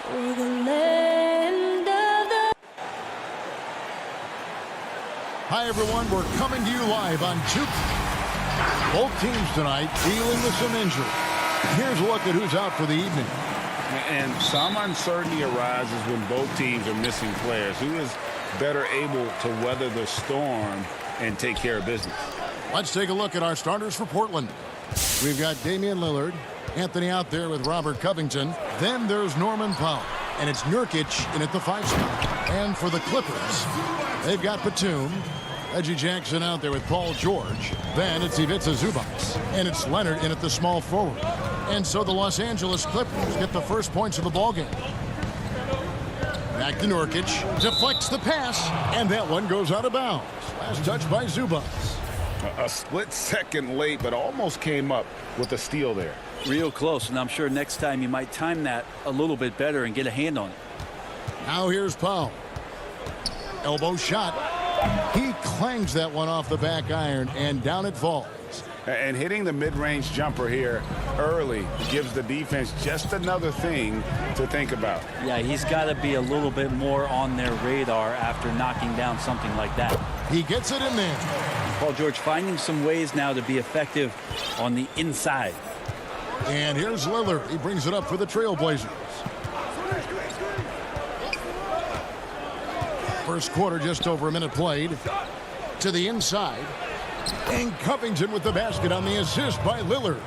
for the land of the... Hi, everyone. We're coming to you live on both teams tonight dealing with some injury. Here's a look at who's out for the evening. And some uncertainty arises when both teams are missing players. Who is better able to weather the storm and take care of business? Let's take a look at our starters for Portland. We've got Damian Lillard, Anthony out there with Robert Covington. Then there's Norman Powell, and it's Nurkic in at the 5 spot. And for the Clippers, they've got Batum, Reggie Jackson out there with Paul George. Then it's Ivica Zubac, and it's Leonard in at the small forward. And so the Los Angeles Clippers get the first points of the ballgame. Back to Nurkic, deflects the pass, and that one goes out of bounds. Last touch by Zubac. A split second late, but almost came up with a steal there. Real close, and I'm sure next time you might time that a little bit better and get a hand on it. Now here's Powell. Elbow shot. He clangs that one off the back iron, and down it falls. And hitting the mid-range jumper here early gives the defense just another thing to think about. Yeah, he's got to be a little bit more on their radar after knocking down something like that. He gets it in there. Paul George finding some ways now to be effective on the inside. And here's Lillard. He brings it up for the Trailblazers. First quarter, just over a minute played. To the inside. And Covington with the basket on the assist by Lillard.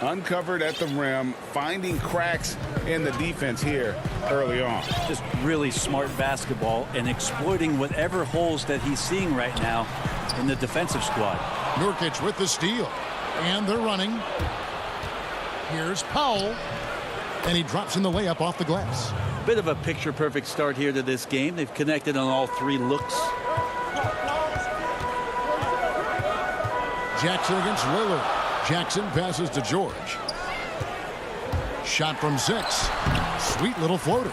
Uncovered at the rim, finding cracks in the defense here early on. Just really smart basketball and exploiting whatever holes that he's seeing right now in the defensive squad. Nurkic with the steal. And they're running. Here's Powell. And he drops in the layup off the glass. Bit of a picture-perfect start here to this game. They've connected on all 3 looks. Jackson against Lillard. Jackson passes to George. Shot from 6. Sweet little floater.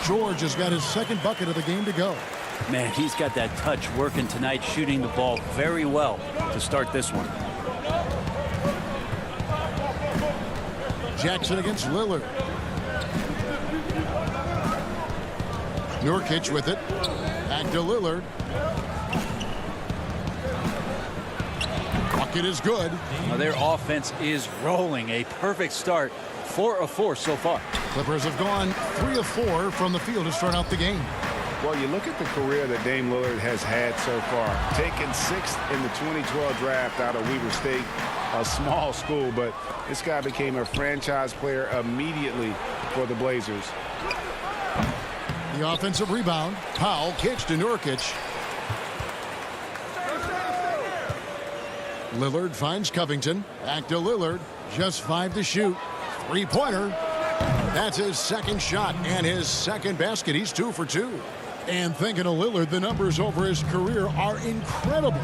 George has got his second bucket of the game to go. Man, he's got that touch working tonight, shooting the ball very well to start this one. Jackson against Lillard. Nurkic with it. Back to Lillard. Bucket is good. Now their offense is rolling. A perfect start. 4 of 4 so far. Clippers have gone 3 of 4 from the field to start out the game. Well, you look at the career that Dame Lillard has had so far. Taken 6th in the 2012 draft out of Weber State, a small school, but this guy became a franchise player immediately for the Blazers. The offensive rebound. Powell kicks to Nurkic. Lillard finds Covington. Back to Lillard. Just 5 to shoot. 3-pointer. That's his second shot and his second basket. He's 2 for 2. And thinking of Lillard, the numbers over his career are incredible.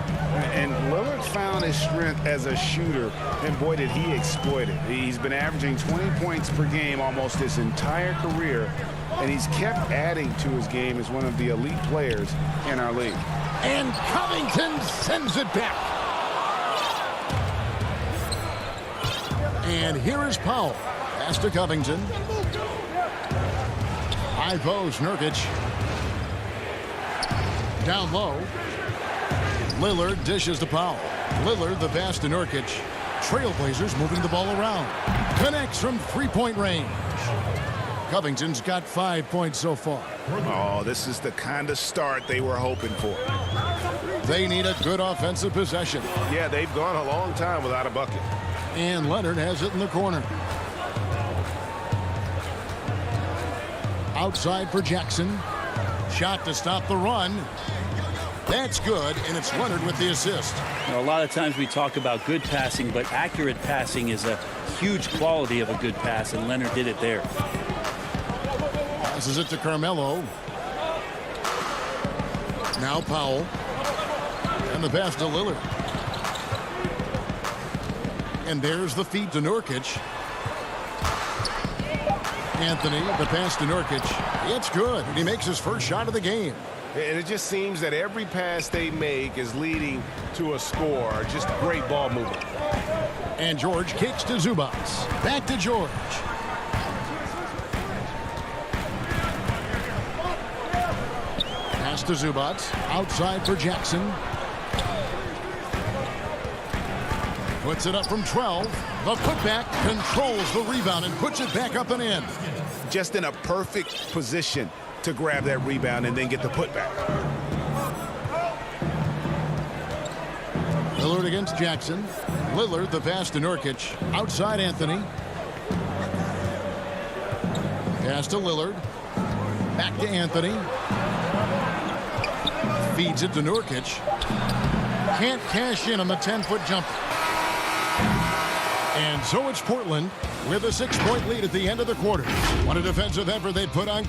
And Lillard found his strength as a shooter, and boy, did he exploit it. He's been averaging 20 points per game almost his entire career, and he's kept adding to his game as one of the elite players in our league. And Covington sends it back. And here is Powell. Pass to Covington. High post, Nurkic. Down low. Lillard dishes to Powell. Lillard the pass to Nurkic. Trailblazers moving the ball around. Connects from 3-point range. Covington's got 5 points so far. Oh, this is the kind of start they were hoping for. They need a good offensive possession. Yeah, they've gone a long time without a bucket. And Leonard has it in the corner. Outside for Jackson. Shot to stop the run. That's good, and it's Leonard with the assist. You know, a lot of times we talk about good passing, but accurate passing is a huge quality of a good pass, and Leonard did it there. Passes it to Carmelo. Now Powell. And the pass to Lillard. And there's the feed to Nurkic. Anthony, the pass to Nurkic. It's good, and he makes his first shot of the game. And it just seems that every pass they make is leading to a score. Just great ball movement. And George kicks to Zubac. Back to George. Pass to Zubats. Outside for Jackson. Puts it up from 12. The putback controls the rebound and puts it back up and in. Just in a perfect position to grab that rebound and then get the putback. Lillard against Jackson. Lillard the pass to Nurkic. Outside Anthony. Pass to Lillard. Back to Anthony. Feeds it to Nurkic. Can't cash in on the 10-foot jumper. And so it's Portland with a 6-point lead at the end of the quarter. What a defensive effort they put on.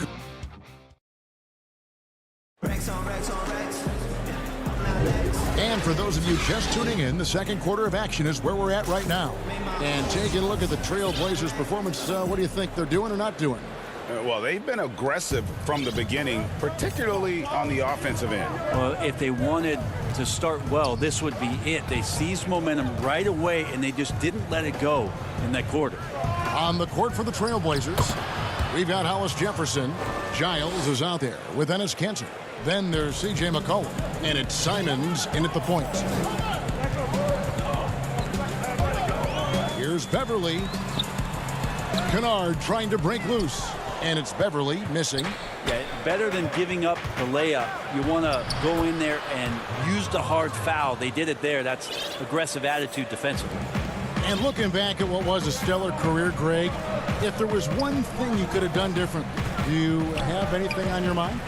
And for those of you just tuning in, the second quarter of action is where we're at right now. And taking a look at the Trail Blazers' performance, what do you think they're doing or not doing? Well, they've been aggressive from the beginning, particularly on the offensive end. Well, if they wanted to start well, this would be it. They seized momentum right away, and they just didn't let it go in that quarter. On the court for the Trail Blazers, we've got Hollis Jefferson. Giles is out there with Enes Kanter. Then there's C.J. McCollum, and it's Simons in at the point. Here's Beverly. Kennard trying to break loose, and it's Beverly missing. Yeah, better than giving up the layup. You want to go in there and use the hard foul. They did it there. That's aggressive attitude defensively. And looking back at what was a stellar career, Greg, if there was one thing you could have done different, do you have anything on your mind?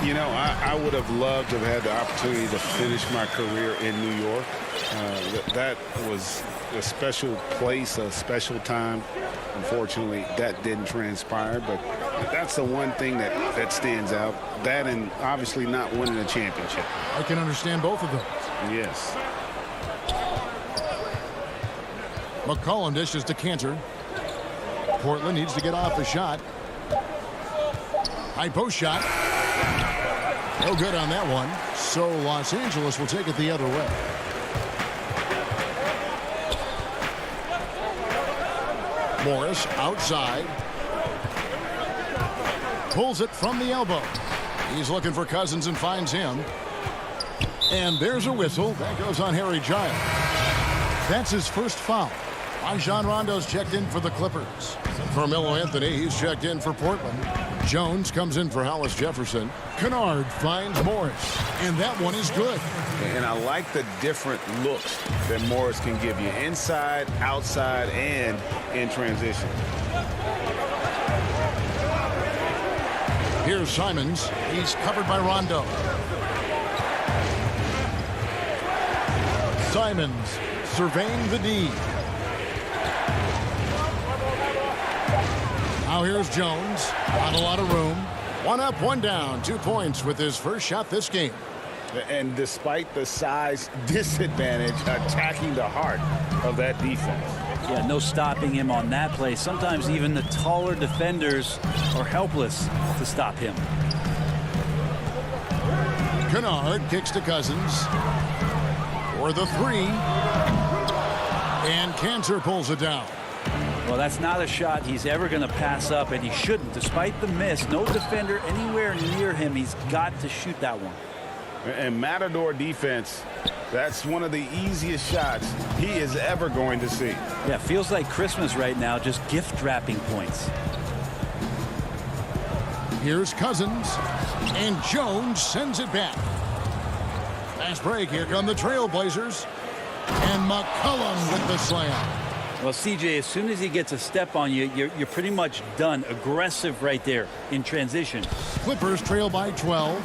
You know, I would have loved to have had the opportunity to finish my career in New York. That was a special place, a special time. Unfortunately, that didn't transpire, but that's the one thing that stands out. That and obviously not winning a championship. I can understand both of those. Yes. McCollum dishes to Kanter. Portland needs to get off a shot. High post shot. No good on that one. So Los Angeles will take it the other way. Morris outside. Pulls it from the elbow. He's looking for Cousins and finds him. And there's a whistle. That goes on Harry Giles. That's his first foul. Rajon Rondo's checked in for the Clippers. Carmelo Anthony, he's checked in for Portland. Jones comes in for Hollis Jefferson. Kennard finds Morris, and that one is good. And I like the different looks that Morris can give you inside, outside, and in transition. Here's Simons. He's covered by Rondo. Simons surveying the D. Now here's Jones. Not a lot of room. One up, one down. 2 points with his first shot this game. And despite the size disadvantage, attacking the heart of that defense. Yeah, no stopping him on that play. Sometimes even the taller defenders are helpless to stop him. Kennard kicks to Cousins for the three. And Kanter pulls it down. Well, that's not a shot he's ever going to pass up, and he shouldn't. Despite the miss, no defender anywhere near him. He's got to shoot that one. And Matador defense, that's one of the easiest shots he is ever going to see. Yeah, feels like Christmas right now, just gift wrapping points. Here's Cousins, and Jones sends it back. Fast break, here come the Trailblazers, and McCollum with the slam. Well, CJ, as soon as he gets a step on you, you're pretty much done. Aggressive right there in transition. Clippers trail by 12.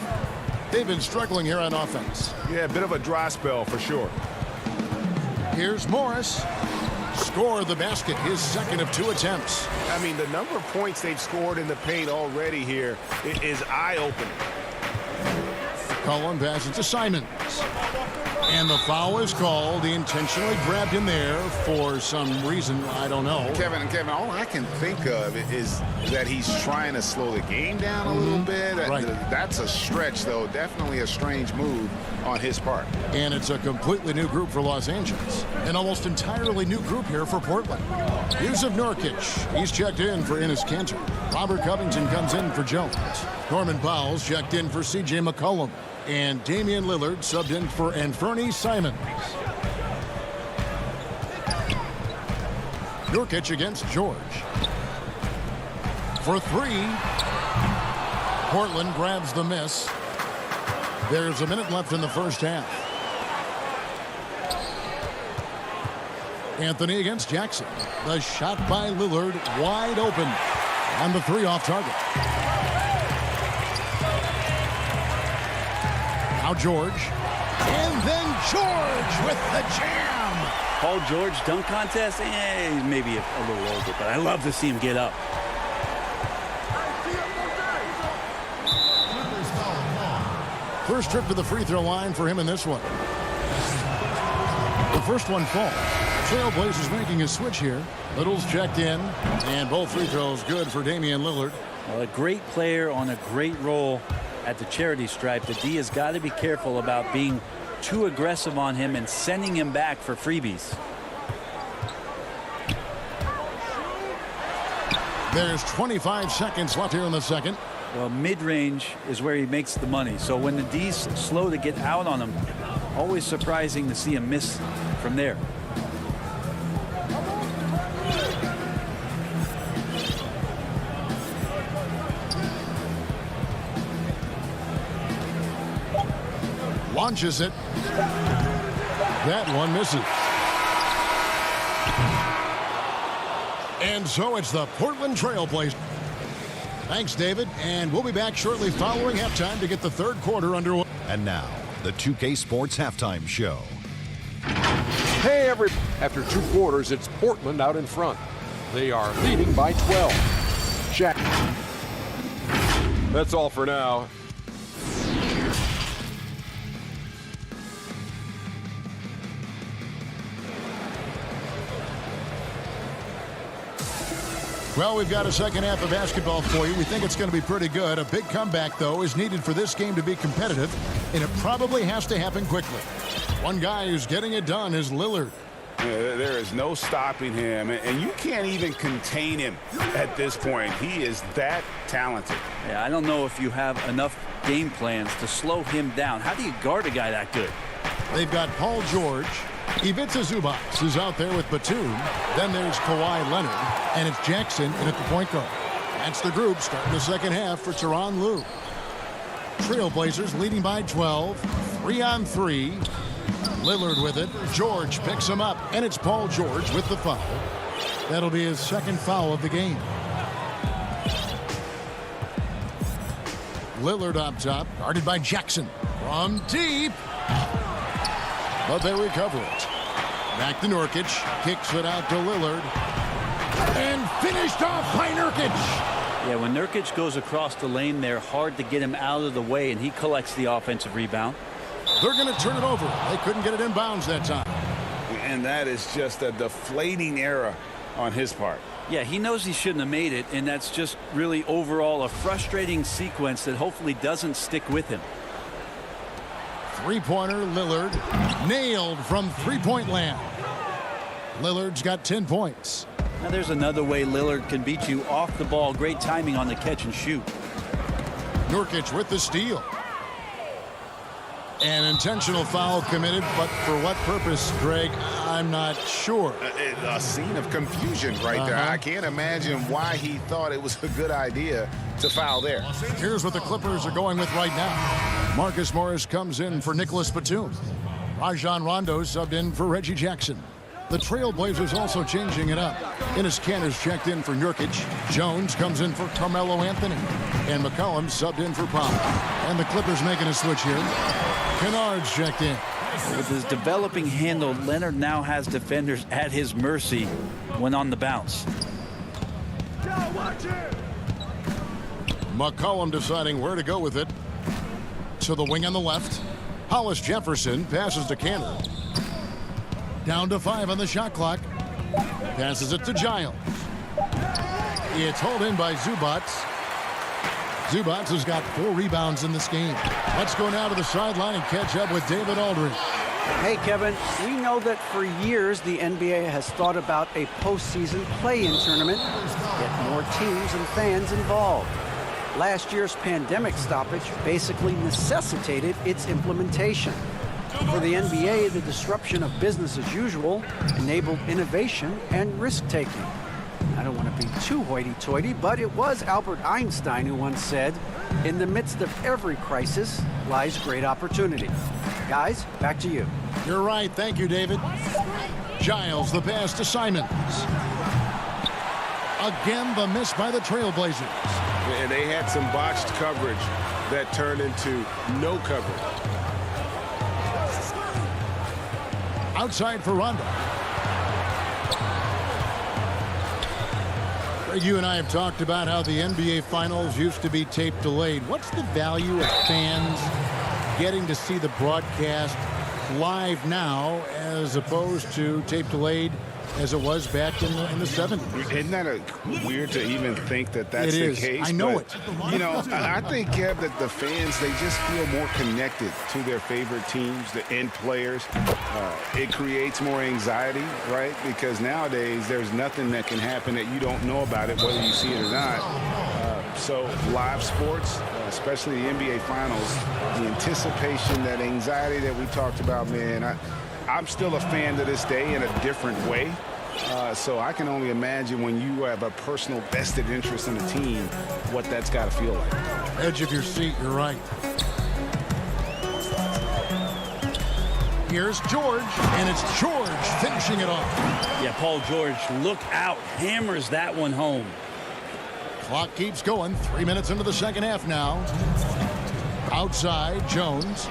They've been struggling here on offense. Yeah, a bit of a dry spell for sure. Here's Morris. Score the basket, his second of 2 attempts. I mean, the number of points they've scored in the paint already here is eye-opening. Cullen passes to Simons. And the foul is called. He intentionally grabbed him there for some reason. I don't know. Kevin, all I can think of is that he's trying to slow the game down a little bit. Right. That's a stretch, though. Definitely a strange move on his part. And it's a completely new group for Los Angeles. An almost entirely new group here for Portland. Yusuf Nurkic. He's checked in for Enes Kanter. Robert Covington comes in for Jones. Norman Powell's checked in for C.J. McCollum. And Damian Lillard subbed in for Anthony Simons. Nurkic against George. For three. Portland grabs the miss. There's a minute left in the first half. Anthony against Jackson. The shot by Lillard wide open. And the three off target. Now George. And then George with the jam. Paul George dunk contest? He's maybe a little older, but I love to see him get up. First trip to the free throw line for him in this one. The first one falls. Trailblazers making a switch here. Little's checked in, and both free throws good for Damian Lillard. Well, a great player on a great role at the charity stripe. The D has got to be careful about being too aggressive on him and sending him back for freebies. There's 25 seconds left here in the second. Well, mid-range is where he makes the money. So when the D's slow to get out on him, always surprising to see him miss from there. Launches it. That one misses. And so it's the Portland Trailblazers. Thanks, David. And we'll be back shortly following halftime to get the third quarter underway. And now, the 2K Sports Halftime Show. Hey, after 2 quarters, it's Portland out in front. They are leading by 12. Shaq. That's all for now. Well, we've got a second half of basketball for you. We think it's going to be pretty good. A big comeback, though, is needed for this game to be competitive, and it probably has to happen quickly. One guy who's getting it done is Lillard. There is no stopping him, and you can't even contain him at this point. He is that talented. Yeah, I don't know if you have enough game plans to slow him down. How do you guard a guy that good? They've got Paul George. Ivica Zubac is out there with Batum. Then there's Kawhi Leonard. And it's Jackson in at the point guard. That's the group starting the second half for Tyronn Lue. Trailblazers leading by 12. 3-on-3. Lillard with it. George picks him up. And it's Paul George with the foul. That'll be his second foul of the game. Lillard up top. Guarded by Jackson. From deep. But they recover it. Back to Nurkic. Kicks it out to Lillard. And finished off by Nurkic. Yeah, when Nurkic goes across the lane, they're hard to get him out of the way, and he collects the offensive rebound. They're going to turn it over. They couldn't get it in bounds that time. And that is just a deflating error on his part. Yeah, he knows he shouldn't have made it, and that's just really overall a frustrating sequence that hopefully doesn't stick with him. Three-pointer, Lillard. Nailed from three-point land. Lillard's got 10 points. Now there's another way Lillard can beat you off the ball. Great timing on the catch and shoot. Nurkic with the steal. An intentional foul committed, but for what purpose, Greg, I'm not sure. A scene of confusion right there. I can't imagine why he thought it was a good idea to foul there. Here's what the Clippers are going with right now. Marcus Morris comes in for Nicholas Batum. Rajon Rondo subbed in for Reggie Jackson. The Trailblazers also changing it up. Enes Kanter's checked in for Nurkic. Jones comes in for Carmelo Anthony. And McCollum subbed in for Powell. And the Clippers making a switch here. Kennard's checked in. With his developing handle, Leonard now has defenders at his mercy when on the bounce. McCollum deciding where to go with it. To the wing on the left. Hollis Jefferson passes to Kanter. Down to 5 on the shot clock. Passes it to Giles. It's hauled in by Zubac. Zubac has got 4 rebounds in this game. Let's go now to the sideline and catch up with David Aldridge. Hey, Kevin, we know that for years the NBA has thought about a postseason play-in tournament, get more teams and fans involved. Last year's pandemic stoppage basically necessitated its implementation. For the NBA, the disruption of business as usual enabled innovation and risk-taking. I don't want to be too hoity-toity, but it was Albert Einstein who once said, "In the midst of every crisis lies great opportunity." Guys, back to you. You're right. Thank you, David. Giles, the pass to Simons. Again, the miss by the Trailblazers. And they had some botched coverage that turned into no coverage. Outside for Rondo. Greg, you and I have talked about how the NBA Finals used to be tape delayed. What's the value of fans getting to see the broadcast live now as opposed to tape delayed as it was back in the 70s? Isn't that weird to even think that that's the case? I know it. You know, I think, Kev, that the fans, they just feel more connected to their favorite teams, the end players. It creates more anxiety, right? Because nowadays there's nothing that can happen that you don't know about it, whether you see it or not. So live sports, especially the NBA Finals, the anticipation, that anxiety that we talked about, man, I'm still a fan to this day in a different way. So I can only imagine when you have a personal vested interest in a team, what that's got to feel like. Edge of your seat, you're right. Here's George, and it's George finishing it off. Yeah, Paul George, look out, hammers that one home. Clock keeps going. 3 minutes into the second half now. Outside, Jones.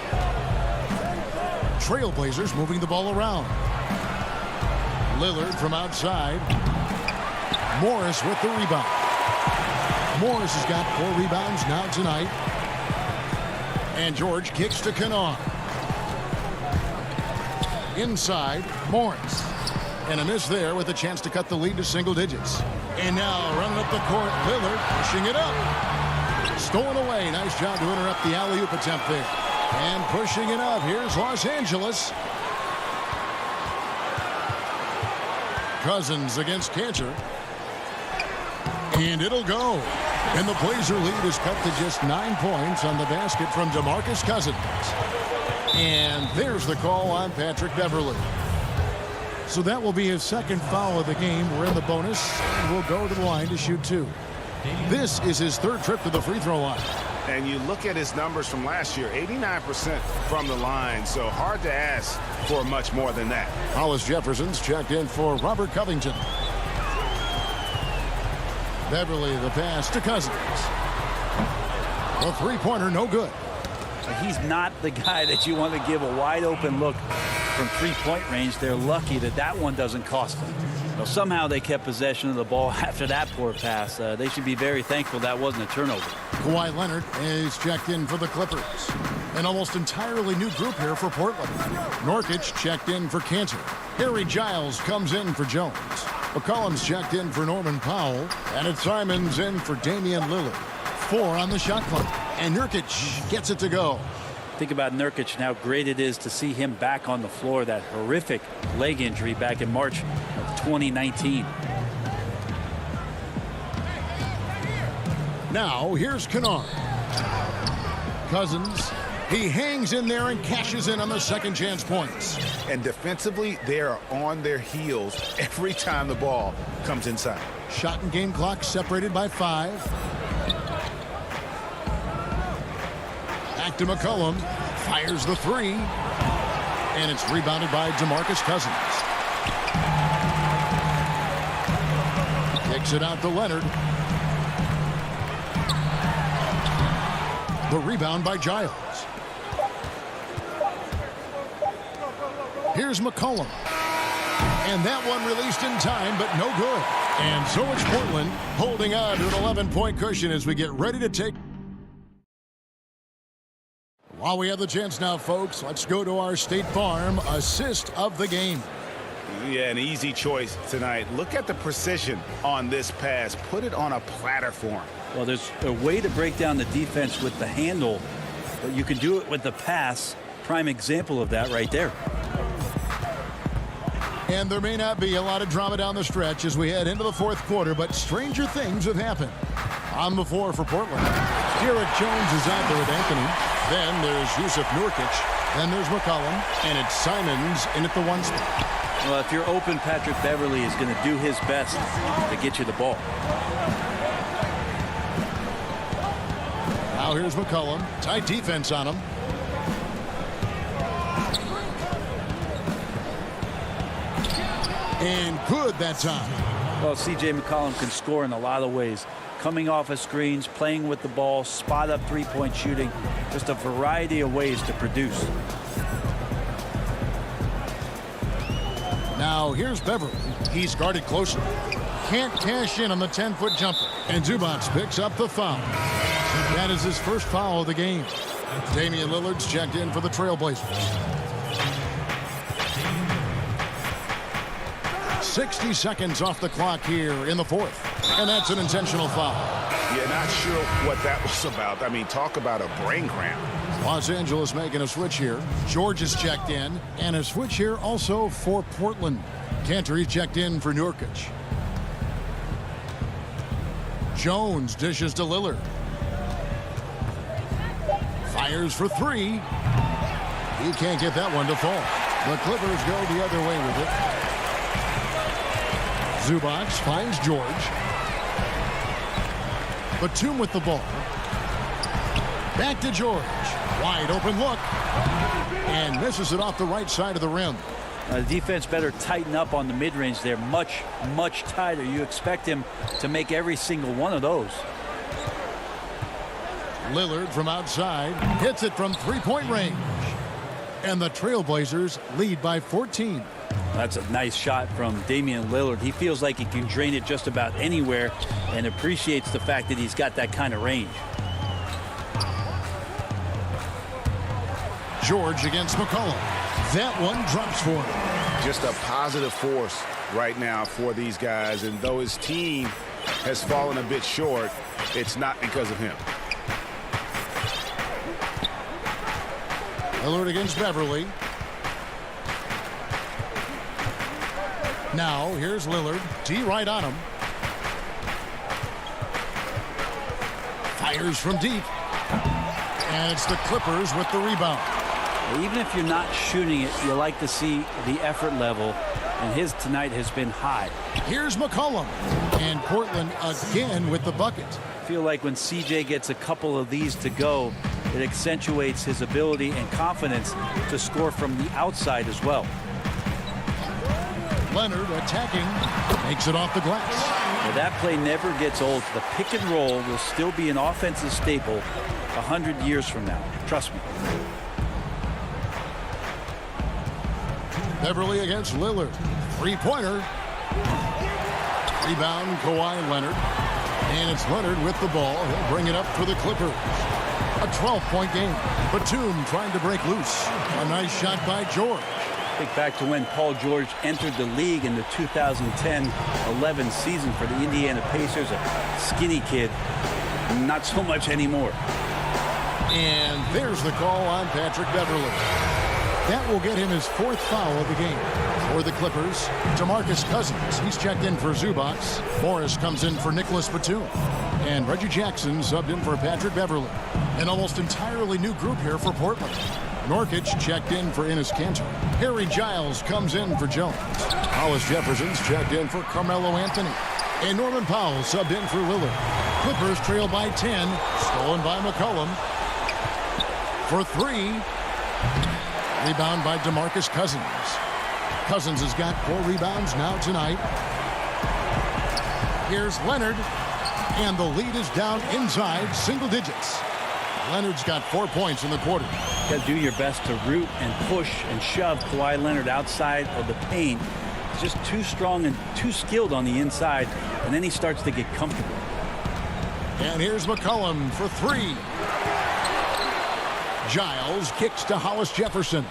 Trailblazers moving the ball around. Lillard from outside. Morris with the rebound. Morris has got 4 rebounds now tonight. And George kicks to Kennard. Inside, Morris. And a miss there with a chance to cut the lead to single digits. And now running up the court, Lillard pushing it up. Stolen away. Nice job to interrupt the alley-oop attempt there. And pushing it up. Here's Los Angeles. Cousins against Cantor. And it'll go. And the Blazer lead is cut to just 9 points on the basket from DeMarcus Cousins. And there's the call on Patrick Beverley. So that will be his second foul of the game. We're in the bonus. And we'll go to the line to shoot 2. This is his 3rd trip to the free throw line. And you look at his numbers from last year, 89% from the line, so hard to ask for much more than that. Hollis Jefferson's checked in for Robert Covington. Beverly, the pass to Cousins. A three-pointer, no good. He's not the guy that you want to give a wide-open look from three-point range. They're lucky that that one doesn't cost them. Well, somehow they kept possession of the ball after that poor pass. They should be very thankful that wasn't a turnover. Kawhi Leonard is checked in for the Clippers. An almost entirely new group here for Portland. Nurkic checked in for Cantor. Harry Giles comes in for Jones. McCollum's checked in for Norman Powell. And it's Simons in for Damian Lillard. 4 on the shot clock. And Nurkic gets it to go. Think about Nurkic and how great it is to see him back on the floor. That horrific leg injury back in March of 2019. Now here's Kennard. Cousins. He hangs in there and cashes in on the second chance points. And defensively, they are on their heels every time the ball comes inside. Shot and game clock separated by 5. Back to McCollum. Fires the 3. And it's rebounded by DeMarcus Cousins. Kicks it out to Leonard. The rebound by Giles. Here's McCollum. And that one released in time, but no good. And so it's Portland holding on to an 11-point cushion as we get ready to take. While we have the chance now, folks, let's go to our State Farm assist of the game. Yeah, an easy choice tonight. Look at the precision on this pass. Put it on a platter for him. Well, there's a way to break down the defense with the handle, but you can do it with the pass. Prime example of that right there. And there may not be a lot of drama down the stretch as we head into the fourth quarter, but stranger things have happened. On the floor for Portland, Derek Jones is out there with Anthony. Then there's Yusuf Nurkic. Then there's McCollum. And it's Simons in at the 1 spot. Well, if you're open, Patrick Beverly is going to do his best to get you the ball. Now here's McCollum. Tight defense on him. And good that time. Well, C.J. McCollum can score in a lot of ways. Coming off of screens, playing with the ball, spot up three-point shooting. Just a variety of ways to produce. Now here's Beverly. He's guarded closer. Can't cash in on the 10-foot jumper. And Zubac picks up the foul. That is his first foul of the game. Damian Lillard's checked in for the Trailblazers. 60 seconds off the clock here in the fourth. And that's an intentional foul. Yeah, not sure what that was about. I mean, talk about a brain cramp. Los Angeles making a switch here. George is checked in. And a switch here also for Portland. Cantor checked in for Nurkic. Jones dishes to Lillard. Fires for three. He can't get that one to fall. The Clippers go the other way with it. Zubac finds George. Batum with the ball. Back to George. Wide open look. And misses it off the right side of the rim. The defense better tighten up on the mid-range. They're much, much tighter. You expect him to make every single one of those. Lillard from outside hits it from three-point range. And the Trailblazers lead by 14. That's a nice shot from Damian Lillard. He feels like he can drain it just about anywhere and appreciates the fact that he's got that kind of range. George against McCollum. That one drops for him. Just a positive force right now for these guys. And though his team has fallen a bit short, it's not because of him. Lillard against Beverly. Now here's Lillard. D right on him. Fires from deep. And it's the Clippers with the rebound. Even if you're not shooting it, you like to see the effort level, and his tonight has been high. Here's McCollum. And Portland again with the bucket. I feel like when CJ gets a couple of these to go, it accentuates his ability and confidence to score from the outside as well. Leonard attacking, makes it off the glass. Well, that play never gets old. The pick and roll will still be an offensive staple 100 years from now. Trust me. Beverly against Lillard. Three-pointer. Rebound, Kawhi Leonard. And it's Leonard with the ball. He'll bring it up for the Clippers. A 12-point game. Batum trying to break loose. A nice shot by George. Think back to when Paul George entered the league in the 2010-11 season for the Indiana Pacers. A skinny kid. Not so much anymore. And there's the call on Patrick Beverly. That will get him his fourth foul of the game. For the Clippers, DeMarcus Cousins. He's checked in for Zubac. Morris comes in for Nicholas Batum. And Reggie Jackson subbed in for Patrick Beverly. An almost entirely new group here for Portland. Norkic checked in for Enes Kanter. Harry Giles comes in for Jones. Hollis Jefferson's checked in for Carmelo Anthony. And Norman Powell subbed in for Lillard. Clippers trail by 10. Stolen by McCollum. For three. Rebound by DeMarcus Cousins. Cousins has got 4 rebounds now tonight. Here's Leonard. And the lead is down inside single digits. Leonard's got 4 points in the quarter. You got to do your best to root and push and shove Kawhi Leonard outside of the paint. He's just too strong and too skilled on the inside, and then he starts to get comfortable. And here's McCollum for three. Giles kicks to Hollis Jefferson.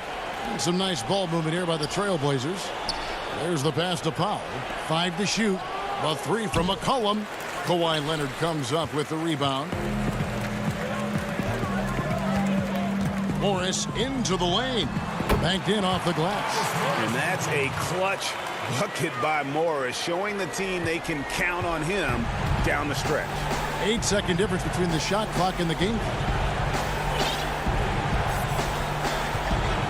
Some nice ball movement here by the Trailblazers. There's the pass to Powell. 5 to shoot. The three from McCollum. Kawhi Leonard comes up with the rebound. Morris into the lane. Banked in off the glass. And that's a clutch bucket by Morris, showing the team they can count on him down the stretch. 8-second difference between the shot clock and the game clock.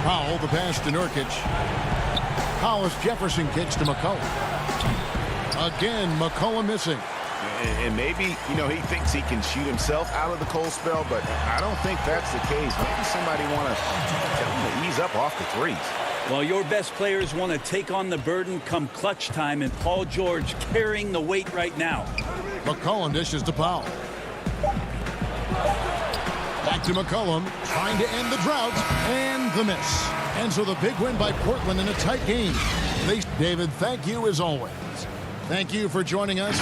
Powell, the pass to Nurkic. Hollis Jefferson kicks to McCollum. Again, McCollum missing. And maybe, you know, he thinks he can shoot himself out of the cold spell, but I don't think that's the case. Maybe somebody want to tell him to ease up off the threes. Well, your best players want to take on the burden come clutch time, and Paul George carrying the weight right now. McCollum dishes to Powell. Back to McCollum, trying to end the drought, and the miss. And so the big win by Portland in a tight game. David, thank you as always. Thank you for joining us.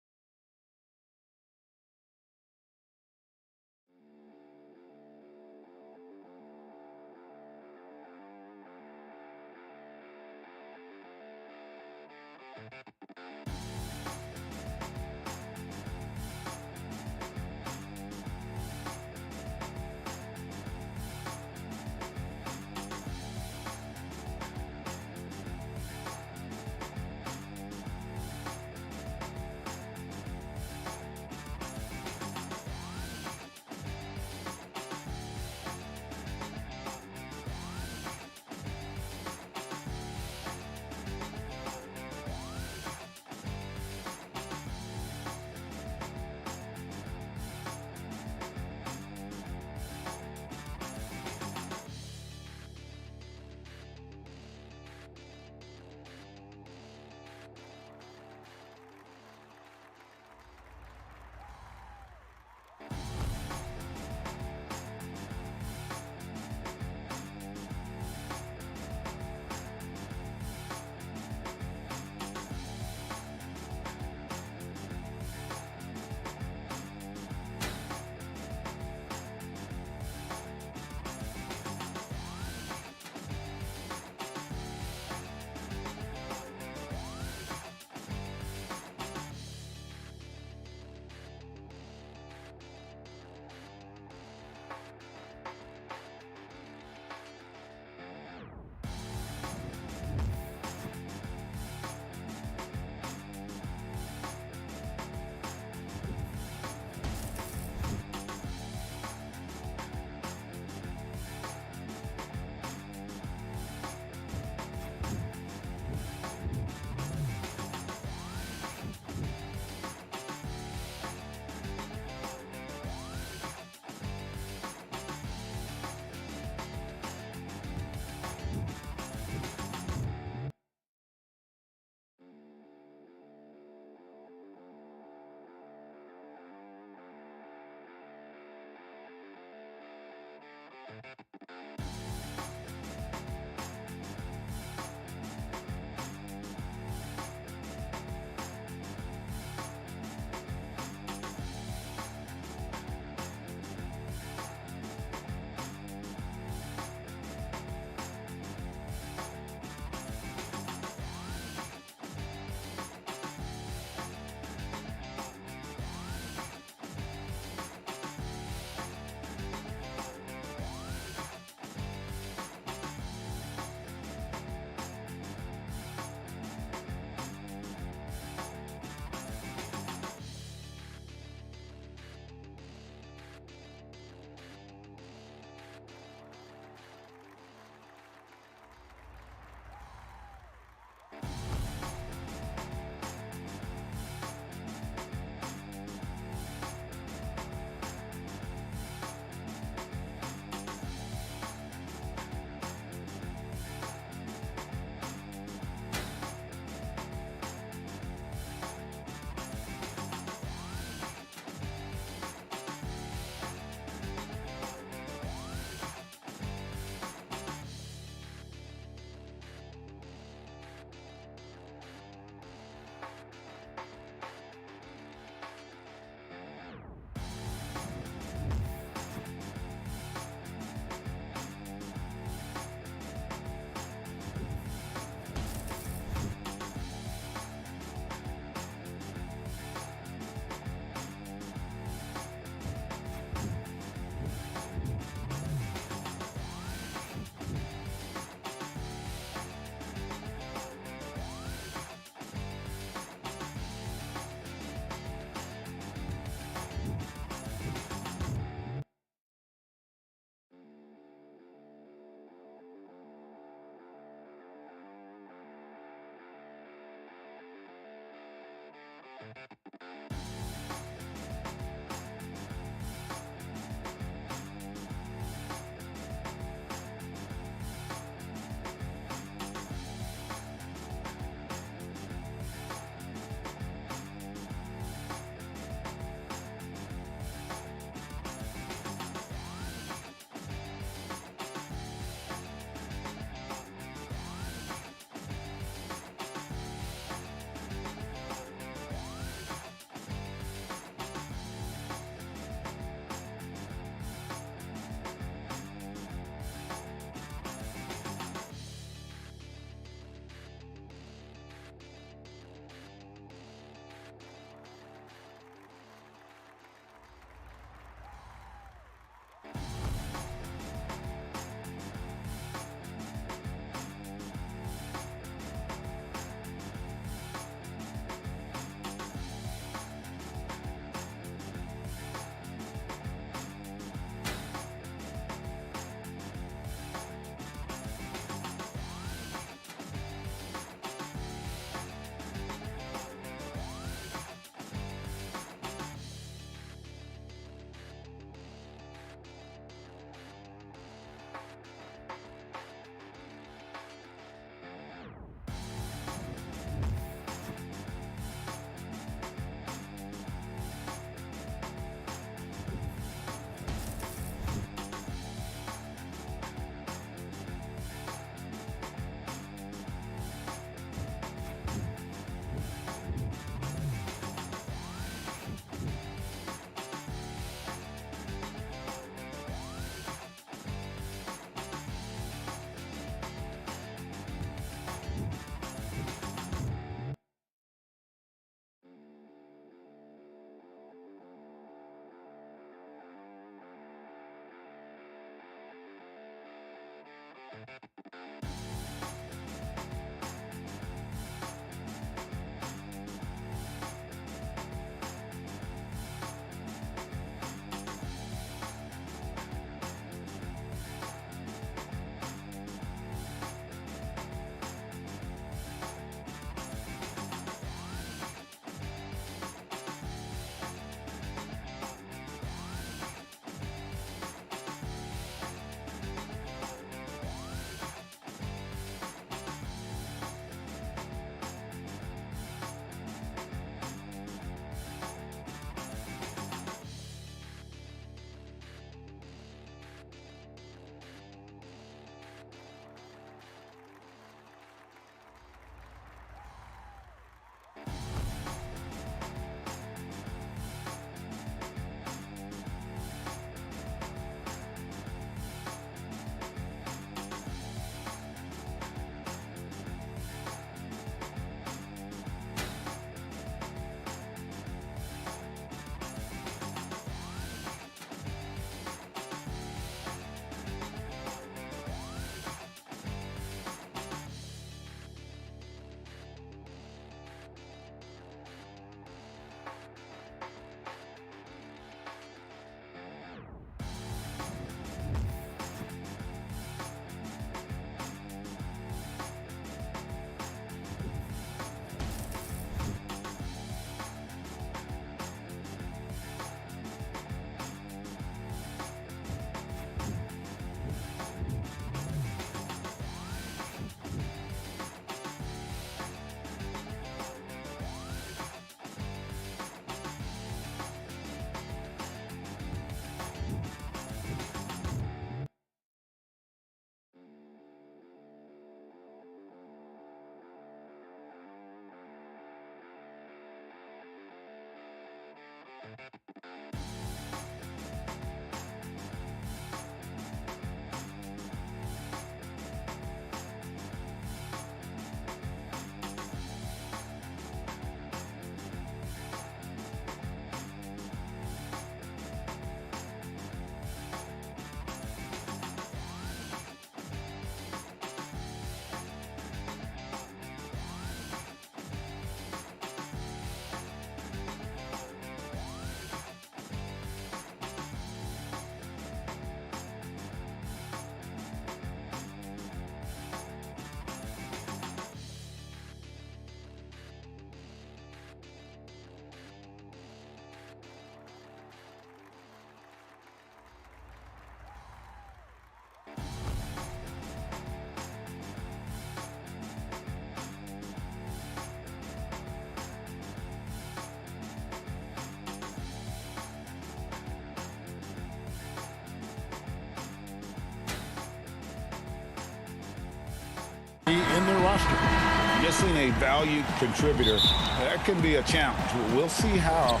roster. Missing a valued contributor, that can be a challenge. We'll see how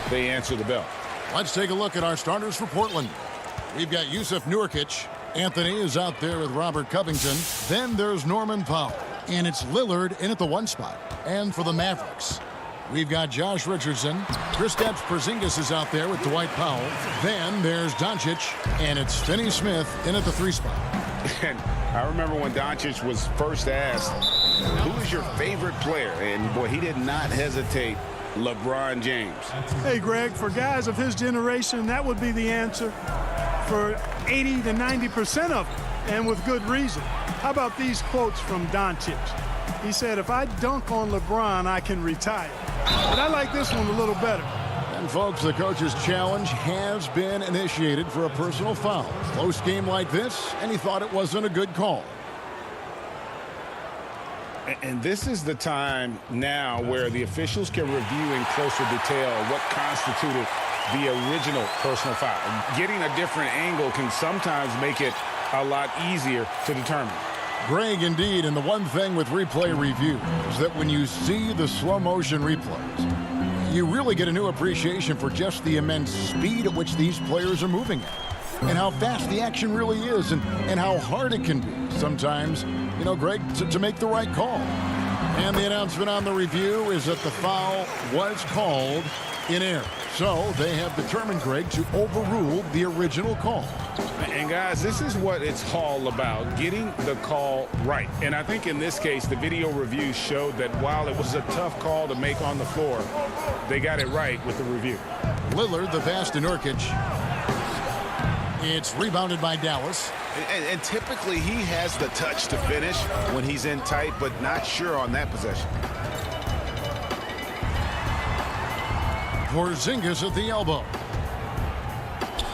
they answer the bell. Let's take a look at our starters for Portland. We've got Yusuf Nurkic. Anthony is out there with Robert Covington. Then there's Norman Powell. And it's Lillard in at the 1 spot. And for the Mavericks, we've got Josh Richardson. Kristaps Porzingis is out there with Dwight Powell. Then there's Doncic. And it's Finney Smith in at the 3 spot. And I remember when Doncic was first asked, who is your favorite player? And boy, he did not hesitate. LeBron James. Hey, Greg, for guys of his generation, that would be the answer for 80 to 90% of them, and with good reason. How about these quotes from Doncic? He said, if I dunk on LeBron, I can retire. But I like this one a little better. And folks, the coach's challenge has been initiated for a personal foul. Close game like this, and he thought it wasn't a good call. And this is the time now where the officials can review in closer detail what constituted the original personal foul. Getting a different angle can sometimes make it a lot easier to determine. Greg, indeed, and the one thing with replay review is that when you see the slow motion replays, you really get a new appreciation for just the immense speed at which these players are moving at, and how fast the action really is, and how hard it can be sometimes, you know, Greg, to make the right call. And the announcement on the review is that the foul was called in error. So they have determined, Greg, to overrule the original call. And guys, this is what it's all about, getting the call right. And I think in this case, the video review showed that while it was a tough call to make on the floor, they got it right with the review. Lillard, the pass to Nurkic. It's rebounded by Dallas. And typically he has the touch to finish when he's in tight, but not sure on that possession. Porzingis at the elbow.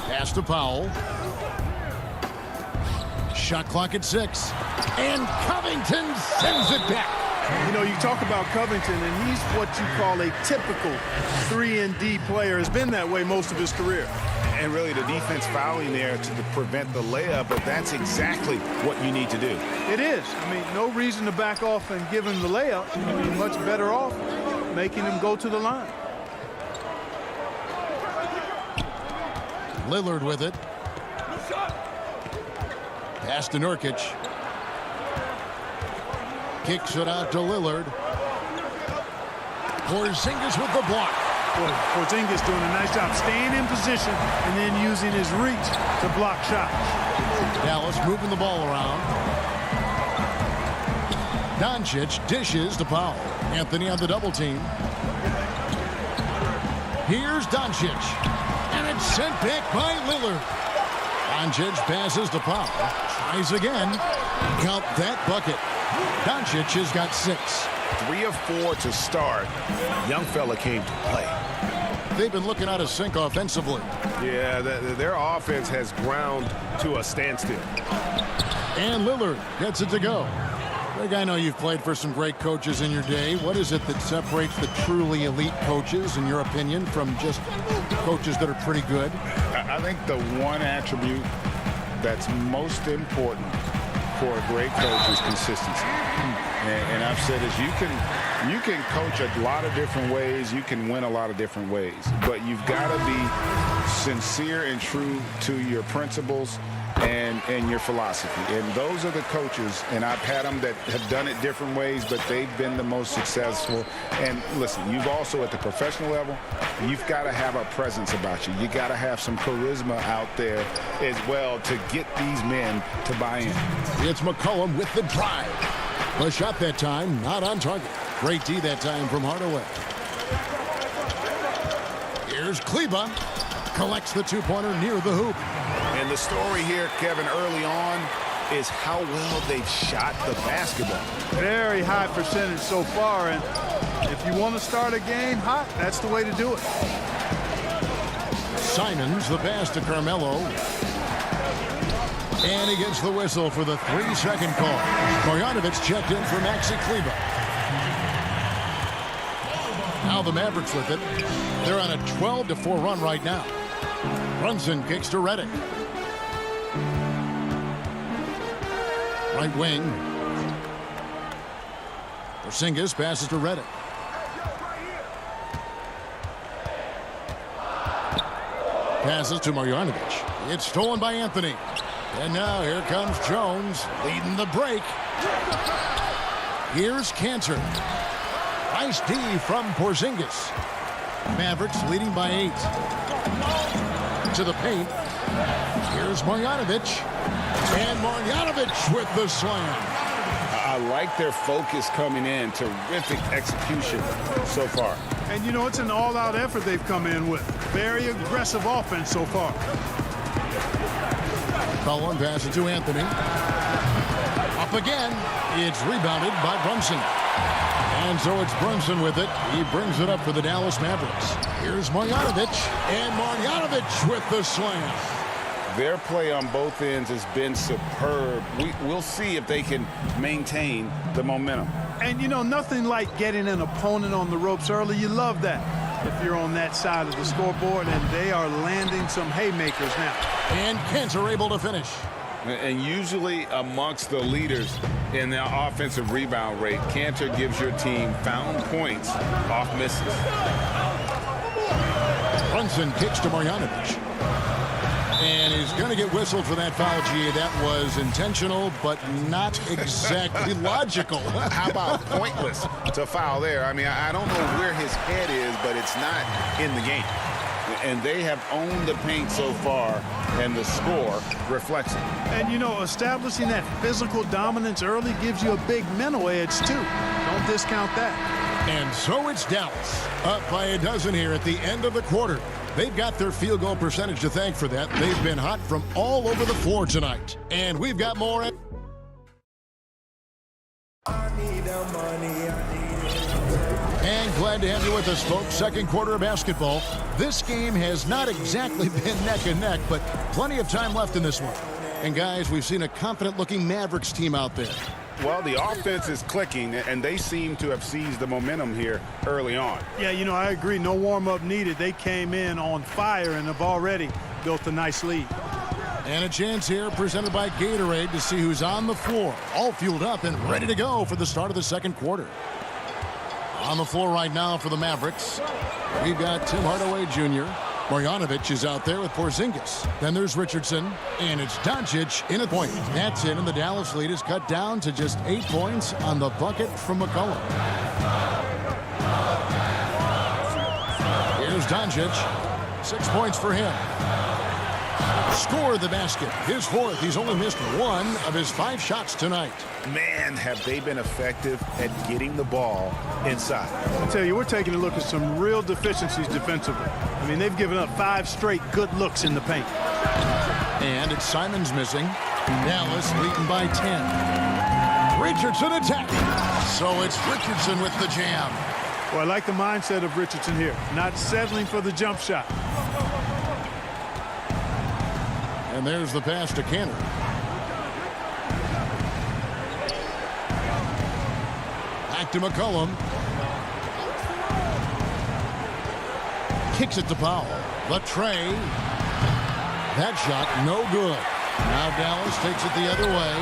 Pass to Powell. Shot clock at 6. And Covington sends it back. You know, you talk about Covington, and he's what you call a typical 3-and-D player. Has been that way most of his career. And really the defense fouling there to prevent the layup, but that's exactly what you need to do. It is. I mean, no reason to back off and give him the layup. You'd be much better off making him go to the line. Lillard with it. Pass to Nurkic. Kicks it out to Lillard. Porzingis with the block. Boy, Porzingis doing a nice job staying in position and then using his reach to block shots. Dallas moving the ball around. Doncic dishes to Powell. Anthony on the double team. Here's Doncic. And it's sent back by Lillard. Doncic passes to Powell. Tries again. Count that bucket. Doncic has got 6. 3 of 4 to start. Young fella came to play. They've been looking out of sync offensively. Yeah, their offense has ground to a standstill. And Lillard gets it to go. Greg, I know you've played for some great coaches in your day. What is it that separates the truly elite coaches, in your opinion, from just coaches that are pretty good? I think the one attribute that's most important for a great coach is consistency. And I've said this, you can coach a lot of different ways, you can win a lot of different ways, but you've got to be sincere and true to your principles and your philosophy. And those are the coaches, and I've had them that have done it different ways, but they've been the most successful. And listen, you've also at the professional level, you've got to have a presence about you. You got to have some charisma out there as well to get these men to buy in. It's McCollum with the drive. The shot that time, not on target. Great D that time from Hardaway. Here's Kleba. Collects the two-pointer near the hoop. And the story here, Kevin, early on is how well they've shot the basketball. Very high percentage so far, and if you want to start a game hot, that's the way to do it. Simons, the pass to Carmelo. And he gets the whistle for the 3-second call. Bogdanovic checked in for Maxi Kleba. Now the Mavericks with it. They're on a 12-4 run right now. Brunson kicks to Redick. Right wing. Porzingis passes to Redick. Passes to Marjanovic. It's stolen by Anthony. And now here comes Jones leading the break. Here's Cantor. Nice D from Porzingis. Mavericks leading by 8. To the paint. Here's Marjanovic. And Marjanovic with the slam. I like their focus coming in. Terrific execution so far. And, you know, it's an all-out effort they've come in with. Very aggressive offense so far. Cullen passes to Anthony. Up again. It's rebounded by Brunson. And so it's Brunson with it. He brings it up for the Dallas Mavericks. Here's Marjanovic. And Marjanovic with the slam. Their play on both ends has been superb. We'll see if they can maintain the momentum. And, you know, nothing like getting an opponent on the ropes early. You love that if you're on that side of the scoreboard, and they are landing some haymakers now. And Cantor able to finish. And usually amongst the leaders in the offensive rebound rate, Cantor gives your team found points off misses. Brunson kicks to Marjanovic. And he's going to get whistled for that foul, G. That was intentional, but not exactly logical. How about pointless to foul there? I mean, I don't know where his head is, but it's not in the game. And they have owned the paint so far, and the score reflects it. And, you know, establishing that physical dominance early gives you a big mental edge, too. Don't discount that. And so it's Dallas, up by a dozen here at the end of the quarter. They've got their field goal percentage to thank for that. They've been hot from all over the floor tonight. And we've got more. And glad to have you with us, folks. Second quarter of basketball. This game has not exactly been neck and neck, but plenty of time left in this one. And guys, we've seen a confident-looking Mavericks team out there. Well, the offense is clicking, and they seem to have seized the momentum here early on. Yeah, you know, I agree. No warm-up needed. They came in on fire and have already built a nice lead. And a chance here presented by Gatorade to see who's on the floor. All fueled up and ready to go for the start of the second quarter. On the floor right now for the Mavericks, we've got Tim Hardaway Jr., Marjanovic is out there with Porzingis. Then there's Richardson, and it's Doncic in a point. That's it, and the Dallas lead is cut down to just 8 points on the bucket from McCollum. Here's Doncic. 6 points for him. Scored the basket. His fourth. He's only missed 1 of his 5 shots tonight. Man, have they been effective at getting the ball inside. I tell you, we're taking a look at some real deficiencies defensively. I mean, they've given up 5 straight good looks in the paint. And it's Simons missing. Dallas leading by 10. Richardson attack. So it's Richardson with the jam. Well, I like the mindset of Richardson here. Not settling for the jump shot. And there's the pass to Cantor. Back to McCollum. Kicks it to Powell. The tray. That shot, no good. Now Dallas takes it the other way.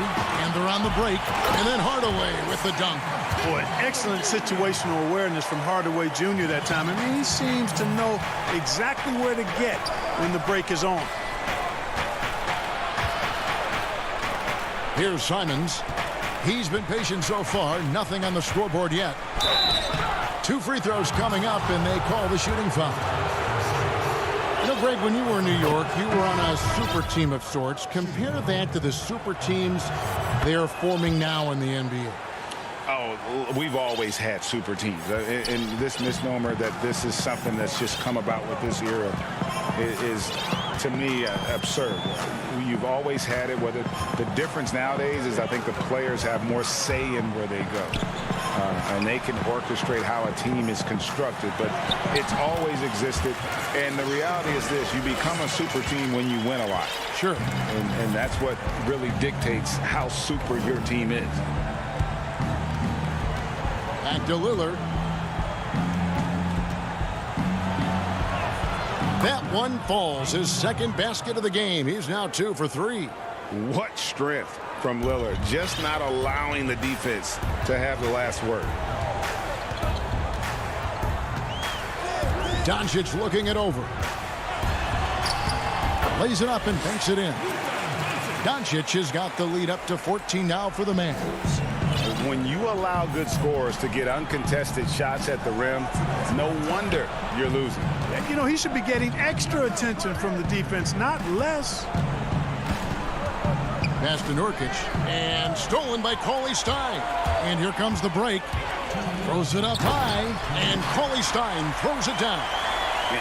And they're on the break. And then Hardaway with the dunk. Boy, excellent situational awareness from Hardaway Jr. that time. I mean, he seems to know exactly where to get when the break is on. Here's Simons. He's been patient so far. Nothing on the scoreboard yet. 2 free throws coming up, and they call the shooting foul. You know, Greg, when you were in New York, you were on a super team of sorts. Compare that to the super teams they are forming now in the NBA. Oh, we've always had super teams. And this misnomer that this is something that's just come about with this era is to me, absurd. You've always had it. Whether the difference nowadays is I think the players have more say in where they go. And they can orchestrate how a team is constructed. But it's always existed. And the reality is this. You become a super team when you win a lot. Sure. And that's what really dictates how super your team is. Back to Lillard. That one falls. His second basket of the game. He's now 2 for 3. What strength from Lillard. Just not allowing the defense to have the last word. Doncic looking it over. Lays it up and banks it in. Doncic has got the lead up to 14 now for the Mavs. When you allow good scorers to get uncontested shots at the rim, no wonder you're losing. You know, he should be getting extra attention from the defense, not less. Pass to Nurkic, and stolen by Cauley Stein. And here comes the break. Throws it up high, and Cauley Stein throws it down.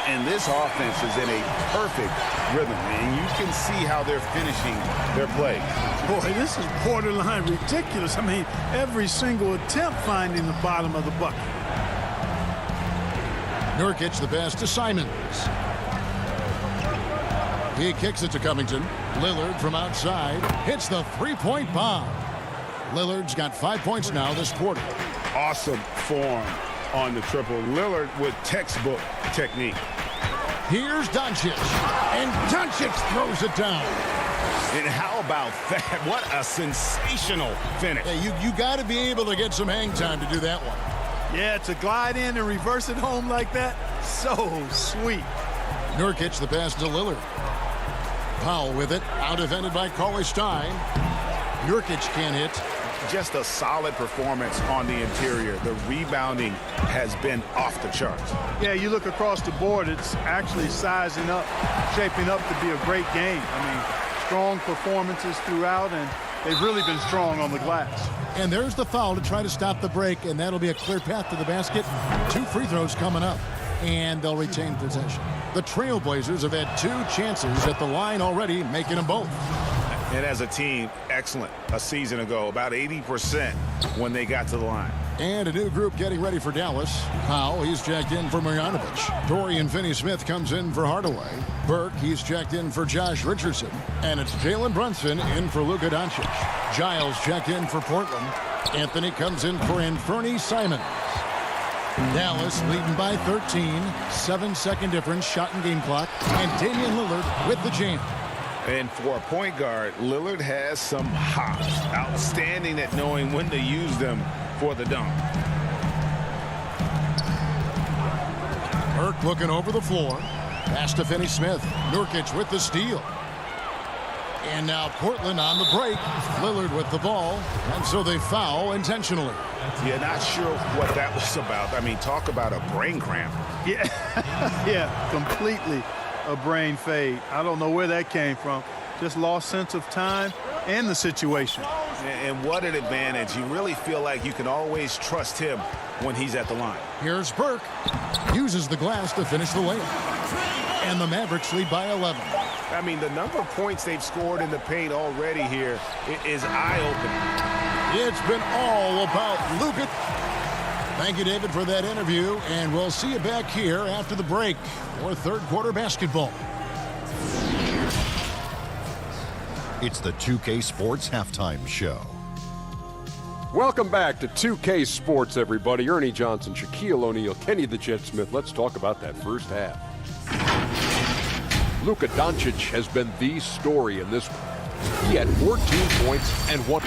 And this offense is in a perfect rhythm, and you can see how they're finishing their play. Boy, this is borderline ridiculous. I mean, every single attempt finding the bottom of the bucket. Nurkic the pass to Simons. He kicks it to Covington. Lillard from outside hits the three-point bomb. Lillard's got 5 points now this quarter. Awesome form on the triple. Lillard with textbook technique. Here's Doncic, and Doncic throws it down. And how about that? What a sensational finish. Hey, you got to be able to get some hang time to do that one. Yeah, to glide in and reverse it home like that, so sweet. Nurkic the pass to Lillard. Powell with it, out defended by Cauley Stein. Nurkic can't hit. Just a solid performance on the interior. The rebounding has been off the charts. Yeah, you look across the board, it's actually sizing up, shaping up to be a great game. I mean, strong performances throughout, and they've really been strong on the glass. And there's the foul to try to stop the break, and that'll be a clear path to the basket. 2 free throws coming up, and they'll retain possession. The Trailblazers have had 2 chances at the line already, making them both. And as a team, excellent a season ago, about 80% when they got to the line. And a new group getting ready for Dallas. Powell, he's checked in for Marjanovic. Dorian Finney-Smith comes in for Hardaway. Burke, he's checked in for Josh Richardson. And it's Jalen Brunson in for Luka Doncic. Giles checked in for Portland. Anthony comes in for Anthony Simons. Dallas leading by 13. 7-second difference, shot and game clock. And Damian Lillard with the jam. And for a point guard, Lillard has some hops. Outstanding at knowing when to use them for the dunk. Burke looking over the floor. Pass to Finney-Smith. Nurkic with the steal. And now Portland on the break. Lillard with the ball. And so they foul intentionally. Yeah, not sure what that was about. I mean, talk about a brain cramp. Yeah, yeah, completely a brain fade. I don't know where that came from. Just lost sense of time and the situation. And what an advantage. You really feel like you can always trust him when he's at the line. Here's Burke. Uses the glass to finish the layup. And the Mavericks lead by 11. I mean, the number of points they've scored in the paint already here is eye-opening. It's been all about Luka. Thank you, David, for that interview, and we'll see you back here after the break for third quarter basketball. It's the 2K Sports Halftime Show. Welcome back to 2K Sports, everybody. Ernie Johnson, Shaquille O'Neal, Kenny the Jet Smith. Let's talk about that first half. Luka Doncic has been the story in this one. He had 14 points and 1.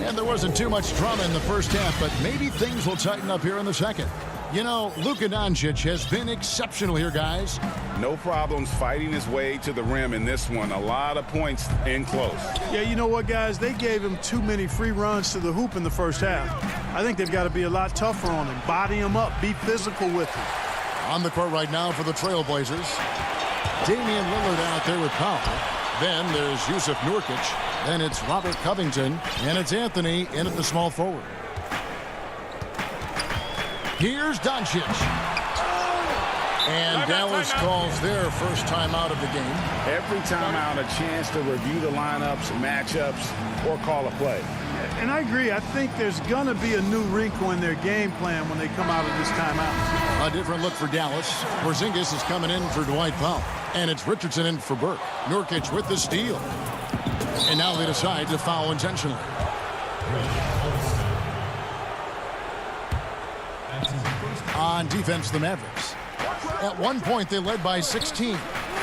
And there wasn't too much drama in the first half, but maybe things will tighten up here in the second. You know, Luka Doncic has been exceptional here, guys. No problems fighting his way to the rim in this one. A lot of points in close. Yeah, you know what, guys? They gave him too many free runs to the hoop in the first half. I think they've got to be a lot tougher on him. Body him up. Be physical with him. On the court right now for the Trailblazers. Damian Lillard out there with Powell. Then there's Yusuf Nurkic. Then it's Robert Covington. And it's Anthony in at the small forward. Here's Doncic. And Dallas calls their first time out of the game. Every time out, a chance to review the lineups, matchups, or call a play. And I agree. I think there's going to be a new wrinkle in their game plan when they come out of this timeout. A different look for Dallas. Porzingis is coming in for Dwight Powell. And it's Richardson in for Burke. Nurkic with the steal. And now they decide to foul intentionally. On defense, the Mavericks. At one point, they led by 16.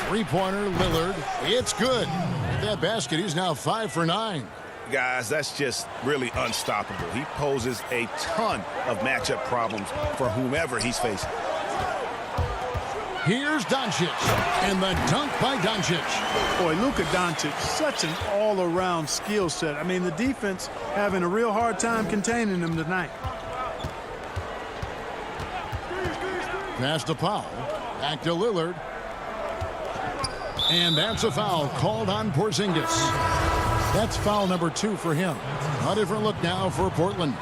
Three-pointer, Lillard. It's good. With that basket, he's now 5 for 9. Guys, that's just really unstoppable. He poses a ton of matchup problems for whomever he's facing. Here's Doncic, and the dunk by Doncic. Boy, Luka Doncic, such an all-around skill set. I mean, the defense having a real hard time containing him tonight. Pass to Powell. Back to Lillard. And that's a foul called on Porzingis. That's foul number 2 for him. A different look now for Portland.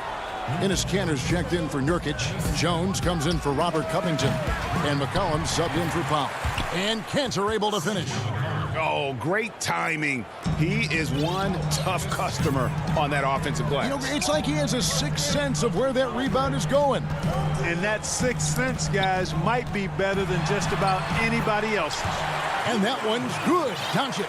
Enes Kanter's checked in for Nurkic. Jones comes in for Robert Covington. And McCollum subbed in for Powell. And Kanter able to finish. Oh, great timing. He is one tough customer on that offensive glass. You know, it's like he has a sixth sense of where that rebound is going. And that sixth sense, guys, might be better than just about anybody else's. And that one's good. Doncic.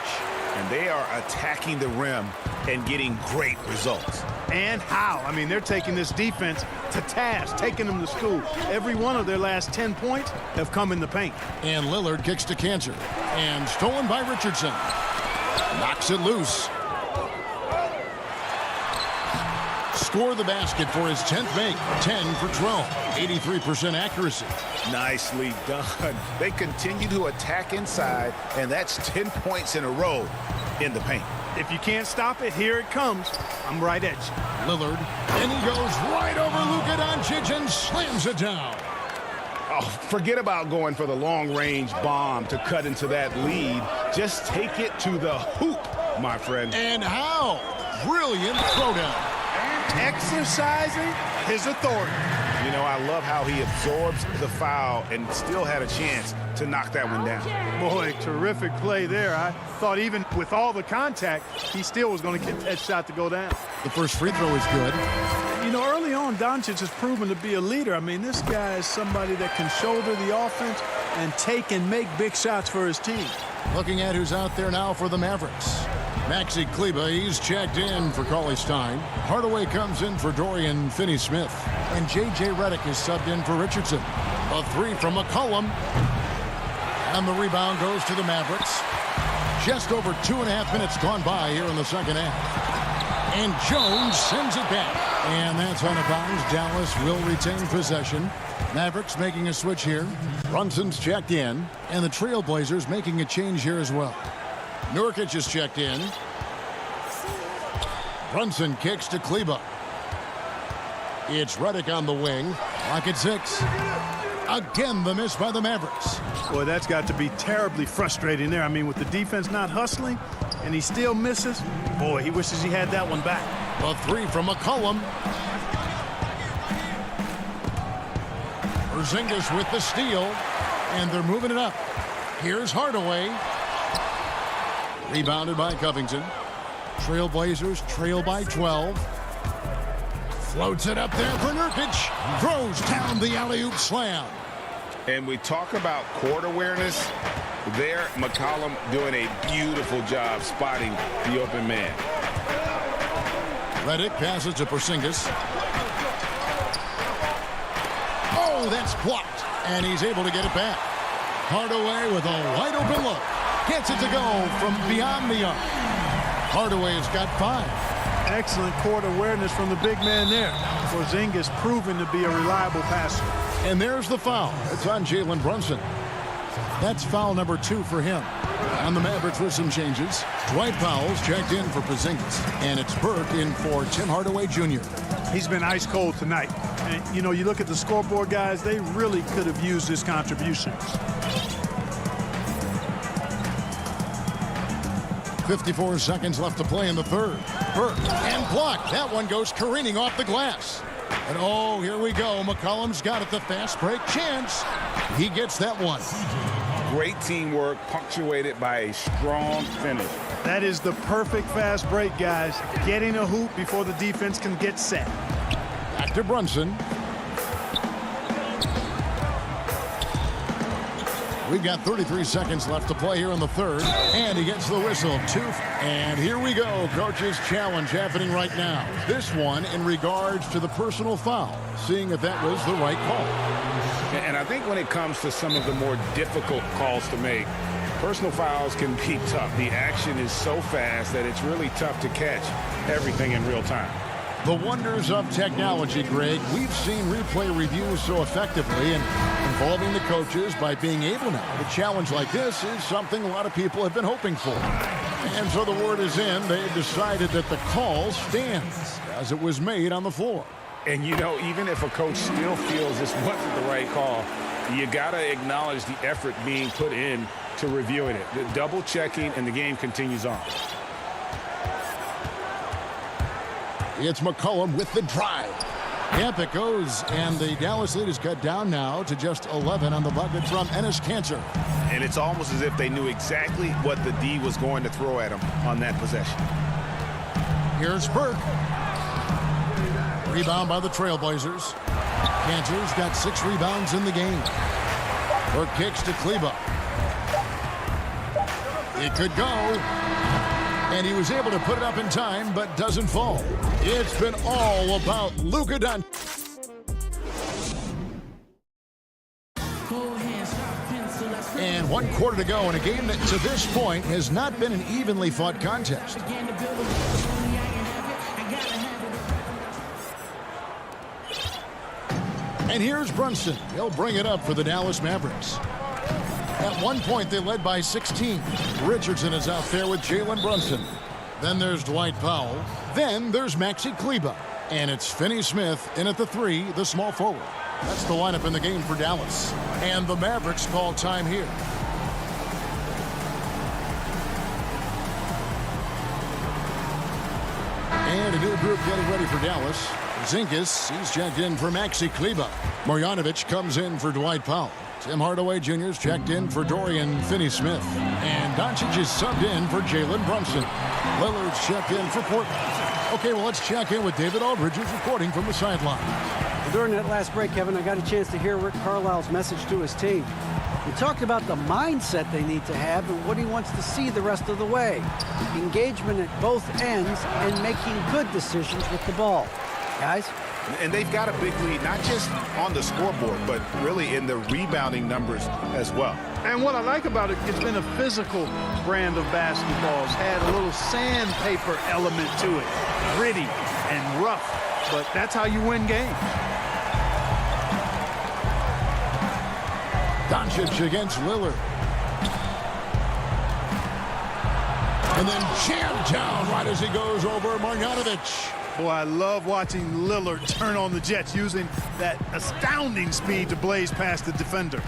And they are attacking the rim and getting great results. And how? I mean, they're taking this defense to task, taking them to school. Every one of their last 10 points have come in the paint. And Lillard kicks to Kanter. And stolen by Richardson. Knocks it loose. Score the basket for his 10th make. 10 for 12. 83% accuracy. Nicely done. They continue to attack inside, and that's 10 points in a row in the paint. If you can't stop it, here it comes. I'm right at you. Lillard, and he goes right over Luka Doncic and slams it down. Oh, forget about going for the long-range bomb to cut into that lead. Just take it to the hoop, my friend. And how? Brilliant throwdown. Exercising his authority. You know, I love how he absorbs the foul and still had a chance to knock that one down. Boy, terrific play there. I thought even with all the contact, he still was going to get that shot to go down. The first free throw is good. You know, early on, Doncic has proven to be a leader. I mean, this guy is somebody that can shoulder the offense and take and make big shots for his team. Looking at who's out there now for the Mavericks. Maxi Kleber, he's checked in for Cauley Stein. Hardaway comes in for Dorian Finney-Smith. And J.J. Redick is subbed in for Richardson. A three from McCollum. And the rebound goes to the Mavericks. Just over 2.5 minutes gone by here in the second half. And Jones sends it back. And that's out of bounds. Dallas will retain possession. Mavericks making a switch here. Brunson's checked in. And the Trailblazers making a change here as well. Nurkic is checked in. Brunson kicks to Kleber. It's Redick on the wing. Clock at 6. Again, the miss by the Mavericks. Boy, that's got to be terribly frustrating there. I mean, with the defense not hustling, and he still misses. Boy, he wishes he had that one back. A three from McCollum. Porzingis with the steal, and they're moving it up. Here's Hardaway. Rebounded by Covington. Trailblazers trail by 12. Floats it up there for Nurkic. Throws down the alley-oop slam. And we talk about court awareness. There, McCollum doing a beautiful job spotting the open man. Redick passes to Porzingis. Oh, that's blocked. And he's able to get it back. Hardaway with a wide open look. Gets it to go from beyond the arc. Hardaway has got 5. Excellent court awareness from the big man there. Porzingis proven to be a reliable passer. And there's the foul. It's on Jalen Brunson. That's foul number 2 for him. On the Mavericks with some changes. Dwight Powell's checked in for Porzingis. And it's Burke in for Tim Hardaway Jr. He's been ice cold tonight. And, you know, you look at the scoreboard, guys, they really could have used his contributions. 54 seconds left to play in the third. Burke and blocked. That one goes careening off the glass. And oh, here we go. McCollum's got it. The fast break chance. He gets that one. Great teamwork punctuated by a strong finish. That is the perfect fast break, guys. Getting a hoop before the defense can get set. Back to Brunson. We've got 33 seconds left to play here in the third. And he gets the whistle. 2. And here we go. Coach's challenge happening right now. This one in regards to the personal foul. Seeing if that was the right call. And I think when it comes to some of the more difficult calls to make, Personal fouls can be tough. The action is so fast that it's really tough to catch everything in real time. The wonders of technology, Greg. We've seen replay reviews so effectively, and involving the coaches by being able now to challenge like this is something a lot of people have been hoping for. And so the word is in. They've decided that the call stands as it was made on the floor. And, you know, even if a coach still feels this wasn't the right call, you got to acknowledge the effort being put in to reviewing it. The double checking, and the game continues on. It's McCollum with the drive. Yep, it goes, and the Dallas lead is cut down now to just 11 on the bucket from Enes Kanter. And it's almost as if they knew exactly what the D was going to throw at him on that possession. Here's Burke. Rebound by the Trailblazers. Kanter's got 6 rebounds in the game. Burke kicks to Kleba. It could go. And he was able to put it up in time, but doesn't fall. It's been all about Luka Doncic. And 1 quarter to go in a game that to this point has not been an evenly fought contest. And here's Brunson. He'll bring it up for the Dallas Mavericks. At one point, they led by 16. Richardson is out there with Jalen Brunson. Then there's Dwight Powell. Then there's Maxi Kleba. And it's Finney Smith in at the 3, the small forward. That's the lineup in the game for Dallas. And the Mavericks call time here. And a new group getting ready for Dallas. Zingas, he's checked in for Maxi Kleba. Marjanovic comes in for Dwight Powell. Tim Hardaway Jr.'s checked in for Dorian Finney-Smith. And Doncic is subbed in for Jalen Brunson. Lillard's checked in for Portland. Okay, well, let's check in with David Aldridge, who's reporting from the sideline. Well, during that last break, Kevin, I got a chance to hear Rick Carlisle's message to his team. He talked about the mindset they need to have and what he wants to see the rest of the way. Engagement at both ends and making good decisions with the ball. Guys? And they've got a big lead, not just on the scoreboard, but really in the rebounding numbers as well. And what I like about it, it's been a physical brand of basketball. It's had a little sandpaper element to it. Gritty and rough, but that's how you win games. Doncic against Lillard. And then jammed down right as he goes over Marjanovic. Boy, I love watching Lillard turn on the Jets using that astounding speed to blaze past the defenders.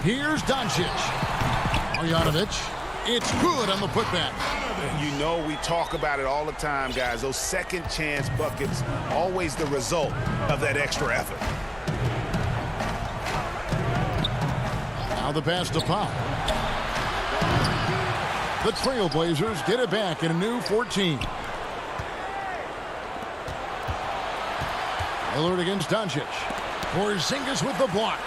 Here's Doncic. Marjanovic. It's good on the putback. You know we talk about it all the time, guys. Those second chance buckets, always the result of that extra effort. Now the pass to Powell. The Trailblazers get it back in a new 14. Lillard against Doncic. Porzingis with the block.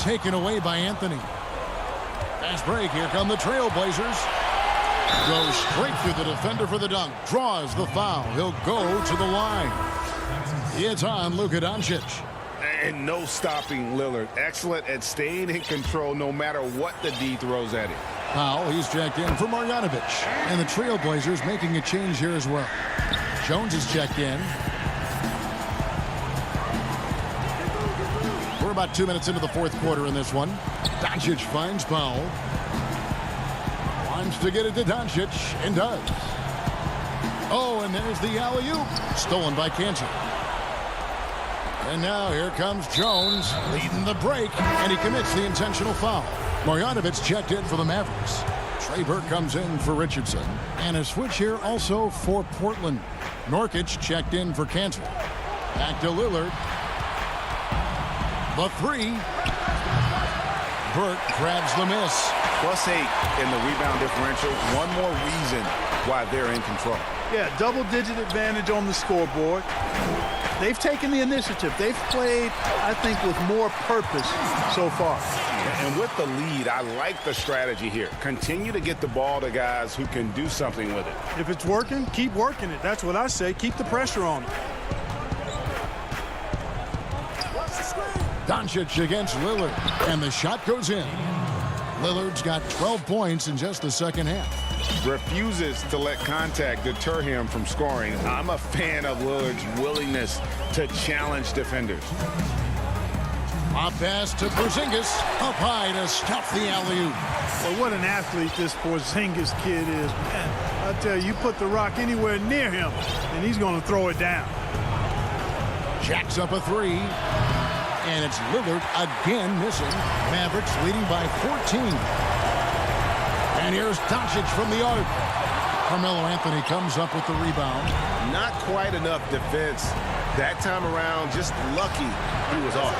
Taken away by Anthony. Fast break. Here come the Trailblazers. Goes straight through the defender for the dunk. Draws the foul. He'll go to the line. It's on Luka Doncic. And no stopping Lillard. Excellent at staying in control no matter what the D throws at him. Powell, he's checked in for Marjanovic. And the Trailblazers making a change here as well. Jones is checked in. We're about 2 minutes into the 4th quarter in this one. Doncic finds Powell. Wants to get it to Doncic, and does. Oh, and there's the alley-oop. Stolen by Kanter. And now here comes Jones leading the break, and he commits the intentional foul. Marjanovic checked in for the Mavericks. Trey Burke comes in for Richardson. And a switch here also for Portland. Nurkic checked in for Kanter. Back to Lillard. The 3. Burke grabs the miss. +8 in the rebound differential. One more reason why they're in control. Yeah, double-digit advantage on the scoreboard. They've taken the initiative. They've played, I think, with more purpose so far. And with the lead, I like the strategy here. Continue to get the ball to guys who can do something with it. If it's working, keep working it. That's what I say. Keep the pressure on it. Doncic against Lillard, and the shot goes in. Lillard's got 12 points in just the second half. Refuses to let contact deter him from scoring. I'm a fan of Lillard's willingness to challenge defenders. Pop pass to Porzingis, up high to stuff the alley-oop. Well, what an athlete this Porzingis kid is, man. I tell you, you put the rock anywhere near him, and he's going to throw it down. Jacks up a three, and it's Lillard again missing. Mavericks leading by 14. And here's Doncic from the arc. Carmelo Anthony comes up with the rebound. Not quite enough defense that time around. Just lucky he was off.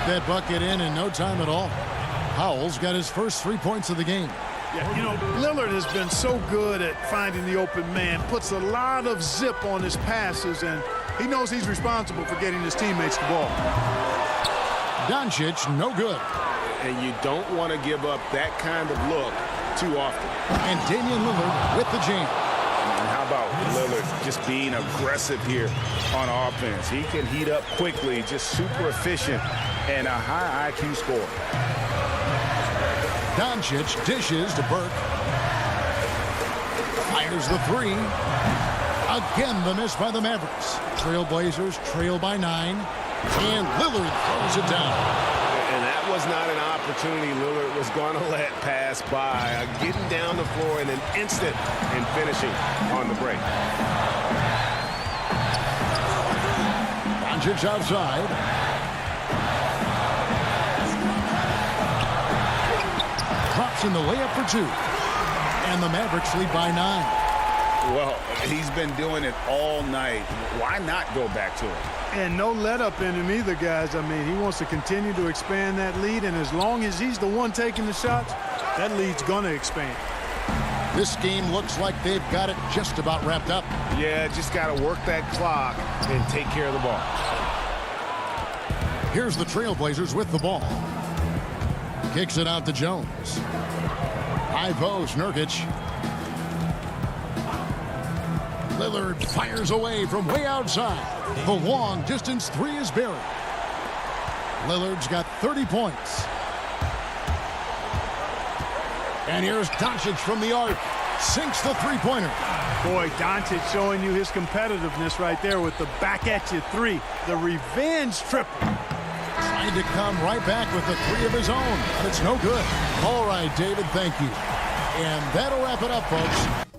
That bucket in no time at all. Howell's got his first 3 points of the game. Yeah, you know, Lillard has been so good at finding the open man, puts a lot of zip on his passes, and he knows he's responsible for getting his teammates the ball. Doncic, no good. And you don't want to give up that kind of look too often. And Damian Lillard with the jam. And how about Lillard just being aggressive here on offense? He can heat up quickly, just super efficient, and a high IQ score. Doncic dishes to Burke. Fires the three. Again, the miss by the Mavericks. Trailblazers trail by 9. And Lillard throws it down. And that was not an opportunity Lillard was going to let pass by. Getting down the floor in an instant and finishing on the break. Doncic outside. Drops in the layup for 2. And the Mavericks lead by 9. Well, he's been doing it all night. Why not go back to it? And no let-up in him either, guys. I mean, he wants to continue to expand that lead, and as long as he's the one taking the shots, that lead's going to expand. This game looks like they've got it just about wrapped up. Yeah, just got to work that clock and take care of the ball. Here's the Trailblazers with the ball. Kicks it out to Jones. High post, Nurkic. Lillard fires away from way outside. The long distance three is buried. Lillard's got 30 points. And here's Doncic from the arc. Sinks the three-pointer. Boy, Doncic showing you his competitiveness right there with the back-at-you three. The revenge triple. Trying to come right back with the three of his own. But it's no good. All right, David, thank you. And that'll wrap it up, folks.